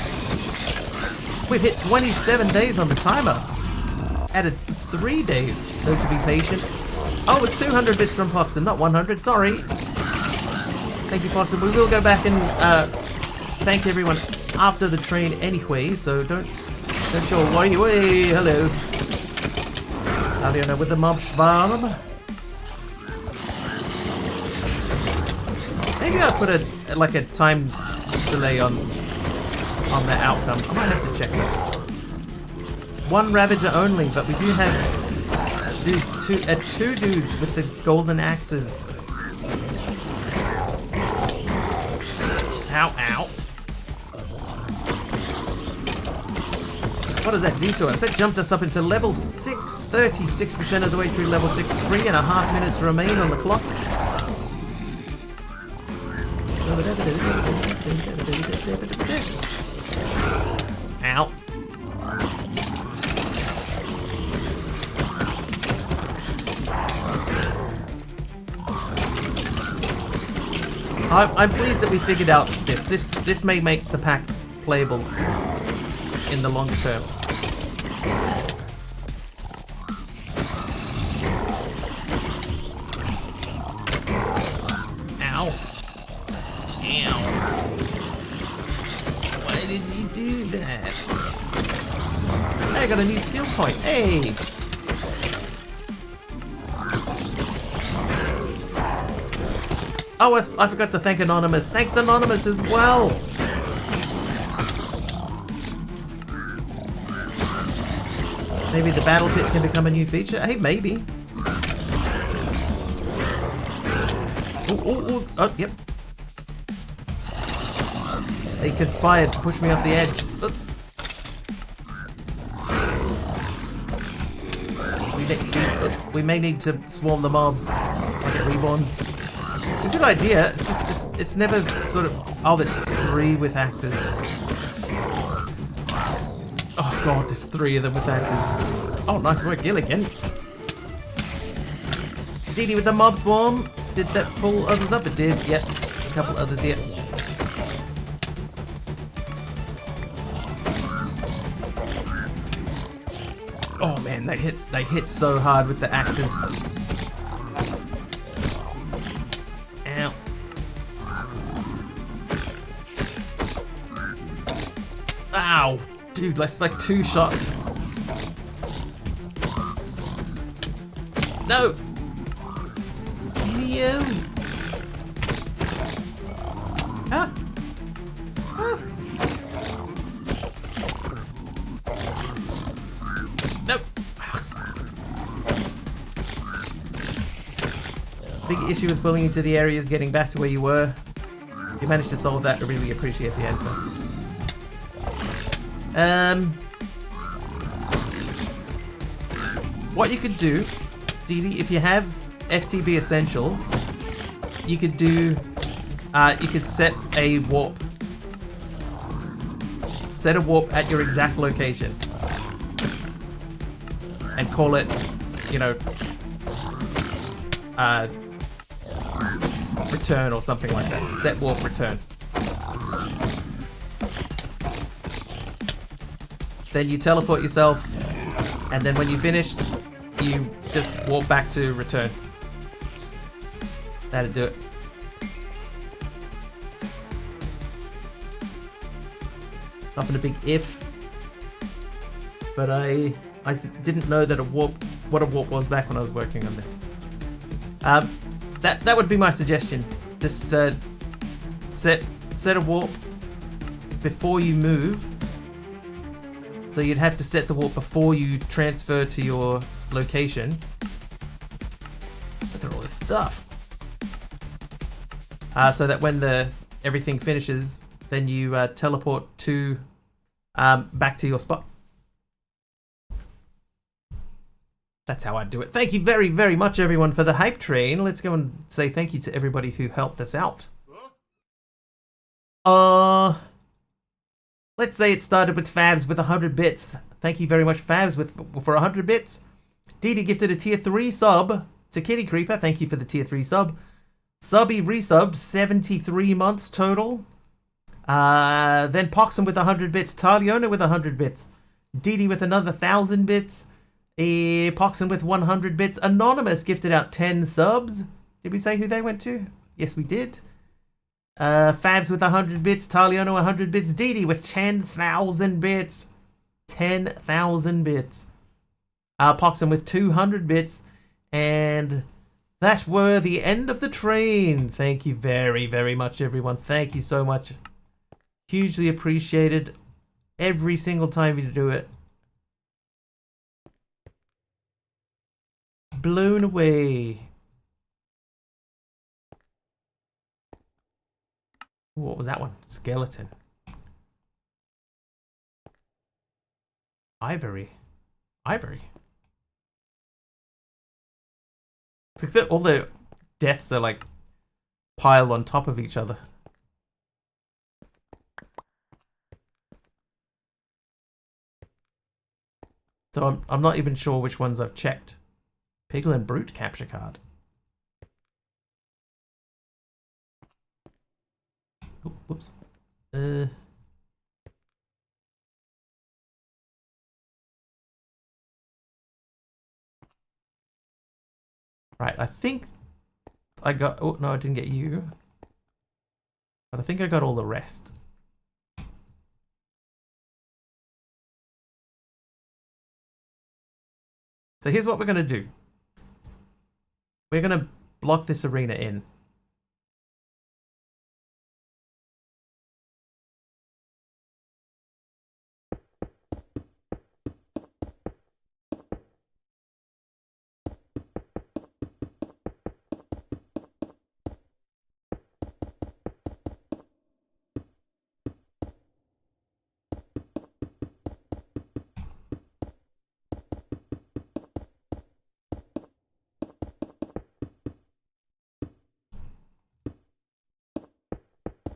We've hit 27 days on the timer. Added 3 days. So to be patient. Oh, it's 200 bits from Poxon, not 100. Sorry. Thank you, Poxon. We will go back and thank everyone after the train anyway. So don't you all worry. Hey, hello. Aliona with the mob bomb. Maybe I'll put a time delay on the outcome. I might have to check it. One Ravager only, but we do have two dudes with the golden axes. Ow, ow. What does that do to us? That jumped us up into level 6, 36% of the way through level 6, 3.5 minutes remain on the clock. Ow. I'm pleased that we figured out this. This may make the pack playable in the long term. Ow. Ow. Why did you do that? I got a new skill point. Hey! Oh, I forgot to thank Anonymous. Thanks, Anonymous, as well. Maybe the battle pit can become a new feature. Hey, maybe. Oh, yep. They conspired to push me off the edge. We may need to swarm the mobs. I'll get respawns. It's a good idea. It's just it's never sort of. Oh, there's 3 with axes. Oh god, there's 3 of them with axes. Oh, nice work, Gilligan. Dee Dee with the mob swarm. Did that pull others up? It did. Yep. A couple others here. Oh man, they hit so hard with the axes. Ow. Ow. Dude, that's like 2 shots. No. No. Ah. Ah. Nope. big issue with pulling into the area is getting back to where you were. If you managed to solve that, I really appreciate the answer. What you could do, Dee Dee, if you have FTB Essentials, you could do, you could set a warp. Set a warp at your exact location. And call it, you know, return or something like that. Set warp return. Then you teleport yourself, and then when you finished, you just warp back to return. That'd do it. Not a big if, but I didn't know that what a warp was back when I was working on this. That would be my suggestion. Just set a warp before you move. So you'd have to set the warp before you transfer to your location. Look at all this stuff. So that when everything finishes, then you teleport to back to your spot. That's how I do it. Thank you very, very much, everyone, for the hype train. Let's go and say thank you to everybody who helped us out. Let's say it started with Fabs with 100 bits. Thank you very much, Fabs, for 100 bits. Dee Dee gifted a tier 3 sub to Kitty Creeper. Thank you for the tier 3 sub. Subby resubbed, 73 months total. Then Poxum with 100 bits. Taliona with 100 bits. Dee Dee with another 1,000 bits. Poxum with 100 bits. Anonymous gifted out 10 subs. Did we say who they went to? Yes, we did. Fabs with 100 bits. Taliona 100 bits. Dee Dee with 10,000 bits. 10,000 bits. Poxum with 200 bits. And that were the end of the train. Thank you very, very much, everyone. Thank you so much. Hugely appreciated every single time you do it. Blown away. What was that one? Skeleton. Ivory. Ivory. All the deaths are like piled on top of each other. So I'm not even sure which ones I've checked. Piglin Brute capture card. Oh, whoops. Right, I think I got... Oh, no, I didn't get you. But I think I got all the rest. So here's what we're going to do. We're going to block this arena in.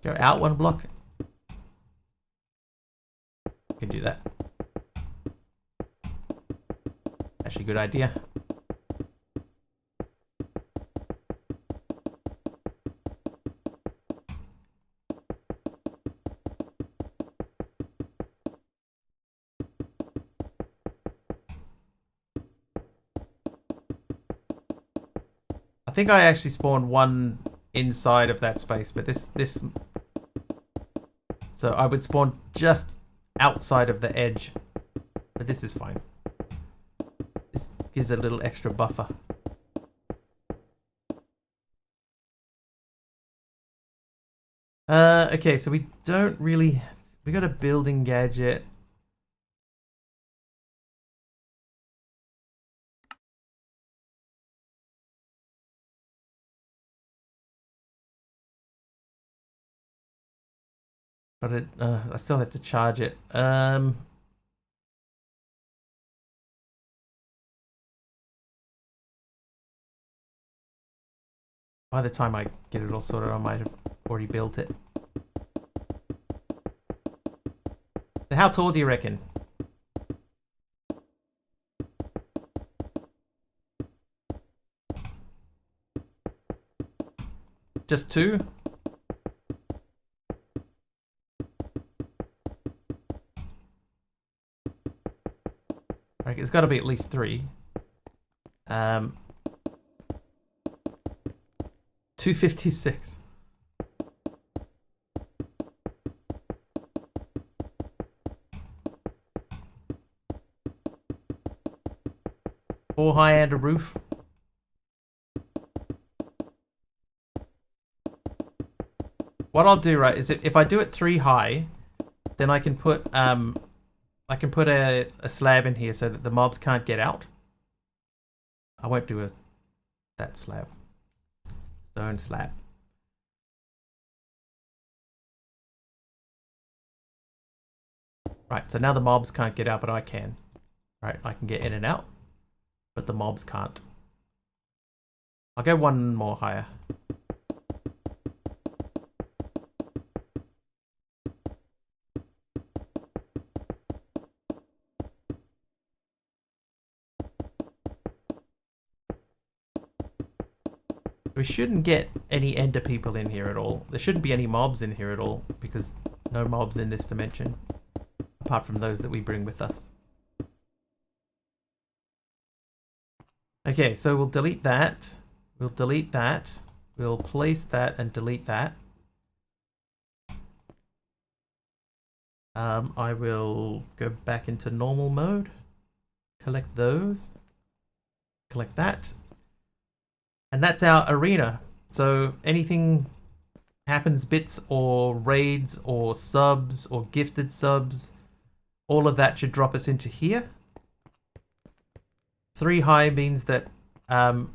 Go out one block. Can do that. Actually, good idea. I think I actually spawned one inside of that space, but this so I would spawn just outside of the edge, but this is fine. This gives a little extra buffer. Okay, so we don't really... We got a building gadget. But I still have to charge it. By the time I get it all sorted, I might have already built it. So how tall do you reckon? Just 2? Right, it's got to be at least 3. 256. Four high and a roof. What I'll do, right, is if I do it 3 high, then I can put a slab in here so that the mobs can't get out. I won't do that slab. Stone slab. Right, so now the mobs can't get out, but I can. Right, I can get in and out, but the mobs can't. I'll go 1 more higher. We shouldn't get any ender people in here at all. There shouldn't be any mobs in here at all, because no mobs in this dimension, apart from those that we bring with us. Okay, so we'll delete that. We'll delete that. We'll place that and delete that. I will go back into normal mode. Collect those. Collect that. And that's our arena. So anything happens, bits or raids or subs or gifted subs, all of that should drop us into here. 3 high means that the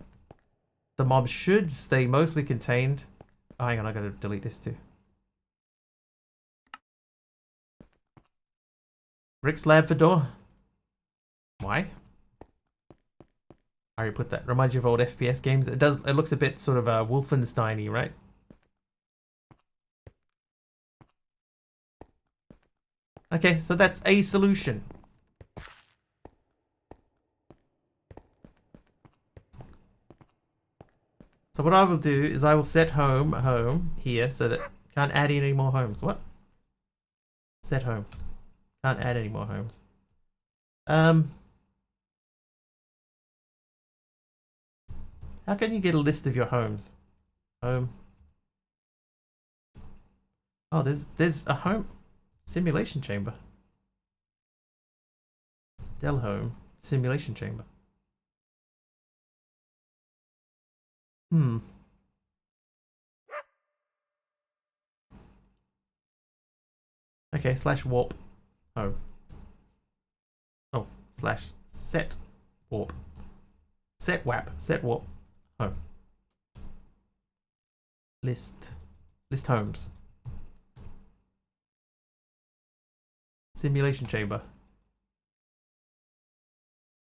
mobs should stay mostly contained. Oh, hang on, I gotta delete this too. Brick slab for door. Why? I already put that. Reminds you of old FPS games. It does. It looks a bit sort of Wolfenstein-y, right? Okay, so that's a solution. So what I will do is I will set home here so that can't add any more homes. What? Set home. Can't add any more homes. How can you get a list of your homes? Home. Oh, there's a home simulation chamber. Dell home simulation chamber. Okay, slash warp home. Oh, slash set warp. Set wap. Set warp home. List homes. Simulation chamber.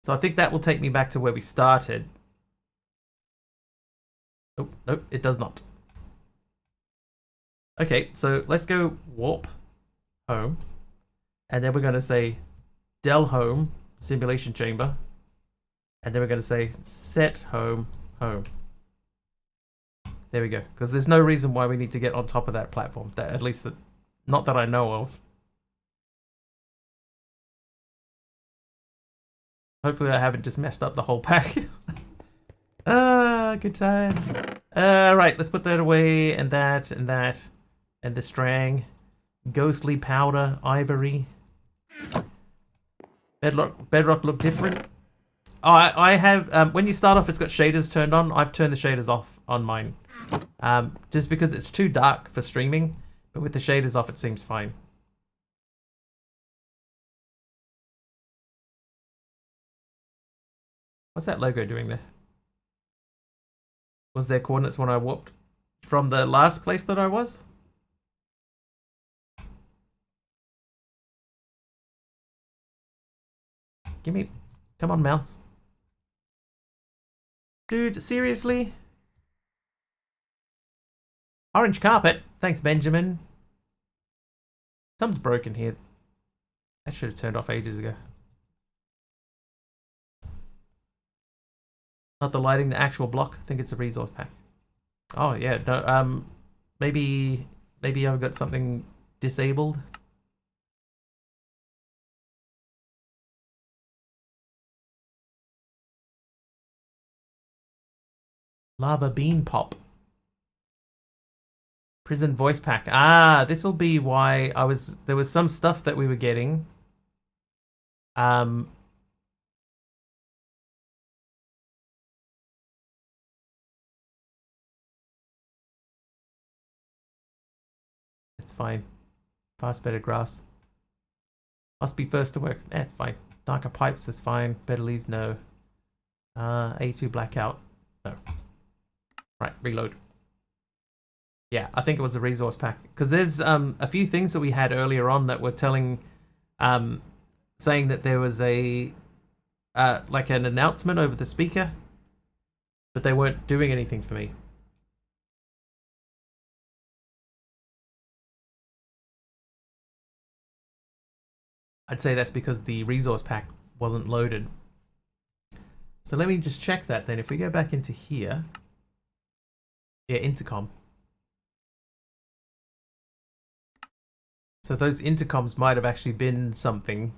So I think that will take me back to where we started. Oh, nope, it does not. Okay, so let's go warp home. And then we're going to say Dell home simulation chamber. And then we're going to say set home home. There we go. Because there's no reason why we need to get on top of that platform. That at least not that I know of. Hopefully I haven't just messed up the whole pack. Good times. Right, let's put that away, and that, and that, and the strang. Ghostly powder, ivory. Bedrock look different. Oh, I have, when you start off it's got shaders turned on. I've turned the shaders off on mine. Just because it's too dark for streaming, but with the shaders off it seems fine. What's that logo doing there? Was there coordinates when I warped from the last place that I was? Give me... Come on, mouse. Dude, seriously? Orange carpet. Thanks, Benjamin. Something's broken here. That should have turned off ages ago. Not the lighting, the actual block. I think it's a resource pack. Oh yeah, no. Maybe I've got something disabled. Lava bean pop. Prison voice pack. Ah, this will be why there was some stuff that we were getting. It's fine. Fast, better grass. Must be first to work. It's fine. Darker pipes, that's fine. Better leaves, no. A2 blackout. No. Right, reload. Yeah, I think it was a resource pack. Because there's a few things that we had earlier on that were telling... saying that there was a... like an announcement over the speaker. But they weren't doing anything for me. I'd say that's because the resource pack wasn't loaded. So let me just check that then. If we go back into here... Yeah, intercom. So those intercoms might have actually been something.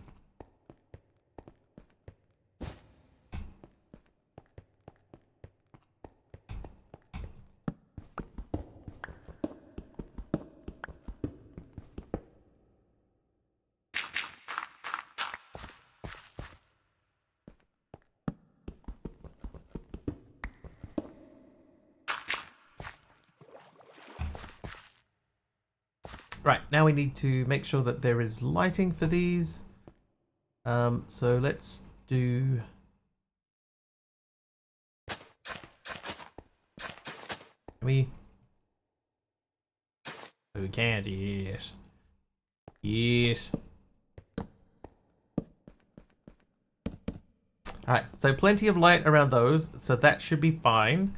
Right, now we need to make sure that there is lighting for these. So let's do... We can't, yes. Yes. Alright, so plenty of light around those, so that should be fine.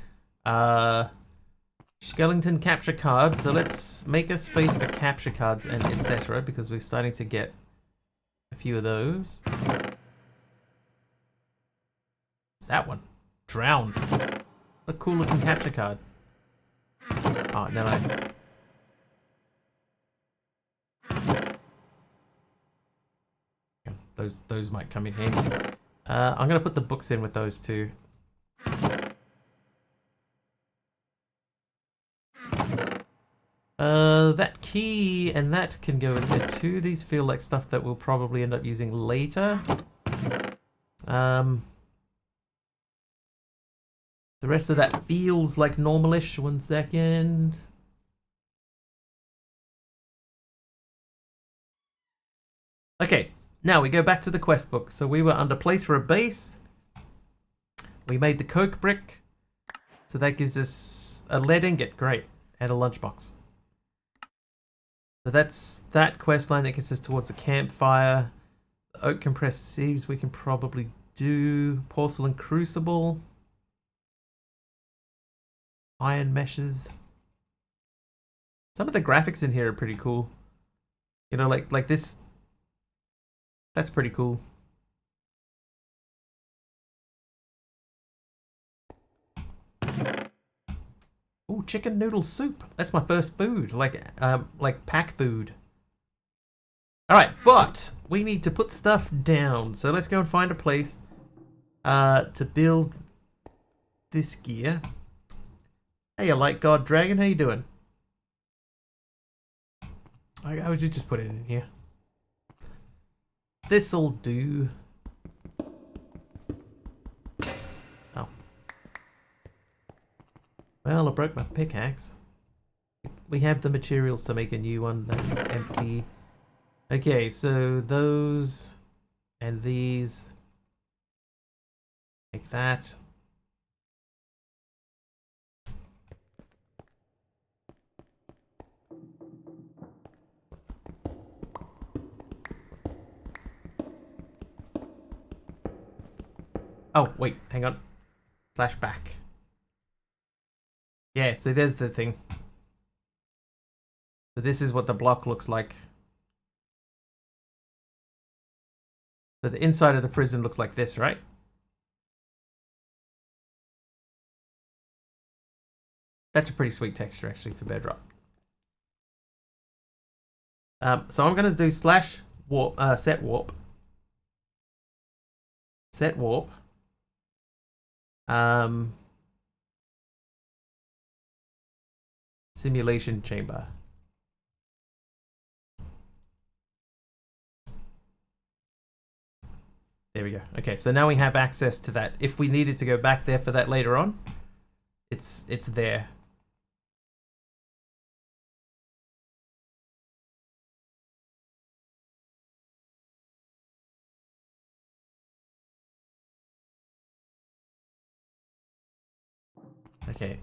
Skeleton capture card, so let's make a space for capture cards and etc. because we're starting to get a few of those. What's that one? Drowned. What a cool looking capture card. Oh, no, those might come in handy. I'm gonna put the books in with those too. That key and that can go in there too. These feel like stuff that we'll probably end up using later. The rest of that feels like normalish. 1 second. Okay, now we go back to the quest book. So we were under place for a base. We made the coke brick. So that gives us a lead ingot, great, and a lunchbox. So that's that quest line that gets us towards the campfire. The oak compressed sieves we can probably do. Porcelain crucible. Iron meshes. Some of the graphics in here are pretty cool. You know, like this. That's pretty cool. Ooh, chicken noodle soup. That's my first food, like pack food. All right, but we need to put stuff down. So let's go and find a place to build this gear. Hey, Light God Dragon, how you doing? I would just put it in here. This'll do. Well, I broke my pickaxe. We have the materials to make a new one that is empty. Okay, so those and these. Like that. Oh, wait, hang on. Slash back. Yeah, so there's the thing. So this is what the block looks like. So the inside of the prison looks like this, right? That's a pretty sweet texture actually for Bedrock. So I'm going to do slash warp, set warp. Set warp. Simulation chamber. There we go. Okay, so now we have access to that. If we needed to go back there for that later on, it's there. Okay.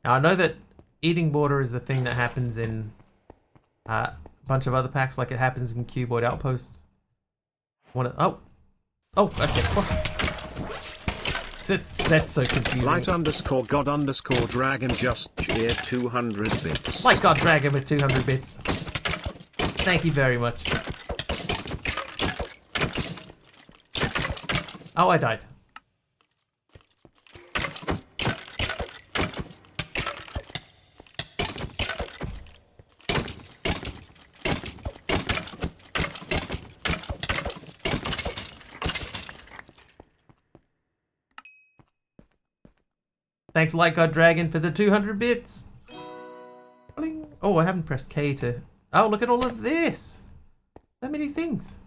Now I know that eating water is a thing that happens in a bunch of other packs, like it happens in Cuboid Outposts. Oh, okay. That's so confusing. Light_God_Dragon just cheered 200 bits. Light God Dragon with 200 bits. Thank you very much. Oh, I died. Thanks, Light God Dragon, for the 200 bits. Bling. Oh, I haven't pressed K to... Oh, look at all of this. So many things.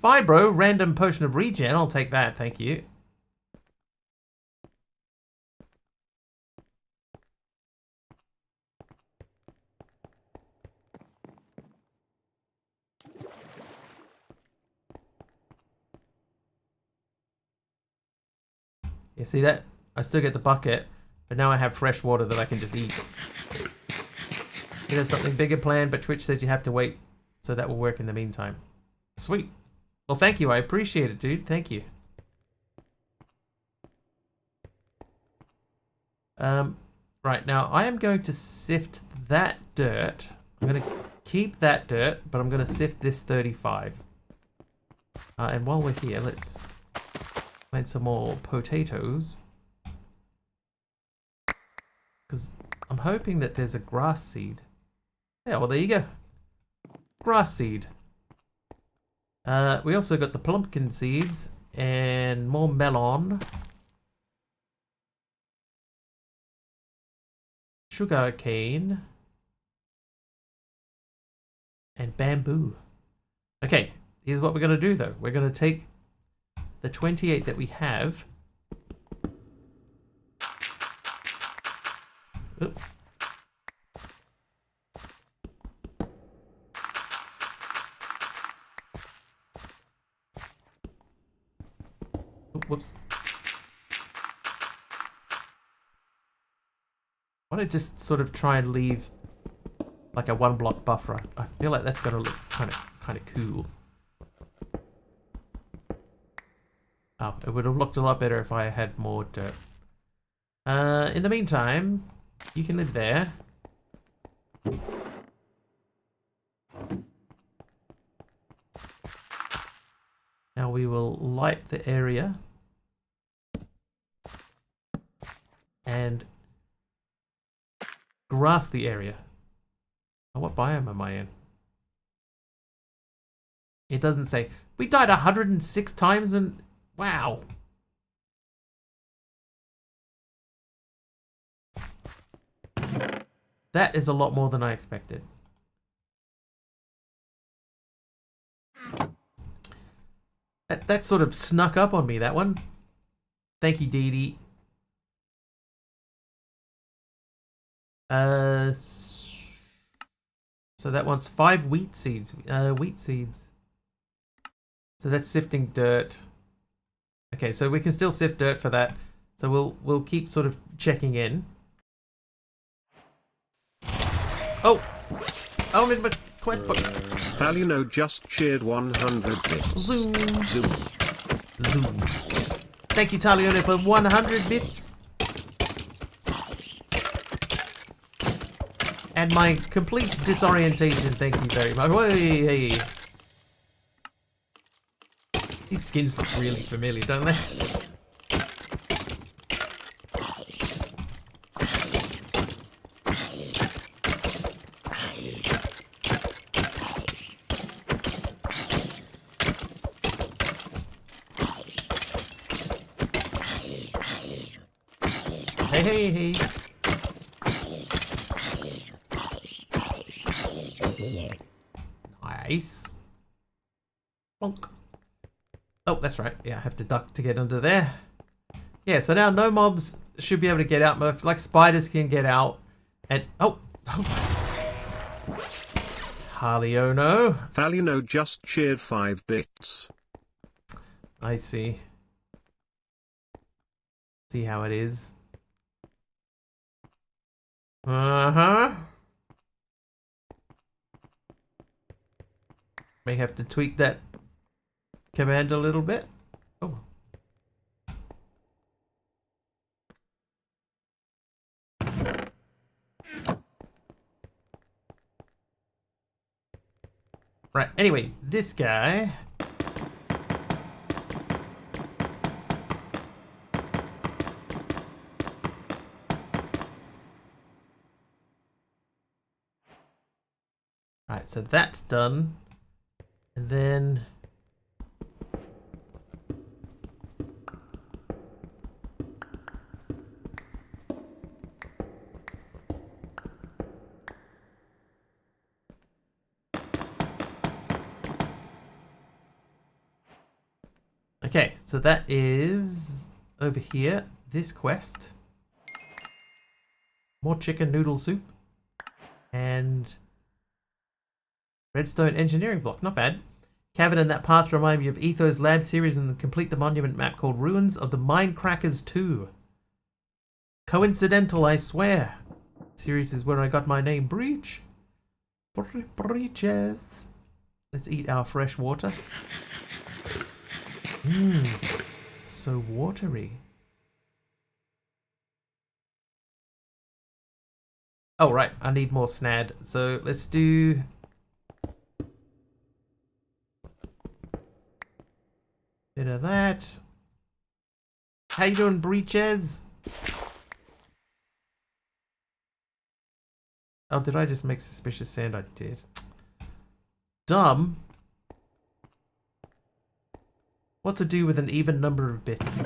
Fibro, random potion of regen. I'll take that, thank you. You see that? I still get the bucket, but now I have fresh water that I can just eat. You have something bigger planned, but Twitch says you have to wait, so that will work in the meantime. Sweet. Well, thank you. I appreciate it, dude. Thank you. Right, now I am going to sift that dirt. I'm going to keep that dirt, but I'm going to sift this 35. And while we're here, let's plant some more potatoes. Because I'm hoping that there's a grass seed. Yeah, well, there you go. Grass seed. We also got the pumpkin seeds and more melon. Sugar cane. And bamboo. Okay, here's what we're going to do though. We're going to take the 28 that we have. Oop. Whoops. I want to just sort of try and leave like a 1 block buffer. I feel like that's going to look kind of cool. Oh, it would have looked a lot better if I had more dirt. In the meantime, you can live there. Now we will light the area. And grass the area. Oh, what biome am I in? It doesn't say. We died 106 times and... Wow. That is a lot more than I expected. That sort of snuck up on me, that one. Thank you, Dee Dee. So that wants 5 wheat seeds. Wheat seeds. So that's sifting dirt. Okay, so we can still sift dirt for that. So we'll keep sort of checking in. Oh! Oh, quest book. Palino just cheered 100 bits. Zoom. Zoom. Zoom. Thank you, Talione, for 100 bits. And my complete disorientation, thank you very much. Hey. These skins look really familiar, don't they? Hey. Nice. Plonk. Oh, that's right. Yeah, I have to duck to get under there. Yeah, so now no mobs should be able to get out. Like spiders can get out. And oh. Taliono. Palino just cheered 5 bits. I see. See how it is. Uh-huh. May have to tweak that command a little bit. Oh. Right, anyway, this guy. Right, so that's done. And then okay, so that is over here, this quest. More chicken noodle soup. And redstone engineering block, not bad. Cavern in that path remind me of Etho's lab series and complete the monument map called Ruins of the Minecrackers 2. Coincidental, I swear. Series is where I got my name, Breach. Breaches. Let's eat our fresh water. Mmm, so watery. Oh, right, I need more snad. So let's do... bit of that. How you doing, Breaches? Oh, did I just make suspicious sand? I did. Dumb. What to do with an even number of bits?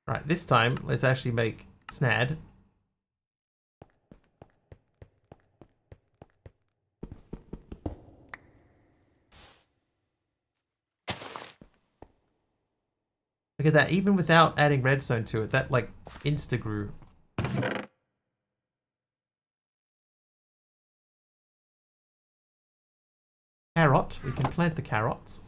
Right, this time, let's actually make snad. Look at that, even without adding redstone to it, that like insta-grew. Carrot, we can plant the carrots.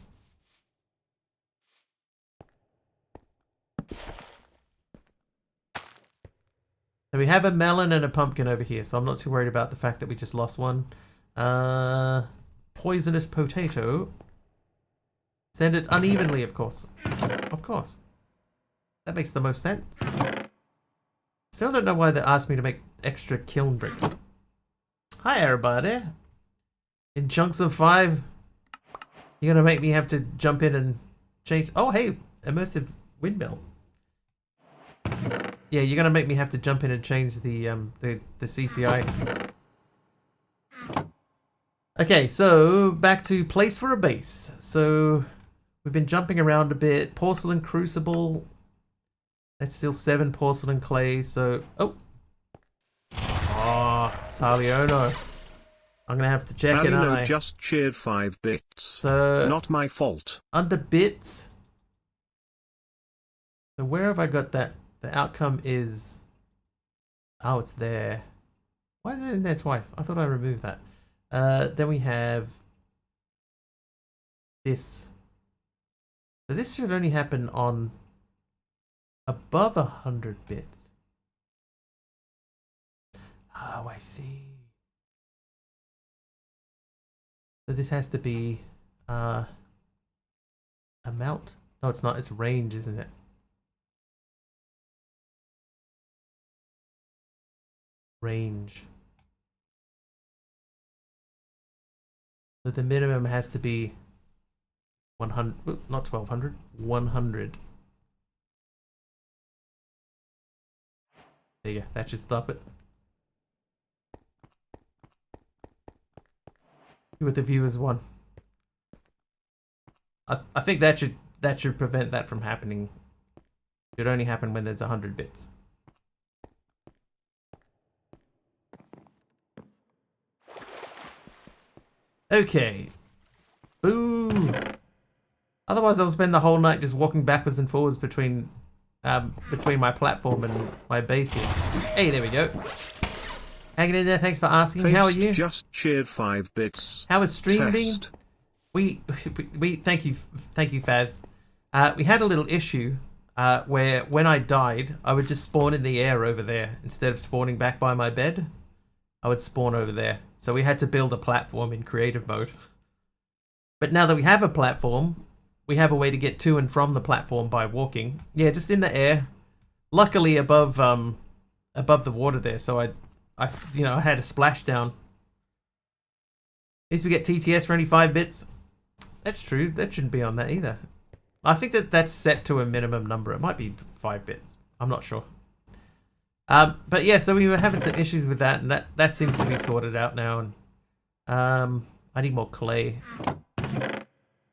So we have a melon and a pumpkin over here, so I'm not too worried about the fact that we just lost one. Poisonous potato. Send it unevenly, of course. Of course. That makes the most sense. Still don't know why they asked me to make extra kiln bricks. Hi, everybody. In chunks of 5, you're gonna make me have to jump in and change... Oh, hey, immersive windmill. Yeah, you're gonna make me have to jump in and change the CCI. Okay, so back to place for a base. So we've been jumping around a bit. Porcelain crucible. That's still 7 porcelain clay. So Taliono. I'm gonna have to check it out. Palino just cheered 5 bits. So not my fault. Under bits. So where have I got that? The outcome is... Oh, it's there. Why is it in there twice? I thought I removed that. Then we have this. So this should only happen on above 100 bits. Oh, I see. So this has to be amount. No, it's not. It's range, isn't it? Range. So the minimum has to be 100, not 1200, 100. There you go. That should stop it. See what the viewers want. I think that should prevent that from happening. It should only happen when there's 100 bits. Okay. Boo. Otherwise, I'll spend the whole night just walking backwards and forwards between my platform and my base here. Hey, there we go. Hanging in there. Thanks for asking. Face How are you? Just shared 5 bits. How is stream been? Test. We thank you Faz. We had a little issue where when I died, I would just spawn in the air over there instead of spawning back by my bed. I would spawn over there. So we had to build a platform in creative mode. But now that we have a platform, we have a way to get to and from the platform by walking. Yeah, just in the air. Luckily above the water there, so I had a splashdown. At least we get TTS for only 5 bits. That's true. That shouldn't be on that either. I think that's set to a minimum number. It might be 5 bits. I'm not sure. But yeah, so we were having some issues with that, and that seems to be sorted out now. And I need more clay.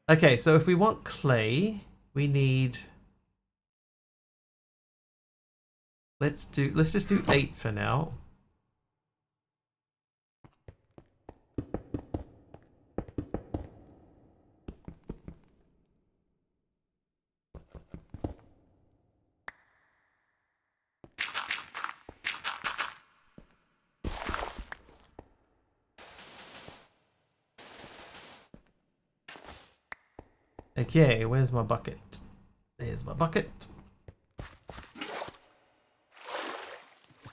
Okay, so if we want clay, we need. Let's just do 8 for now. Okay, where's my bucket? There's my bucket.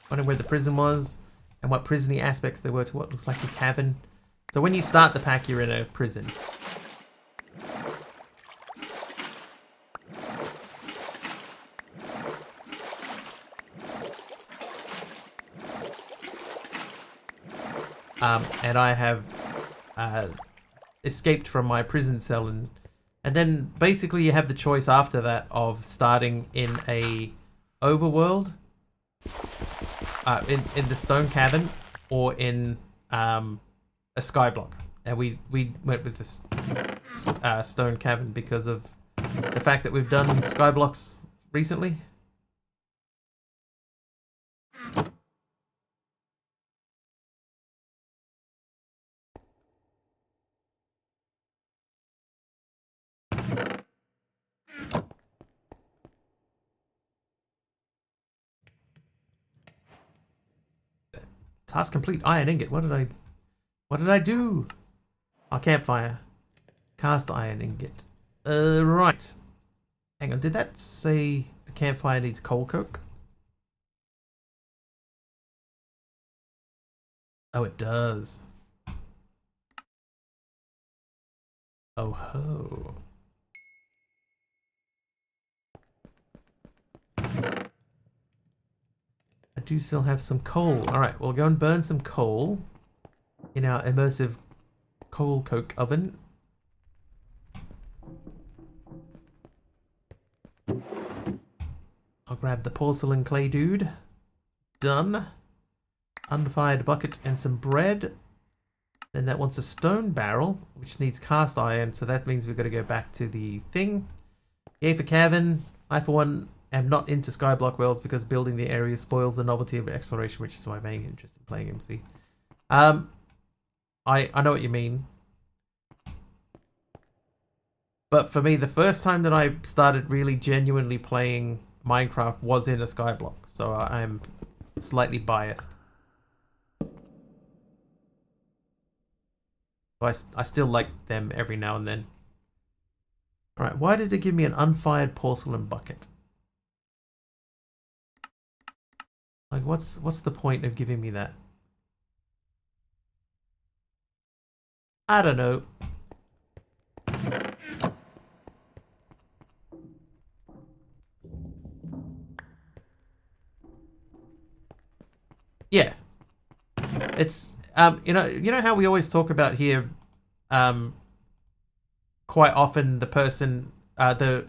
Wondering where the prison was and what prisony aspects there were to what looks like a cabin. So when you start the pack, you're in a prison. And I have escaped from my prison cell, and then basically you have the choice after that of starting in a overworld, in the stone cabin, or in a skyblock. And we went with this stone cabin because of the fact that we've done skyblocks recently. Task complete. Iron ingot. What did I do? Oh, campfire. Cast iron ingot. Right. Hang on. Did that say the campfire needs coal coke? Oh, it does. Oh ho. I do still have some coal. Alright, we'll go and burn some coal in our immersive coal coke oven. I'll grab the porcelain clay dude. Done. Unfired bucket and some bread. Then that wants a stone barrel, which needs cast iron, so that means we've got to go back to the thing. Yay for Kevin. I, for one, am not into skyblock worlds because building the area spoils the novelty of exploration, which is my main interest in playing MC. I know what you mean. But for me, the first time that I started really genuinely playing Minecraft was in a skyblock, so I'm slightly biased. But I still like them every now and then. Alright, why did it give me an unfired porcelain bucket? Like, what's the point of giving me that? I don't know. Yeah. It's you know how we always talk about here quite often the person the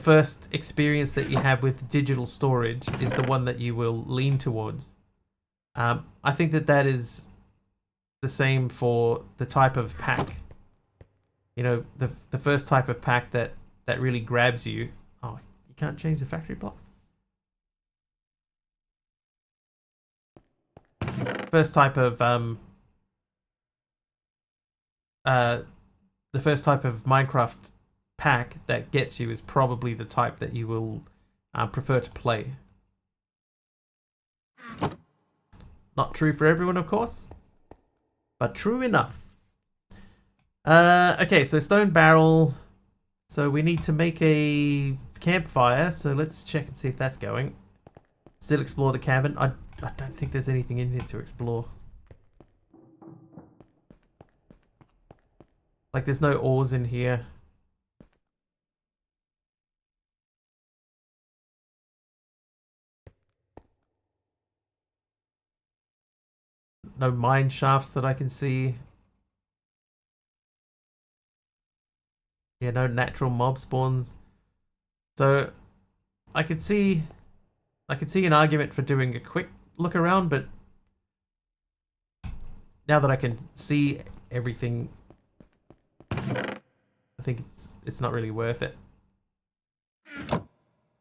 first experience that you have with digital storage is the one that you will lean towards. I think that is the same for the type of pack. You know, the first type of pack that really grabs you. Oh, you can't change the factory blocks? First type of the first type of Minecraft pack that gets you is probably the type that you will prefer to play. Not true for everyone, of course, but true enough. Okay, so stone barrel. So we need to make a campfire. So let's check and see if that's going. Still explore the cabin. I don't think there's anything in here to explore. Like, there's no ores in here. No mine shafts that I can see. Yeah, no natural mob spawns. So I could see an argument for doing a quick look around, but now that I can see everything, I think it's not really worth it.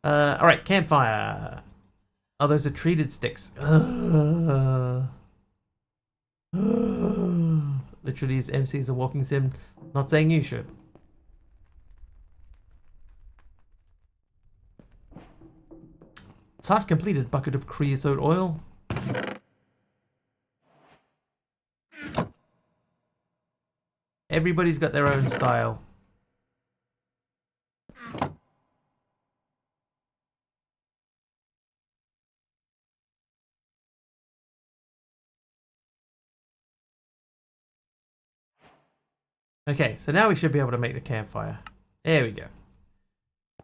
Alright, campfire. Oh, those are treated sticks. Literally, his MC is a walking sim. Not saying you should. Task completed. Bucket of creosote oil. Everybody's got their own style. Okay, so now we should be able to make the campfire. There we go.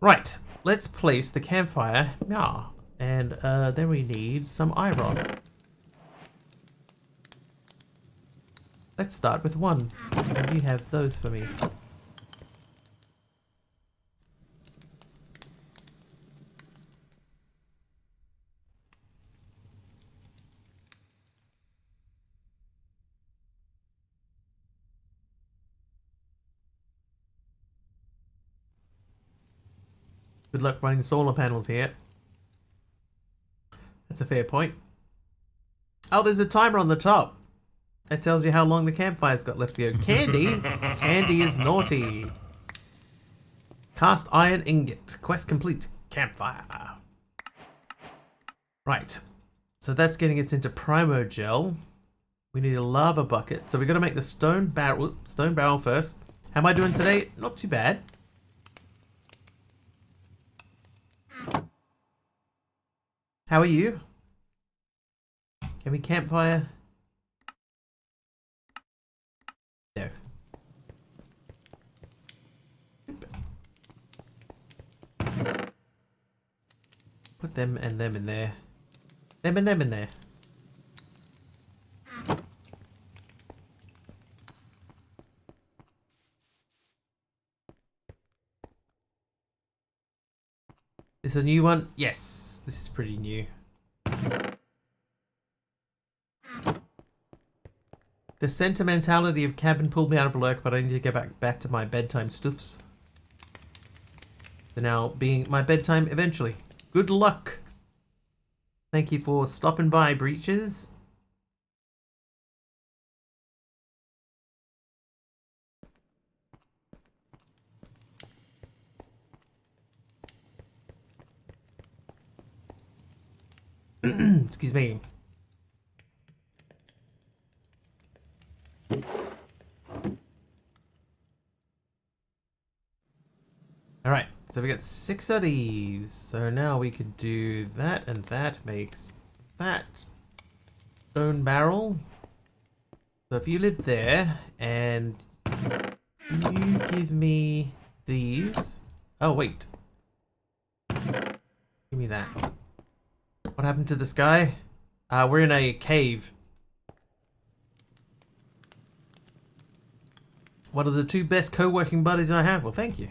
Right, let's place the campfire. Yeah, and then we need some iron. Let's start with one. And you have those for me. Good luck running solar panels here. That's a fair point. Oh, there's a timer on the top. That tells you how long the campfire's got left to go. Candy? Candy is naughty. Cast iron ingot. Quest complete. Campfire. Right. So that's getting us into Primogel. We need a lava bucket. So we've got to make the stone barrel first. How am I doing today? Not too bad. How are you? Can we campfire? No. Put them and them in there. Them and them in there. This a new one? Yes, this is pretty new. The sentimentality of cabin pulled me out of lurk, but I need to get back to my bedtime stuffs. So now being my bedtime eventually. Good luck. Thank you for stopping by, Breaches. Excuse me. so we got 6 of these. So now we can do that, and that makes that stone barrel. So if you live there, and you give me these. Oh, wait. Give me that. What happened to this guy? We're in a cave. One of the 2 best co-working buddies I have. Well, thank you.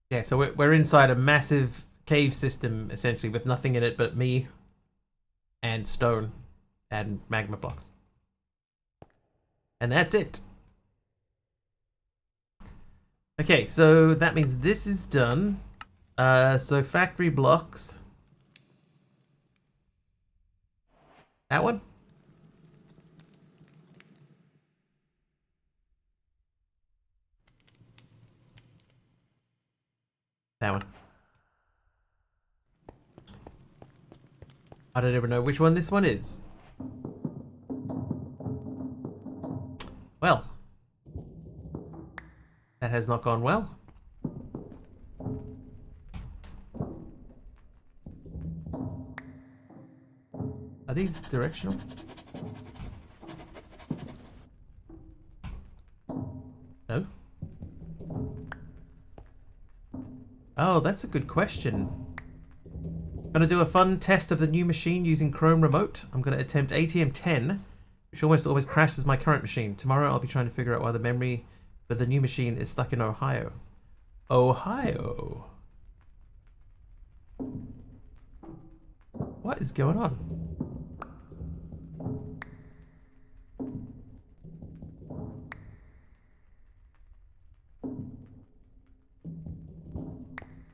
Yeah, so we're inside a massive cave system, essentially, with nothing in it but me and stone and magma blocks. And that's it. Okay, so that means this is done. So factory blocks. That one? That one. I don't even know which one this one is. Well. That has not gone well. Are these directional? No? Oh, that's a good question. I'm gonna do a fun test of the new machine using Chrome Remote. I'm gonna attempt ATM 10, which almost always crashes my current machine. Tomorrow I'll be trying to figure out why the memory for the new machine is stuck in Ohio. Ohio. What is going on?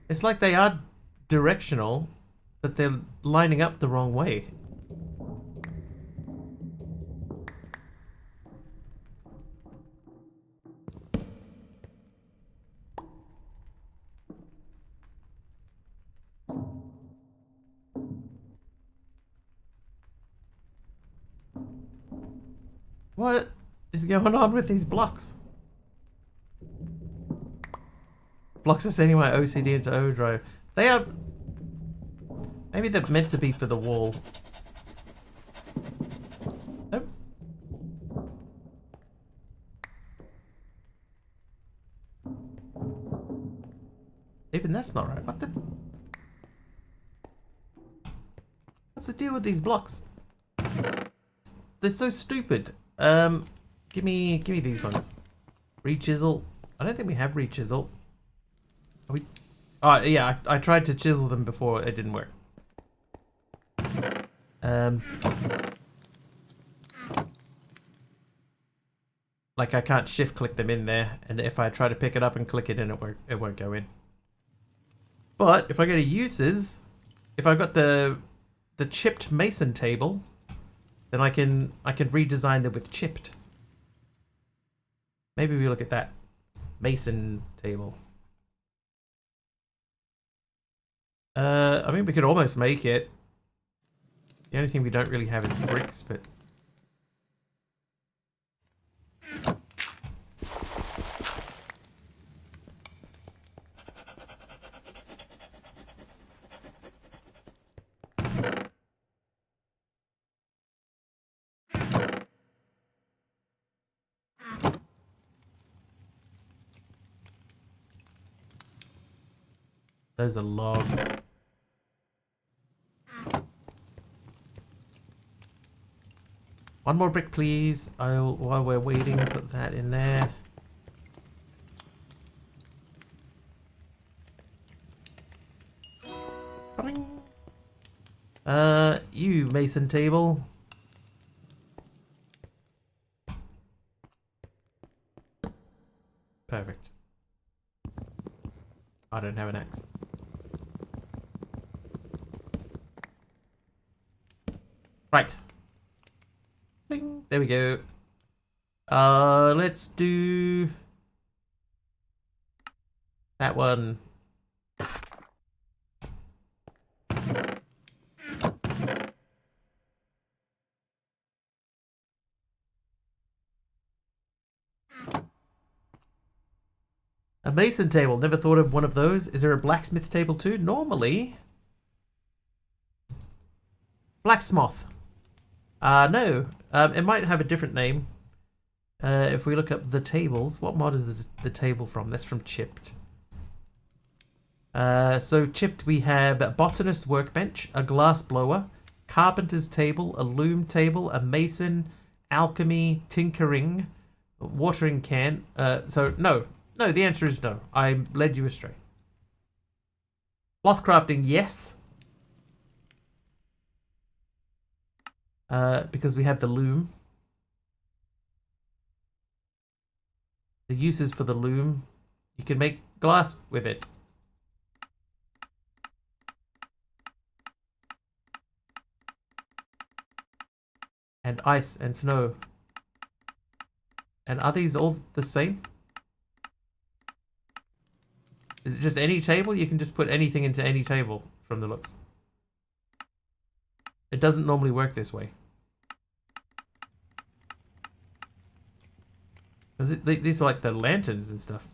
It's like they are directional, but they're lining up the wrong way. What is going on with these blocks? Blocks are sending my OCD into overdrive. They are... Maybe they're meant to be for the wall. Nope. Even that's not right. What the... What's the deal with these blocks? They're so stupid. Give me these ones. Re-chisel. I don't think we have re-chisel. Are we... Oh, yeah, I tried to chisel them before. It didn't work. Like, I can't shift click them in there, and if I try to pick it up and click it in, it won't go in. But if I go to uses, if I've got the chipped mason table, then I can redesign them with chipped. Maybe we look at that mason table. I mean, we could almost make it. The only thing we don't really have is bricks, but... Those are logs. One more brick, please. While we're waiting, put that in there. Bring. You mason table. Perfect. I don't have an axe. Right. Bing. There we go. Let's do that one. A mason table. Never thought of one of those. Is there a blacksmith table too? Normally. Blacksmith. No. It might have a different name. If we look up the tables. What mod is the table from? That's from Chipped. So Chipped we have a botanist workbench, a glass blower, carpenter's table, a loom table, a mason, alchemy, tinkering, watering can. So no, the answer is no. I led you astray. Cloth crafting, yes. Because we have the loom. The uses for the loom, you can make glass with it. And ice and snow. And are these all the same? Is it just any table? You can just put anything into any table from the looks. It doesn't normally work this way. These are like the lanterns and stuff.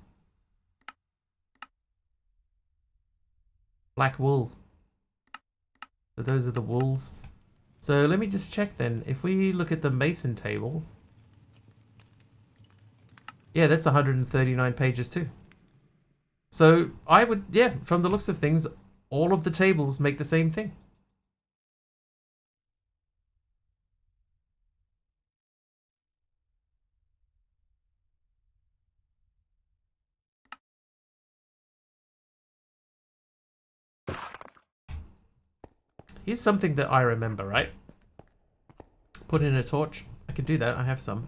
Black wool. So those are the wools. So let me just check then. If we look at the mason table. Yeah, that's 139 pages too. So I would, yeah, from the looks of things, all of the tables make the same thing. Here's something that I remember, right? Put in a torch. I could do that. I have some.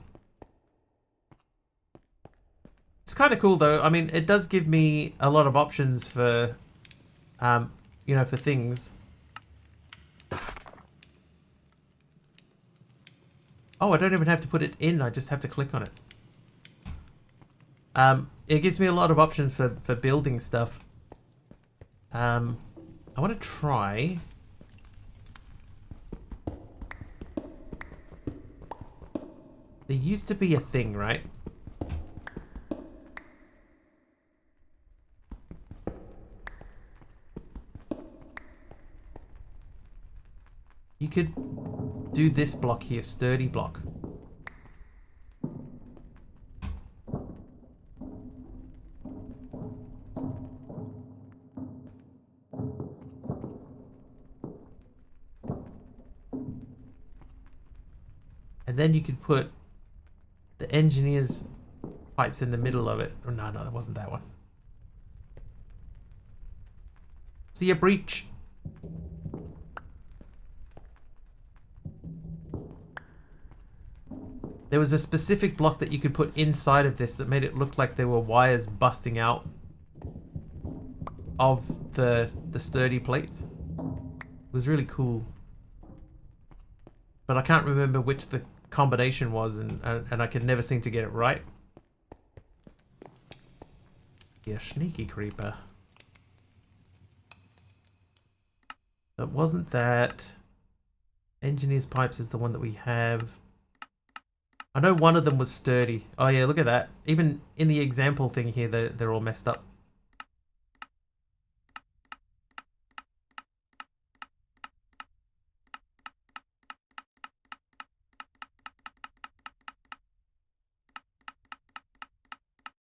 It's kind of cool, though. I mean, it does give me a lot of options for, you know, for things. Oh, I don't even have to put it in. I just have to click on it. It gives me a lot of options for building stuff. I want to try... There used to be a thing, right? You could do this block here, sturdy block. And then you could put the engineer's pipes in the middle of it. Oh, no, that wasn't that one. See a breach. There was a specific block that you could put inside of this that made it look like there were wires busting out of the sturdy plates. It was really cool. But I can't remember which the combination was, and I could never seem to get it right. Yeah, sneaky creeper. That wasn't that. Engineer's pipes is the one that we have. I know one of them was sturdy. Oh yeah, look at that. Even in the example thing here, they're all messed up.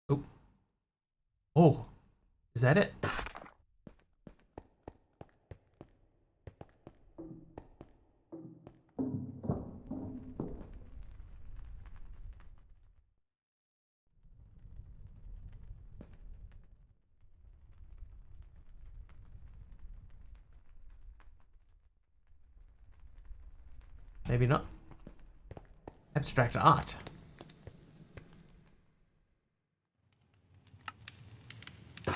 Oh. Oh. Is that it? Maybe not. Abstract art. I'm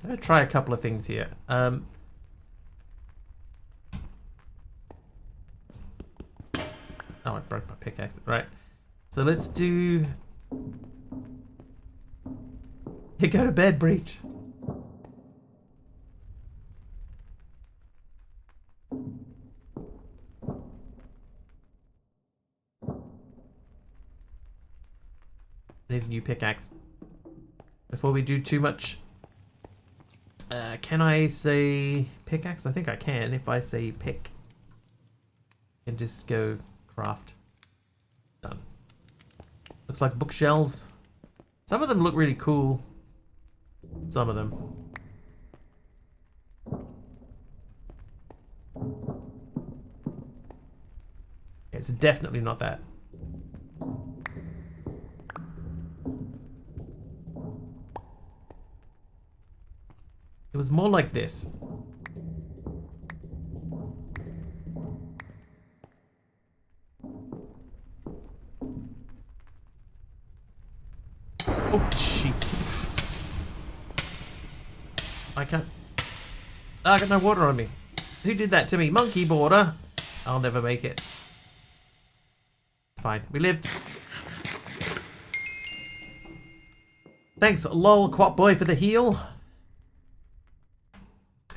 gonna try a couple of things here. Oh, I broke my pickaxe. Right. So let's do... You go to bed, Breach. Need a new pickaxe. Before we do too much. Can I say pickaxe? I think I can if I say pick. And just go craft. Done. Looks like bookshelves. Some of them look really cool. Some of them. It's definitely not that. It was more like this. Oh, jeez. I can't... Oh, I got no water on me. Who did that to me? Monkey border. I'll never make it. It's fine. We lived. Thanks, lol, Quap Boy, for the heal.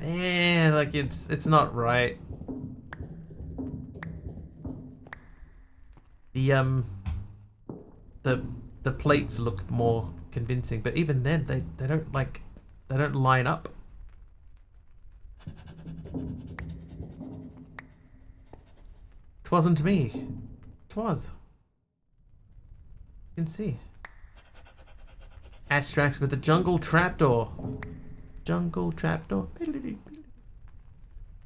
Like it's not right. The plates look more convincing, but even then they don't line up. It wasn't me. It was. You can see. Astrax with the jungle trapdoor. Jungle trapdoor.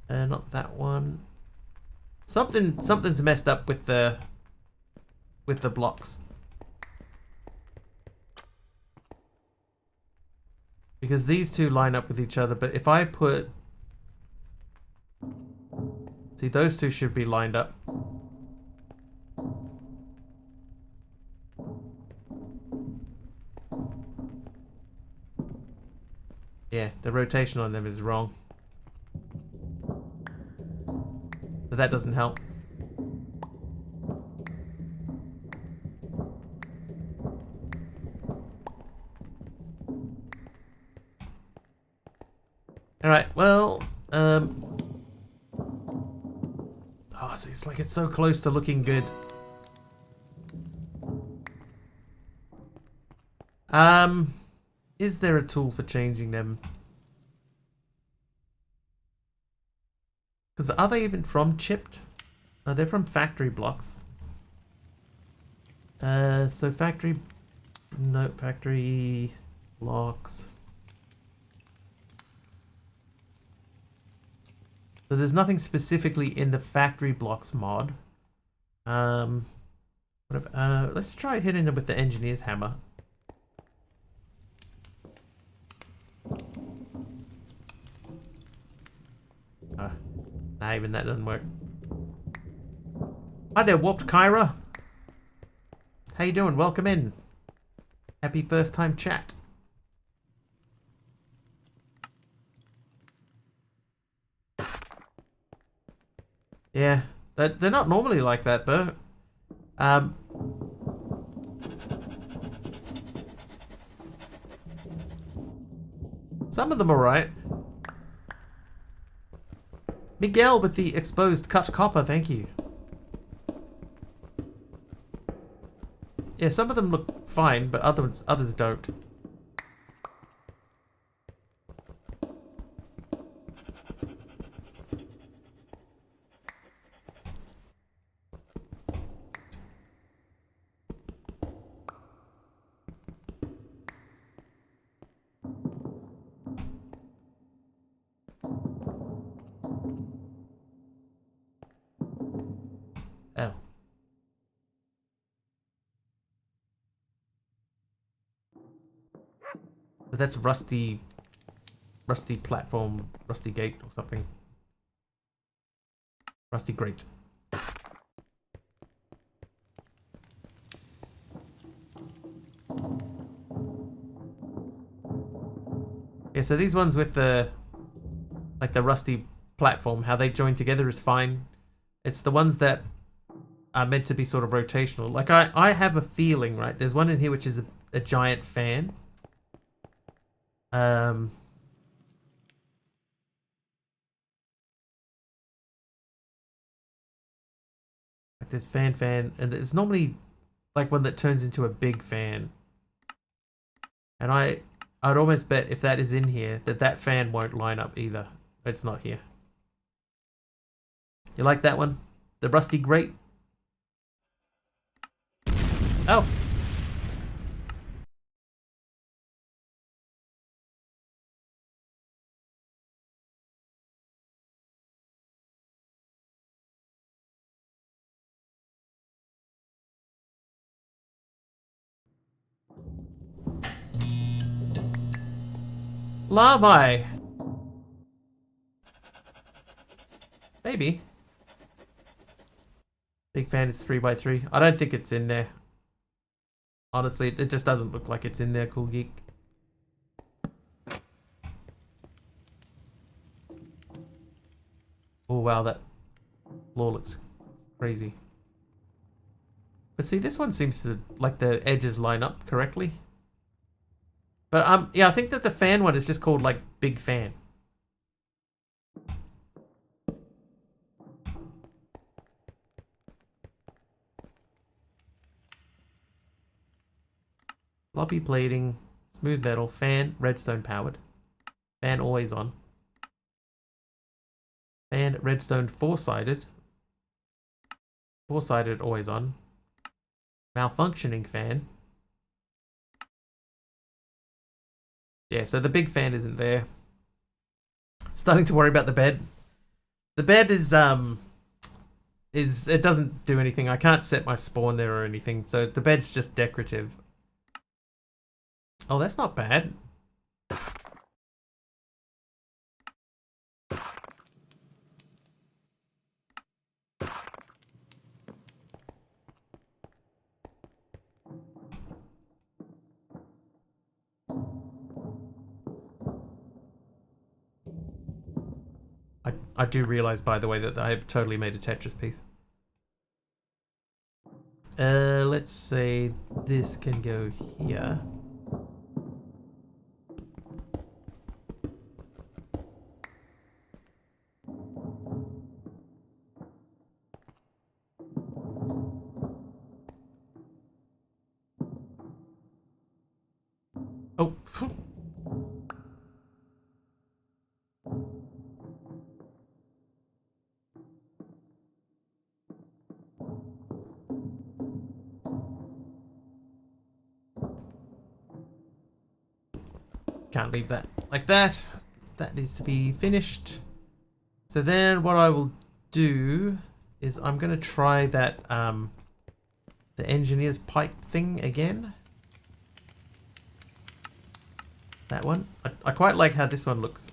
Not that one. Something's messed up with the blocks. Because these two line up with each other, but if I put... See, those two should be lined up. Yeah, the rotation on them is wrong. But that doesn't help. Alright, well, oh, see, it's like it's so close to looking good. Is there a tool for changing them? Because are they even from chipped? No, they're from factory blocks. So factory... No, factory blocks. So there's nothing specifically in the factory blocks mod. Let's try hitting them with the engineer's hammer. Nah, even that doesn't work. Hi there, Warped Kyra. How you doing? Welcome in. Happy first time chat. Yeah, they're not normally like that though. Some of them are right. Miguel with the exposed cut copper, thank you. Yeah, some of them look fine, but others don't. Oh. But that's rusty platform, rusty gate or something. Rusty grate. Yeah, so these ones with the rusty platform, how they join together is fine. It's the ones that are meant to be sort of rotational. Like I have a feeling, right? There's one in here which is a giant fan. Like there's fan, and there's normally like one that turns into a big fan. And I'd almost bet if that is in here, that fan won't line up either. It's not here. You like that one? The rusty grate? Oh. Larvae. Maybe. Big fan is 3x3. I don't think it's in there. Honestly, it just doesn't look like it's in there, Cool Geek. Oh wow, that floor looks crazy. But see, this one seems to, like, the edges line up correctly. But yeah, I think that the fan one is just called, like, Big Fan. Floppy plating, smooth metal, fan, redstone powered. Fan always on. Fan, redstone four-sided. Four-sided always on. Malfunctioning fan. Yeah, so the big fan isn't there. Starting to worry about the bed. The bed is it doesn't do anything. I can't set my spawn there or anything, so the bed's just decorative. Oh, that's not bad. I do realize, by the way, that I have totally made a Tetris piece. Let's say this can go here. Oh. Can't leave that like that. That needs to be finished. So then what I will do is I'm going to try that the engineer's pipe thing again. That one. I quite like how this one looks.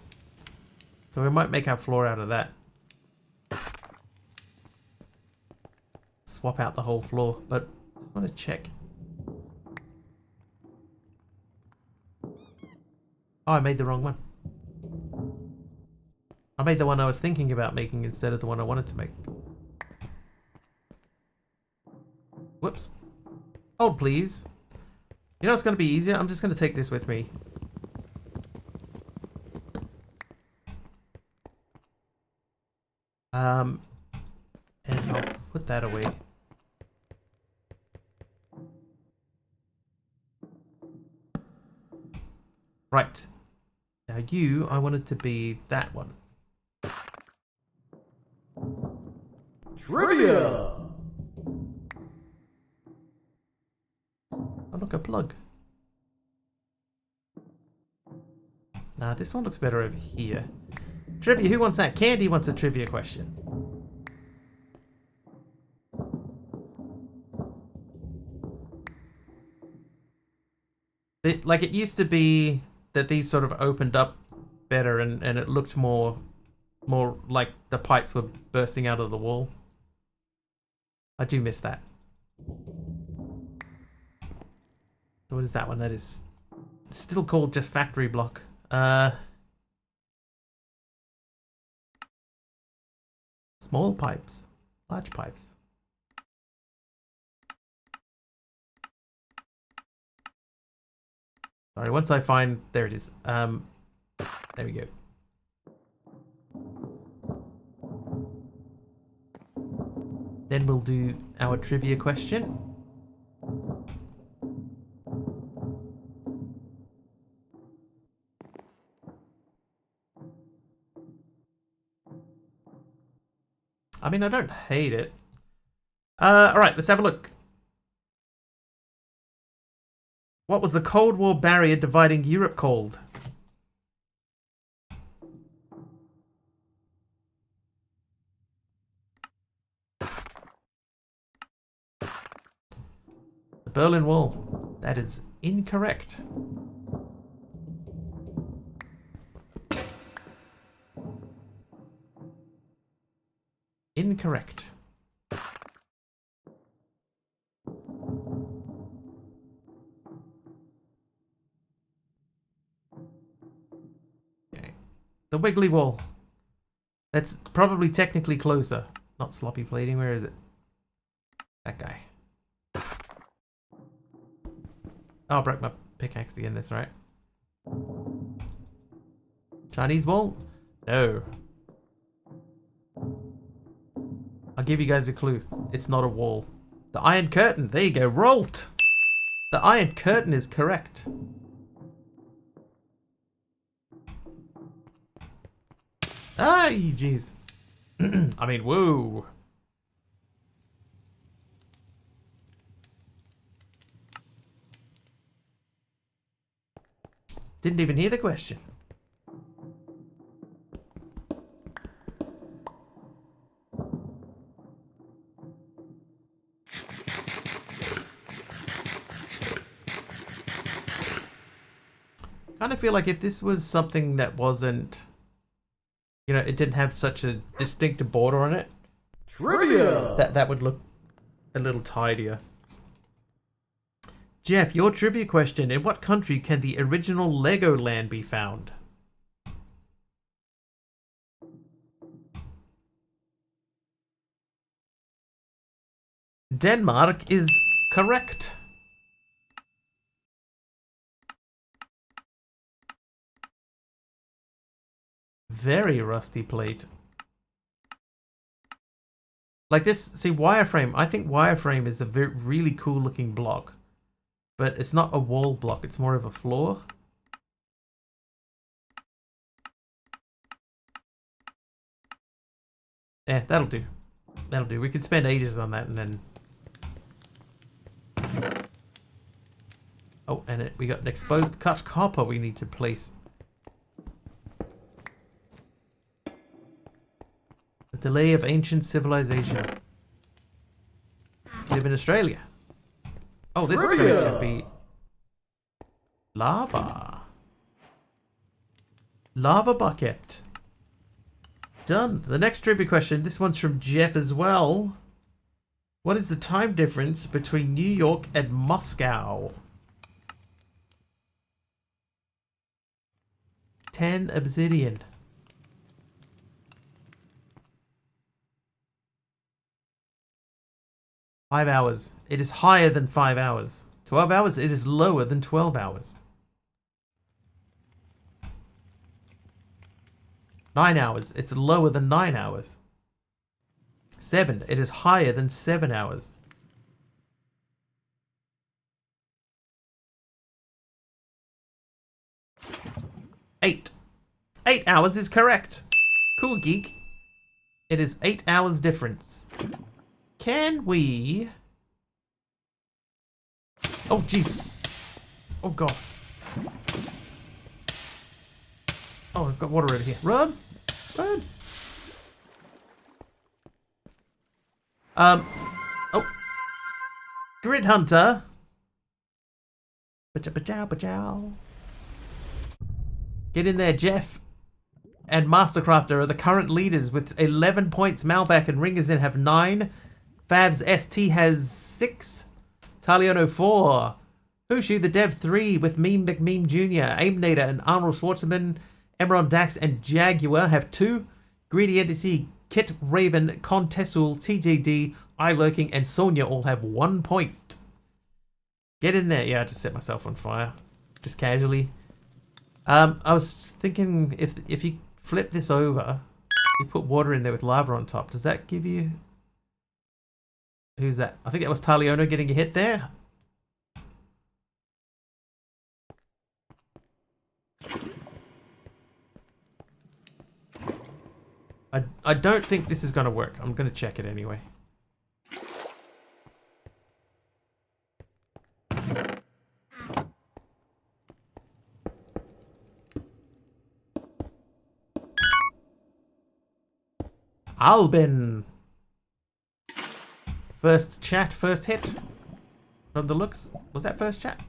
So we might make our floor out of that. Swap out the whole floor, but I just want to check. Oh, I made the wrong one. I made the one I was thinking about making instead of the one I wanted to make. Whoops. Hold, please. You know what's going to be easier? I'm just going to take this with me. And I'll put that away. Right. Now you, I want it to be that one. Trivia! Oh, look, a plug. Nah, this one looks better over here. Trivia, who wants that? Candy wants a trivia question. Like, it used to be that these sort of opened up better and it looked more like the pipes were bursting out of the wall. I do miss that. So what is that one? That is still called just factory block. Small pipes, large pipes. Sorry, once I find, there it is. There we go. Then we'll do our trivia question. I mean, I don't hate it. Alright, let's have a look. What was the Cold War barrier dividing Europe called? The Berlin Wall. That is incorrect. Incorrect. Okay. The Wiggly Wall. That's probably technically closer. Not sloppy plating. Where is it? That guy. Oh, I broke my pickaxe again. That's right. Chinese Wall? No. I'll give you guys a clue. It's not a wall. The Iron Curtain. There you go. Rolt. The Iron Curtain is correct. Ay, jeez. I mean, whoa. Didn't even hear the question. Kind of feel like if this was something that wasn't, you know, it didn't have such a distinct border on it. Trivia! That would look a little tidier. Jeff, your trivia question. In what country can the original Legoland be found? Denmark is correct. Very rusty plate. Like this, see, wireframe. I think wireframe is a really cool looking block. But it's not a wall block, it's more of a floor. Yeah, that'll do. That'll do. We could spend ages on that and then... Oh, and we got an exposed cut copper we need to place. The delay of ancient civilization. Live in Australia. Oh, this guy should be lava. Lava bucket. Done. The next trivia question. This one's from Jeff as well. What is the time difference between New York and Moscow? 10 obsidian. 5 hours. It is higher than 5 hours. 12 hours, it is lower than 12 hours. 9 hours, it's lower than 9 hours. 7, it is higher than 7 hours. 8. 8 hours is correct. Cool, geek. It is 8 hours difference. Can we... Oh, jeez. Oh, God. Oh, I've got water over here. Run! Run! Oh. Grid Hunter. Ba-chow, ba-chow. Get in there, Jeff. And Mastercrafter are the current leaders with 11 points. Malback and Ringers in have 9. Fabs ST has 6. Taliono 4. Hushu the Dev 3 with Meme McMeme Jr. Aimnator and Arnold Schwartzman. Emeron Dax and Jaguar have 2. Greedy Entity, Kit Raven, Contessul, TJD, iLurking, and Sonia all have 1 point. Get in there. Yeah, I just set myself on fire. Just casually. I was thinking if you flip this over, you put water in there with lava on top, does that give you... Who's that? I think that was Taliono getting a hit there. I don't think this is going to work. I'm going to check it anyway. Albin. First chat, first hit. From the looks. Was that first chat?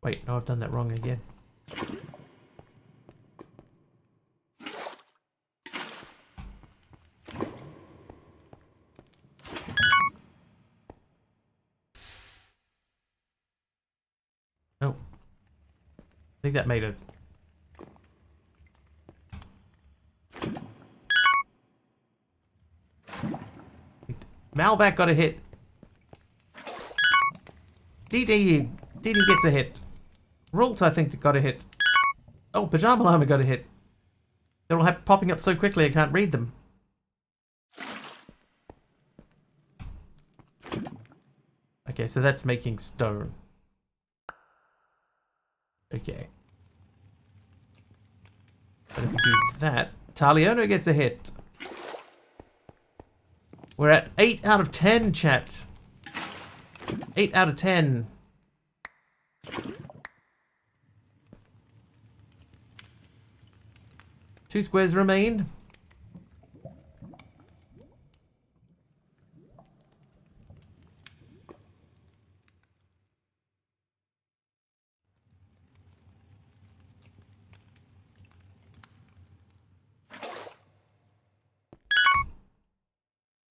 Wait, no, I've done that wrong again. Oh. I think that made it. Malvac got a hit. DD gets a hit. Rult, I think, got a hit. Oh, Pajama Llama got a hit. They're all popping up so quickly I can't read them. Okay, so that's making stone. Okay. But if we do that, Taliono gets a hit. We're at 8 out of 10, chat. 8 out of 10. Two squares remain.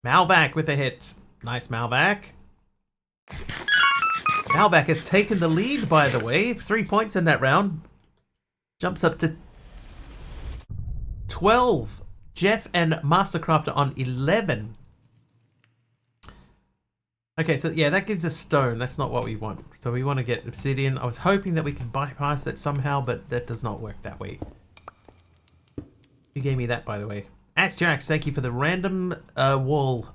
Malvac with a hit. Nice, Malvac. Malvac has taken the lead, by the way. 3 points in that round. Jumps up to 12. Jeff and Mastercraft are on 11. Okay, so yeah, that gives us stone. That's not what we want. So we want to get obsidian. I was hoping that we could bypass it somehow, but that does not work that way. You gave me that, by the way. Astrax, thank you for the random wall.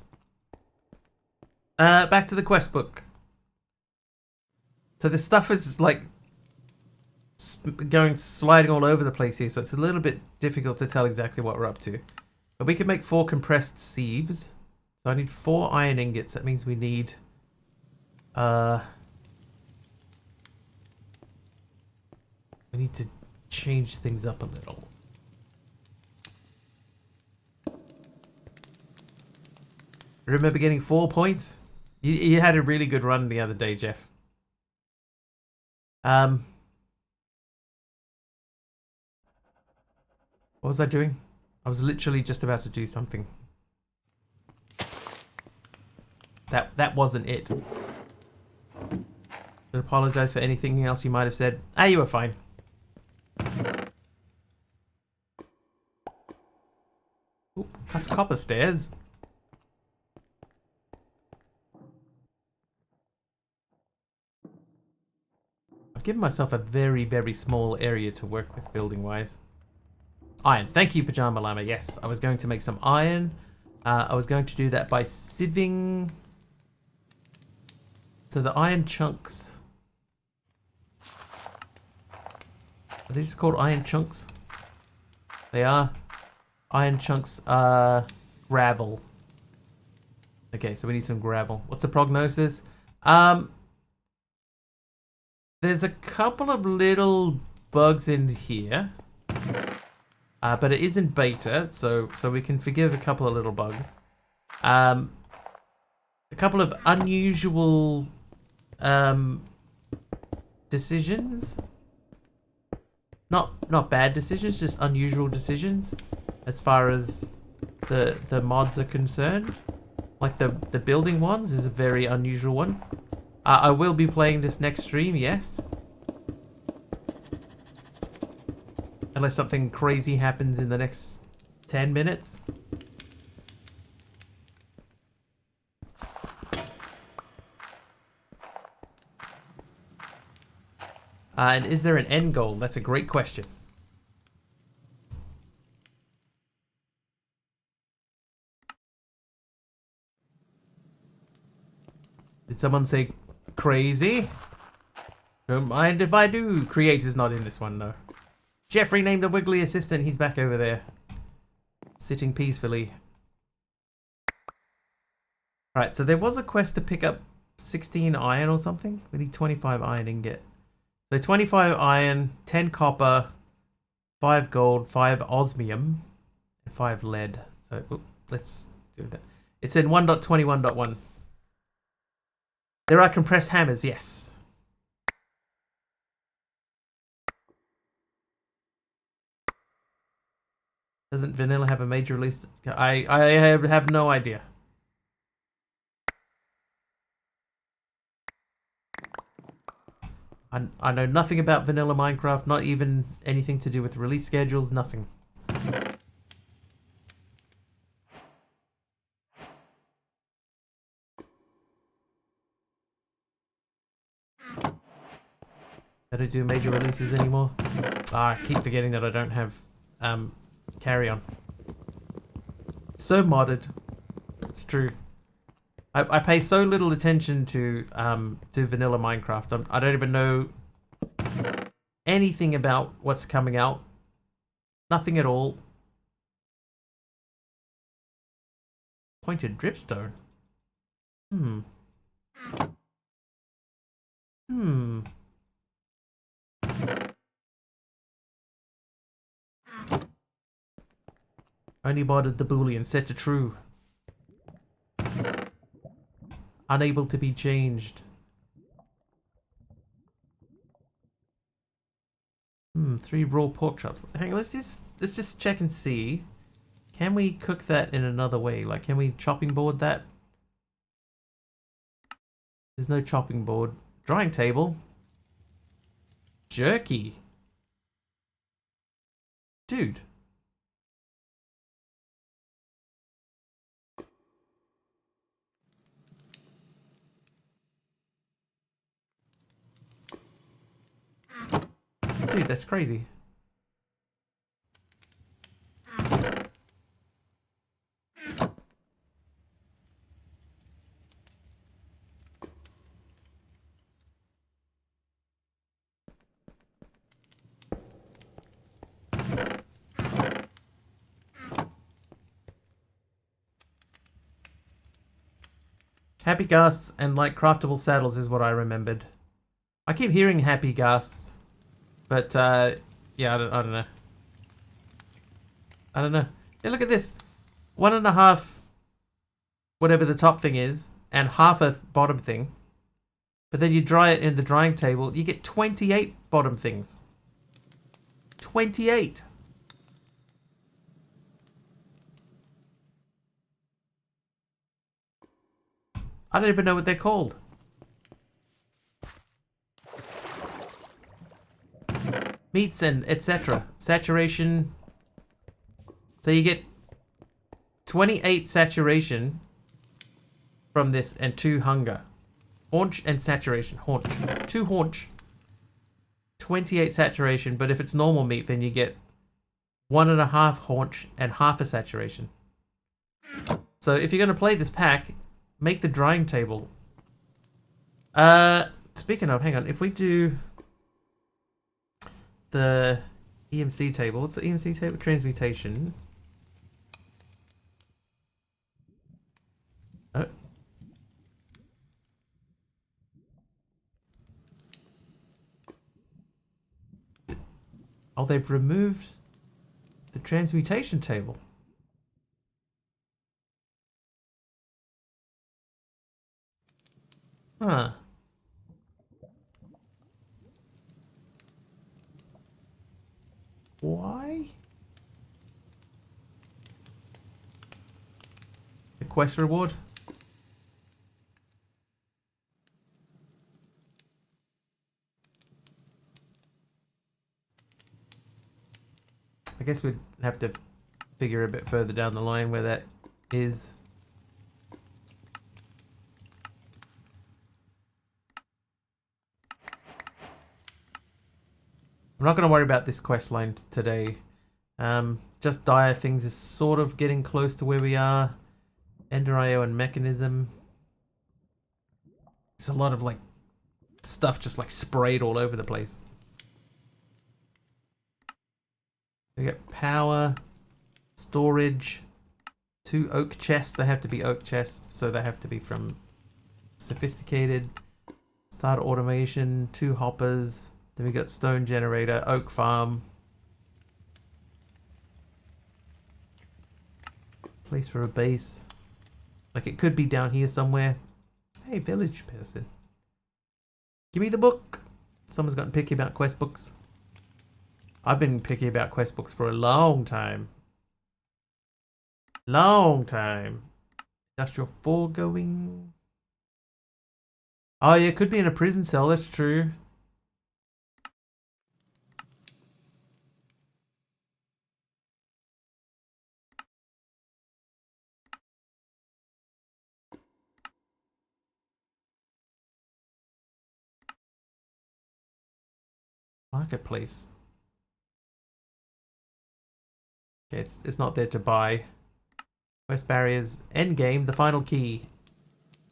Back to the quest book. So this stuff is like sliding all over the place here, so it's a little bit difficult to tell exactly what we're up to. But we can make 4 compressed sieves. So I need 4 iron ingots. That means we need we need to change things up a little. Remember getting 4 points? You had a really good run the other day, Jeff. What was I doing? I was literally just about to do something. That wasn't it. I apologize for anything else you might have said. Ah, you were fine. Ooh, cuts copper stairs. I've given myself a very, very small area to work with building-wise. Iron. Thank you, Pajama Llama. Yes, I was going to make some iron. I was going to do that by sieving. So the iron chunks. Are they just called iron chunks? They are. Iron chunks are gravel. Okay, so we need some gravel. What's the prognosis? There's a couple of little bugs in here. But it isn't beta, so we can forgive a couple of little bugs. A couple of unusual decisions. Not bad decisions, just unusual decisions as far as the mods are concerned. Like the building ones is a very unusual one. I will be playing this next stream, yes. Unless something crazy happens in the next 10 minutes. And is there an end goal? That's a great question. Did someone say crazy? Don't mind if I do. Creator's not in this one, though. Jeffrey named the Wiggly assistant. He's back over there. Sitting peacefully. Right, so there was a quest to pick up 16 iron or something. We need 25 iron ingot. So 25 iron, 10 copper, 5 gold, 5 osmium, and 5 lead. So let's do that. It's in 1.21.1. There are compressed hammers, yes. Doesn't vanilla have a major release? I have no idea. I know nothing about vanilla Minecraft, not even anything to do with release schedules, nothing. I don't do major releases anymore. I keep forgetting that I don't have carry on. So modded. It's true. I pay so little attention to vanilla Minecraft. I don't even know anything about what's coming out. Nothing at all. Pointed dripstone. Only modded the boolean set to true. Unable to be changed. 3 raw pork chops. Hang on, let's just check and see. Can we cook that in another way? Like, can we chopping board that? There's no chopping board. Drying table. Jerky. Dude. Dude, that's crazy. Happy Ghasts and like craftable saddles is what I remembered. I keep hearing Happy Ghasts. But, yeah, I don't know. I don't know. Yeah, look at this. 1.5, whatever the top thing is, and half a bottom thing. But then you dry it in the drying table, you get 28 bottom things. 28! I don't even know what they're called. Meats and etc. Saturation. So you get 28 saturation from this and 2 hunger. Haunch and saturation. Haunch. 2 haunch. 28 saturation, but if it's normal meat, then you get 1.5 haunch and half a saturation. So if you're going to play this pack, make the drying table. Speaking of, hang on, if we do the EMC table. What's the EMC table? Transmutation. Oh, they've removed the transmutation table. Huh. Why? The quest reward? I guess we'd have to figure a bit further down the line where that is. I'm not going to worry about this quest line today. Just dire things is sort of getting close to where we are. Ender IO and mechanism. It's a lot of like stuff just like sprayed all over the place. We get power, storage, 2 oak chests. They have to be oak chests, so they have to be from sophisticated. Start automation, 2 hoppers. Then we got stone generator, oak farm. Place for a base. Like it could be down here somewhere. Hey, village person. Give me the book. Someone's gotten picky about quest books. I've been picky about quest books for a long time. Long time. Industrial foregoing. Oh yeah, it could be in a prison cell, that's true. Marketplace. Okay, it's not there to buy. Quest barriers. Endgame, the final key.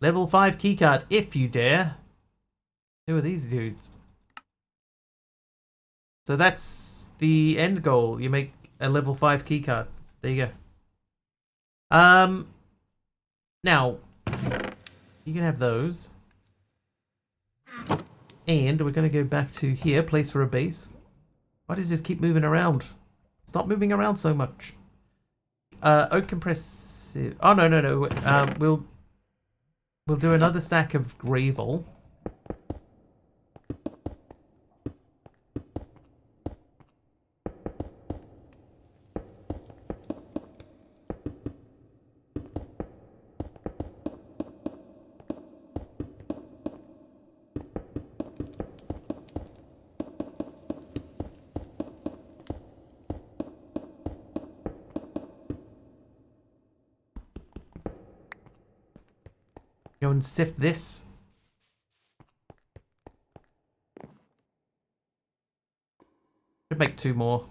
Level 5 keycard, if you dare. Who are these dudes? So that's the end goal. You make a level 5 keycard. There you go. Now, you can have those. And we're going to go back to here, place for a base. Why does this keep moving around? Stop moving around so much. Oak compressive. Oh, no. We'll do another stack of gravel. Go and sift this. Could make 2 more.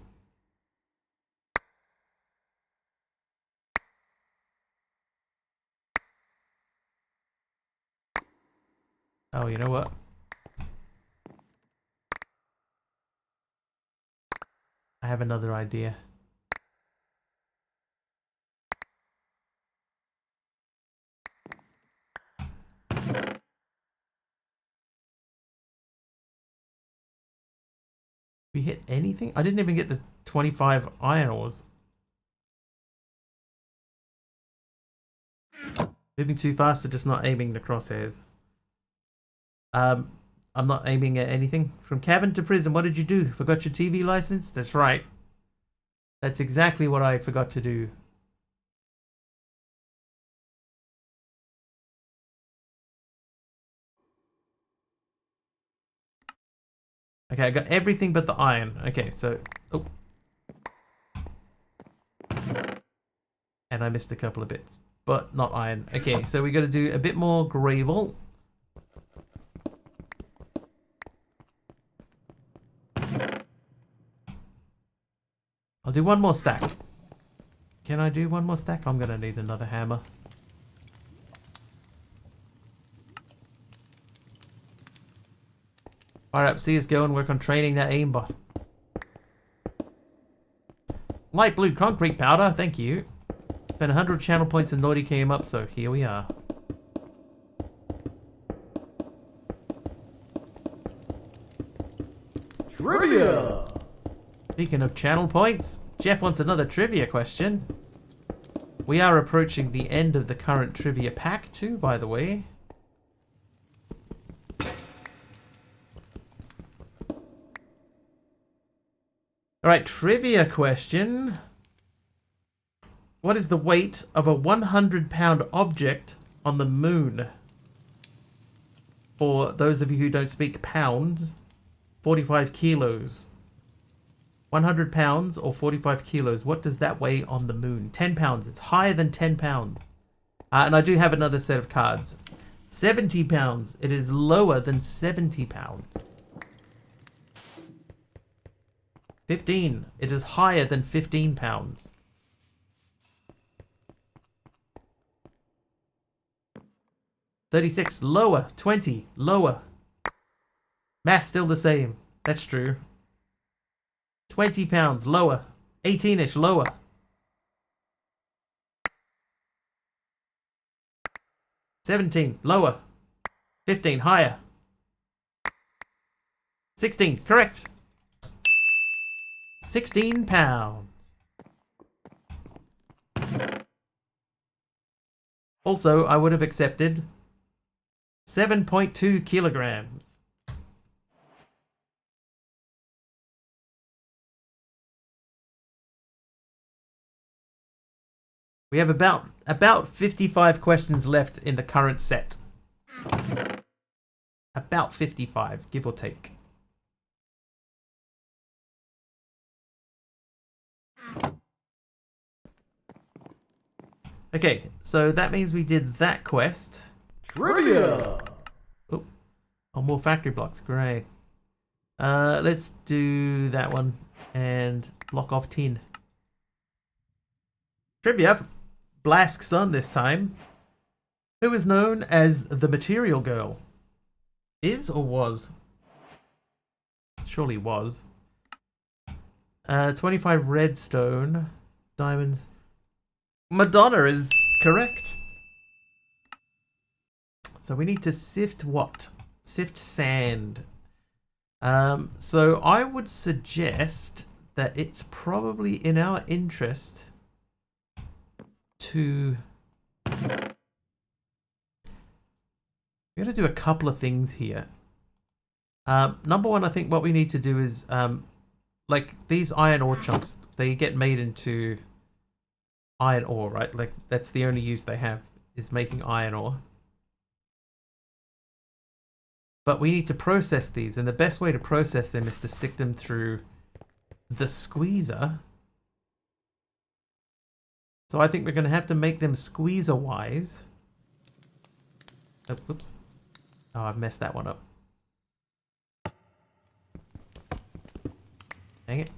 Oh, you know what? I have another idea. We hit anything? I didn't even get the 25 iron ores. Moving too fast or just not aiming the crosshairs? I'm not aiming at anything. From cabin to prison, what did you do? Forgot your TV license? That's right. That's exactly what I forgot to do. Okay, I got everything but the iron. Okay, so... Oh. And I missed a couple of bits. But not iron. Okay, so we got to do a bit more gravel. I'll do 1 more stack. Can I do 1 more stack? I'm going to need another hammer. Fire up, see us go and work on training that aimbot. Light blue concrete powder, thank you. Spent 100 channel points and Naughty came up, so here we are. Trivia! Speaking of channel points, Jeff wants another trivia question. We are approaching the end of the current trivia pack too, by the way. Alright, trivia question. What is the weight of a 100-pound object on the moon? For those of you who don't speak pounds, 45 kilos. 100 pounds or 45 kilos. What does that weigh on the moon? 10 pounds. It's higher than 10 pounds. And I do have another set of cards. 70 pounds. It is lower than 70 pounds. 15. It is higher than 15 pounds. 36. Lower. 20. Lower. Mass still the same. That's true. 20 pounds lower. 18-ish lower. 17 lower. 15 higher. 16 correct. 16 pounds. Also, I would have accepted 7.2 kilograms. We have about 55 questions left in the current set. About 55, give or take. Okay, so that means we did that quest. Trivia! Oh, more factory blocks, great. Let's do that one and block off 10. Trivia, Blask's son this time. Who is known as the Material Girl? Is or was? Surely was. 25 redstone. Diamonds. Madonna is correct. So we need to sift what? Sift sand. So I would suggest that it's probably in our interest to... We're going to do a couple of things here. Number one, I think what we need to do is, like these iron ore chunks, they get made into iron ore, right? Like that's the only use they have, is making iron ore. But we need to process these, and the best way to process them is to stick them through the squeezer. So I think we're going to have to make them squeezer-wise. Oh, whoops. Oh, I've messed that one up. Dang it.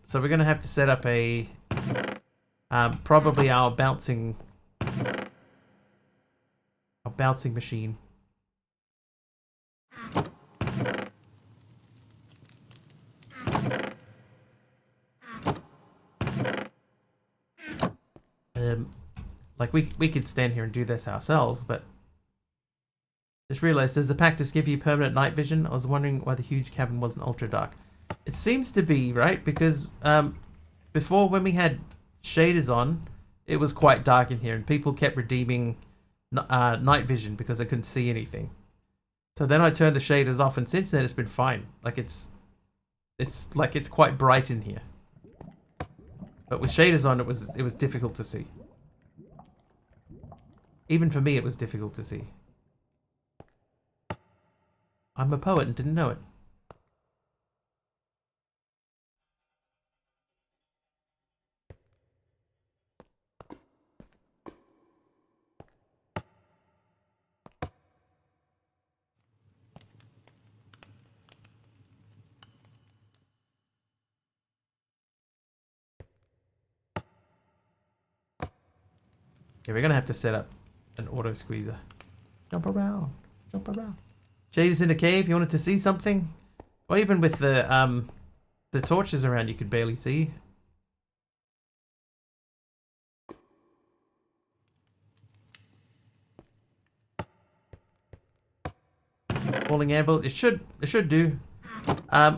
So we're going to have to set up a... probably our bouncing machine. Like we could stand here and do this ourselves, but just realized, does the Pactus give you permanent night vision? I was wondering why the huge cabin wasn't ultra dark. It seems to be, right? Because before, when we had shaders on, it was quite dark in here, and people kept redeeming night vision because they couldn't see anything. So then I turned the shaders off, and since then it's been fine. Like it's quite bright in here. But with shaders on, it was difficult to see. Even for me, it was difficult to see. I'm a poet and didn't know it. Yeah, we're gonna have to set up an auto squeezer. Jump around, jump around. Jay's in a cave. You wanted to see something? Well, even with the torches around, you could barely see. Falling anvil. It should do.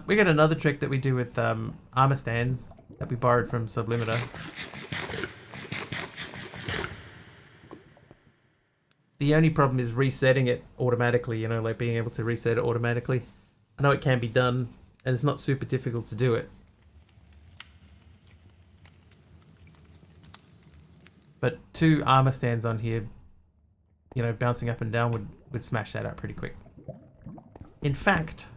We got another trick that we do with armor stands that we borrowed from Sublimiter. The only problem is resetting it automatically, you know, like being able to reset it automatically. I know it can be done, and it's not super difficult to do it. But 2 armor stands on here, you know, bouncing up and down would smash that out pretty quick. In fact,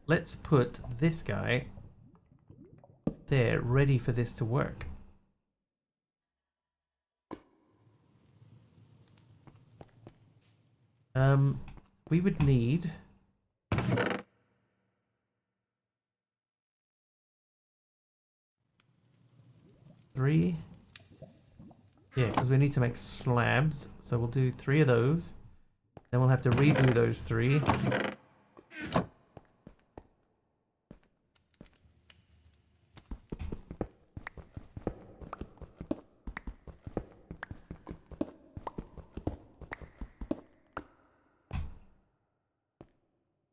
let's put this guy there, ready for this to work. We would need 3. Yeah, because we need to make slabs, so we'll do 3 of those. Then we'll have to redo those 3.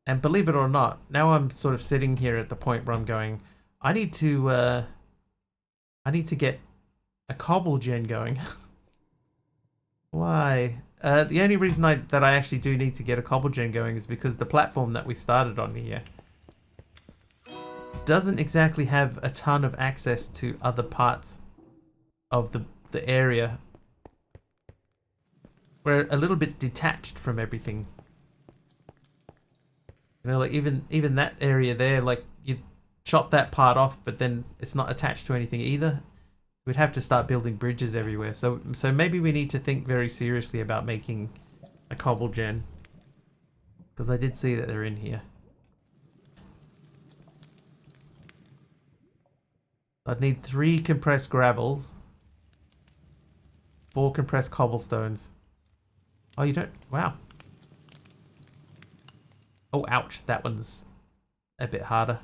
And believe it or not, now I'm sort of sitting here at the point where I'm going, I need to get a cobble gen going. Why? The only reason that I actually do need to get a cobble gen going is because the platform that we started on here doesn't exactly have a ton of access to other parts of the area. We're a little bit detached from everything. You know, like even that area there, like you chop that part off, but then it's not attached to anything either. We'd have to start building bridges everywhere. So maybe we need to think very seriously about making a cobble gen. Because I did see that they're in here. I'd need 3 compressed gravels. 4 compressed cobblestones. Oh, you don't? Wow. Oh, ouch. That one's a bit harder.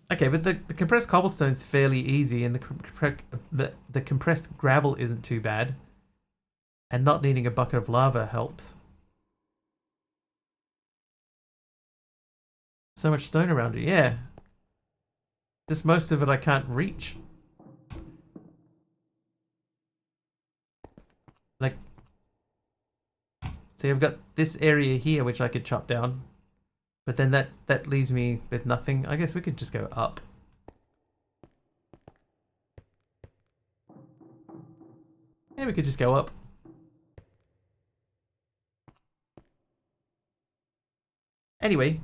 Okay, but the compressed cobblestone's fairly easy, and the compressed gravel isn't too bad. And not needing a bucket of lava helps. So much stone around it, yeah. Just most of it I can't reach. Like, see, I've got this area here which I could chop down. But then that leaves me with nothing. I guess we could just go up. Yeah, we could just go up. Anyway,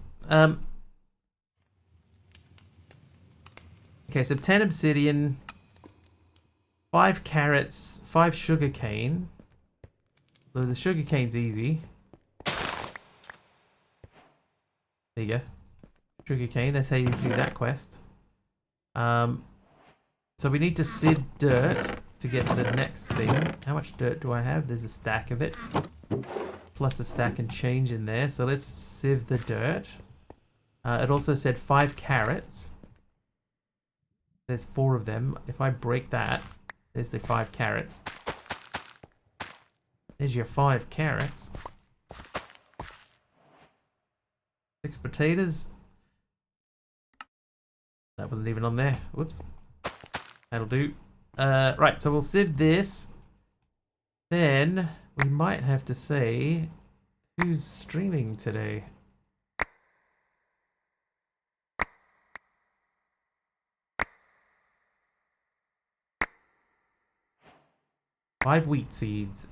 okay, so 10 obsidian, 5 carrots, 5 sugarcane. So the sugarcane's easy. There you go. Sugarcane, that's how you do that quest. So we need to sieve dirt to get the next thing. How much dirt do I have? There's a stack of it. Plus a stack and change in there. So let's sieve the dirt. It also said 5 carrots. There's 4 of them. If I break that, there's the 5 carrots. There's your 5 carrots. 6 potatoes. That wasn't even on there. Whoops. That'll do. Right, so we'll sieve this. Then we might have to say who's streaming today. Five wheat seeds.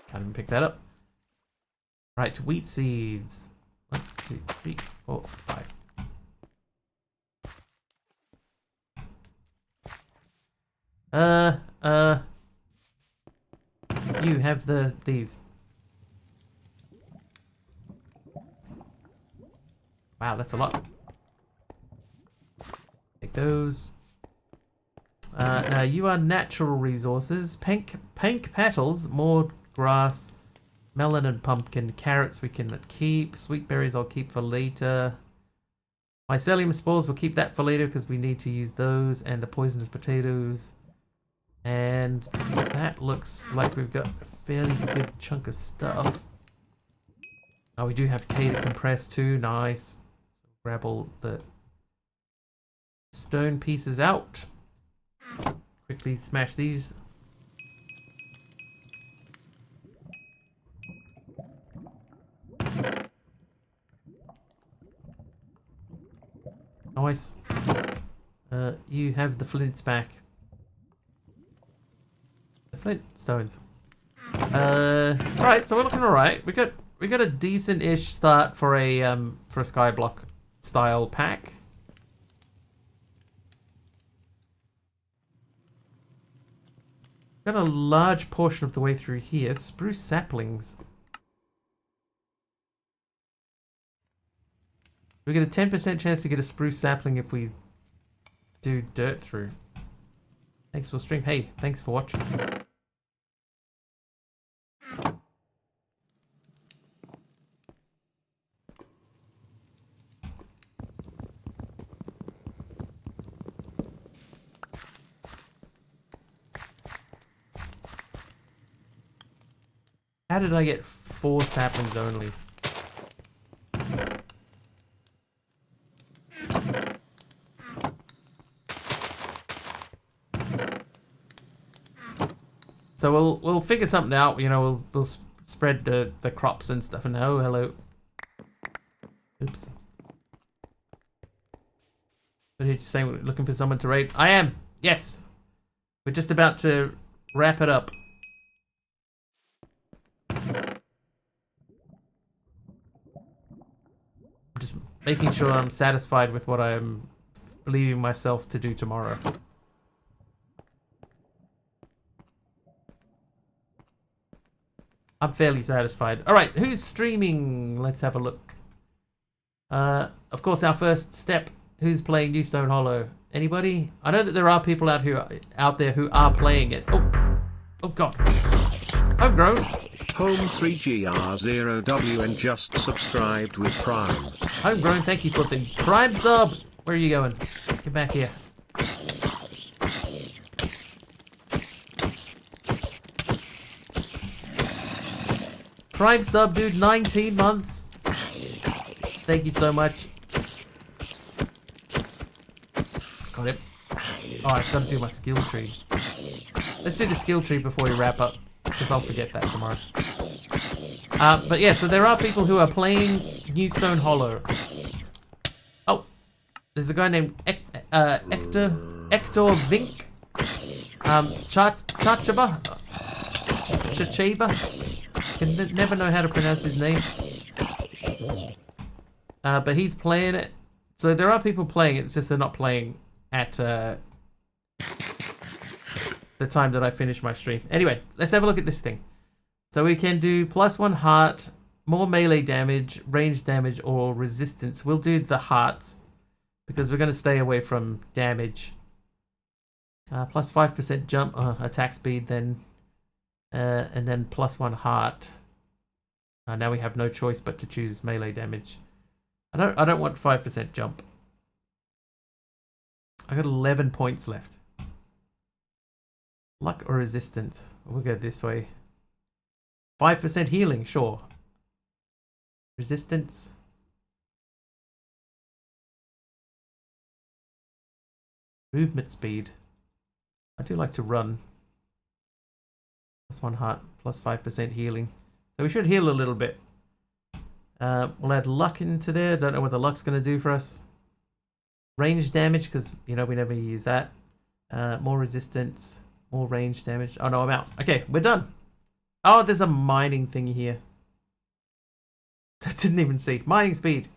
Can't even pick that up. Right, wheat seeds. 1, 2, 3, 4, 5. You have these. Wow, that's a lot. Take those. Now you are natural resources. Pink petals, more grass, melon and pumpkin, carrots we can keep. Sweet berries I'll keep for later. Mycelium spores, we'll keep that for later because we need to use those, and the poisonous potatoes. And that looks like we've got a fairly good chunk of stuff. Oh, we do have K to compress too. Nice. So grab all the stone pieces out. Quickly smash these. Nice. You have the flints back. The flint stones. Right, so we're looking alright. We got a decent-ish start for a skyblock style pack. Got a large portion of the way through here. Spruce saplings. We get a 10% chance to get a spruce sapling if we do dirt through. Thanks for stream. Hey, thanks for watching. How did I get 4 saplings only? So we'll figure something out. You know, we'll spread the crops and stuff. And oh, hello. Oops. But he's saying we're looking for someone to raid. I am. Yes. We're just about to wrap it up. Just making sure I'm satisfied with what I'm leaving myself to do tomorrow. I'm fairly satisfied. Alright, who's streaming? Let's have a look. Of course, our first step. Who's playing New Stone Hollow? Anybody? I know that there are people out there who are playing it. Oh god. Homegrown. Home 3GR0WN just subscribed with Prime. Homegrown, thank you for the Prime sub. Where are you going? Get back here. Prime sub, dude, 19 months. Thank you so much. Got him. Oh, I've got to do my skill tree. Let's do the skill tree before we wrap up, because I'll forget that tomorrow. But yeah, so there are people who are playing New Stone Hollow. Oh, there's a guy named Hector Vink. Chacheba. Can never know how to pronounce his name. But he's playing it. So there are people playing it, it's just they're not playing at the time that I finish my stream. Anyway, let's have a look at this thing. So we can do +1 heart, more melee damage, range damage, or resistance. We'll do the hearts because we're going to stay away from damage. Plus 5% jump, attack speed, then and then +1 heart. Now we have no choice but to choose melee damage. I don't want 5% jump. I got 11 points left. Luck or resistance? We'll go this way. 5% healing, sure. Resistance. Movement speed. I do like to run. +1 heart, +5% healing. So we should heal a little bit. We'll add luck into there. Don't know what the luck's going to do for us. Range damage, because, you know, we never use that. More resistance. More range damage. Oh no, I'm out. Okay, we're done. Oh, there's a mining thing here. I didn't even see. Mining speed.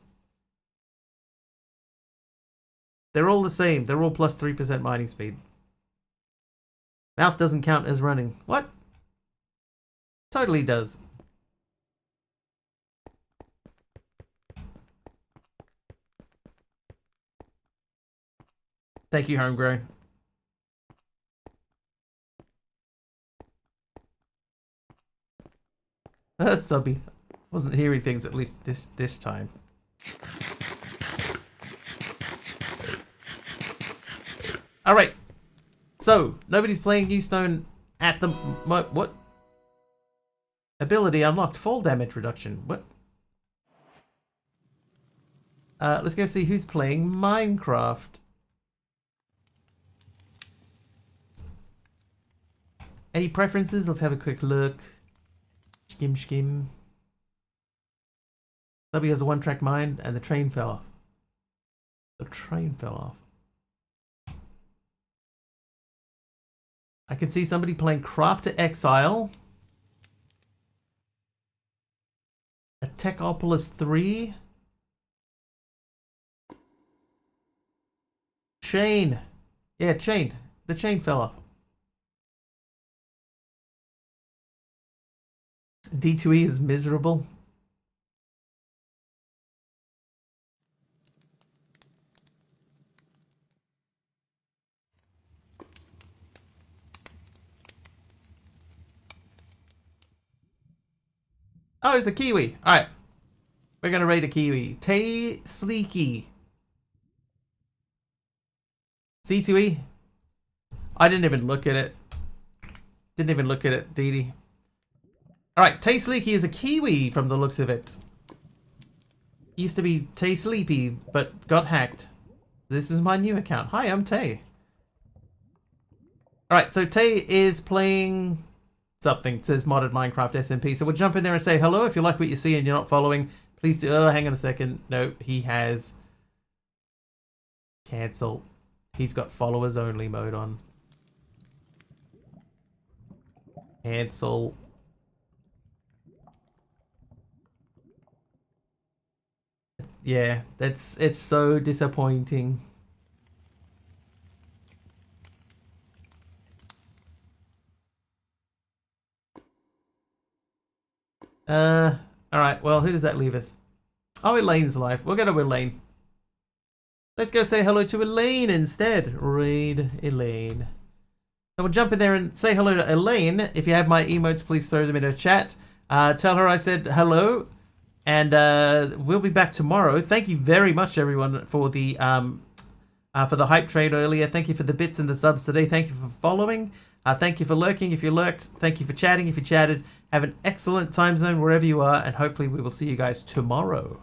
They're all the same. They're all +3% mining speed. Mouth doesn't count as running. What? Totally does. Thank you, Homegrown. Subby. Wasn't hearing things at least this time. Alright. So, nobody's playing New Stone at the... What? Ability unlocked. Fall damage reduction. What? Let's go see who's playing Minecraft. Any preferences? Let's have a quick look. Skim. Subby has a one-track mind, and the train fell off. The train fell off. I can see somebody playing Crafter Exile. A Techopolis 3. Chain. Yeah, chain. The chain fell off. D2E is miserable. Oh, it's a Kiwi. Alright. We're gonna raid a Kiwi. Tay Sleeky. C2E. I didn't even look at it. Didn't even look at it, Dee. Alright, Tay Sleeky is a Kiwi from the looks of it. Used to be Tay Sleepy, but got hacked. This is my new account. Hi, I'm Tay. Alright, so Tay is playing something. It says modded Minecraft SMP. So we'll jump in there and say hello. If you like what you see and you're not following, please do. Oh, hang on a second. No, he has cancel. He's got followers only mode on. Cancel. Yeah, it's so disappointing. Alright, well, who does that leave us? Oh, Elaine's live. We'll go to Elaine. Let's go say hello to Elaine instead. Raid Elaine. So we'll jump in there and say hello to Elaine. If you have my emotes, please throw them in her chat. Tell her I said hello. And we'll be back tomorrow. Thank you very much, everyone, for the hype train earlier. Thank you for the bits and the subs today. Thank you for following. Thank you for lurking if you lurked. Thank you for chatting if you chatted. Have an excellent time zone wherever you are, and hopefully we will see you guys tomorrow.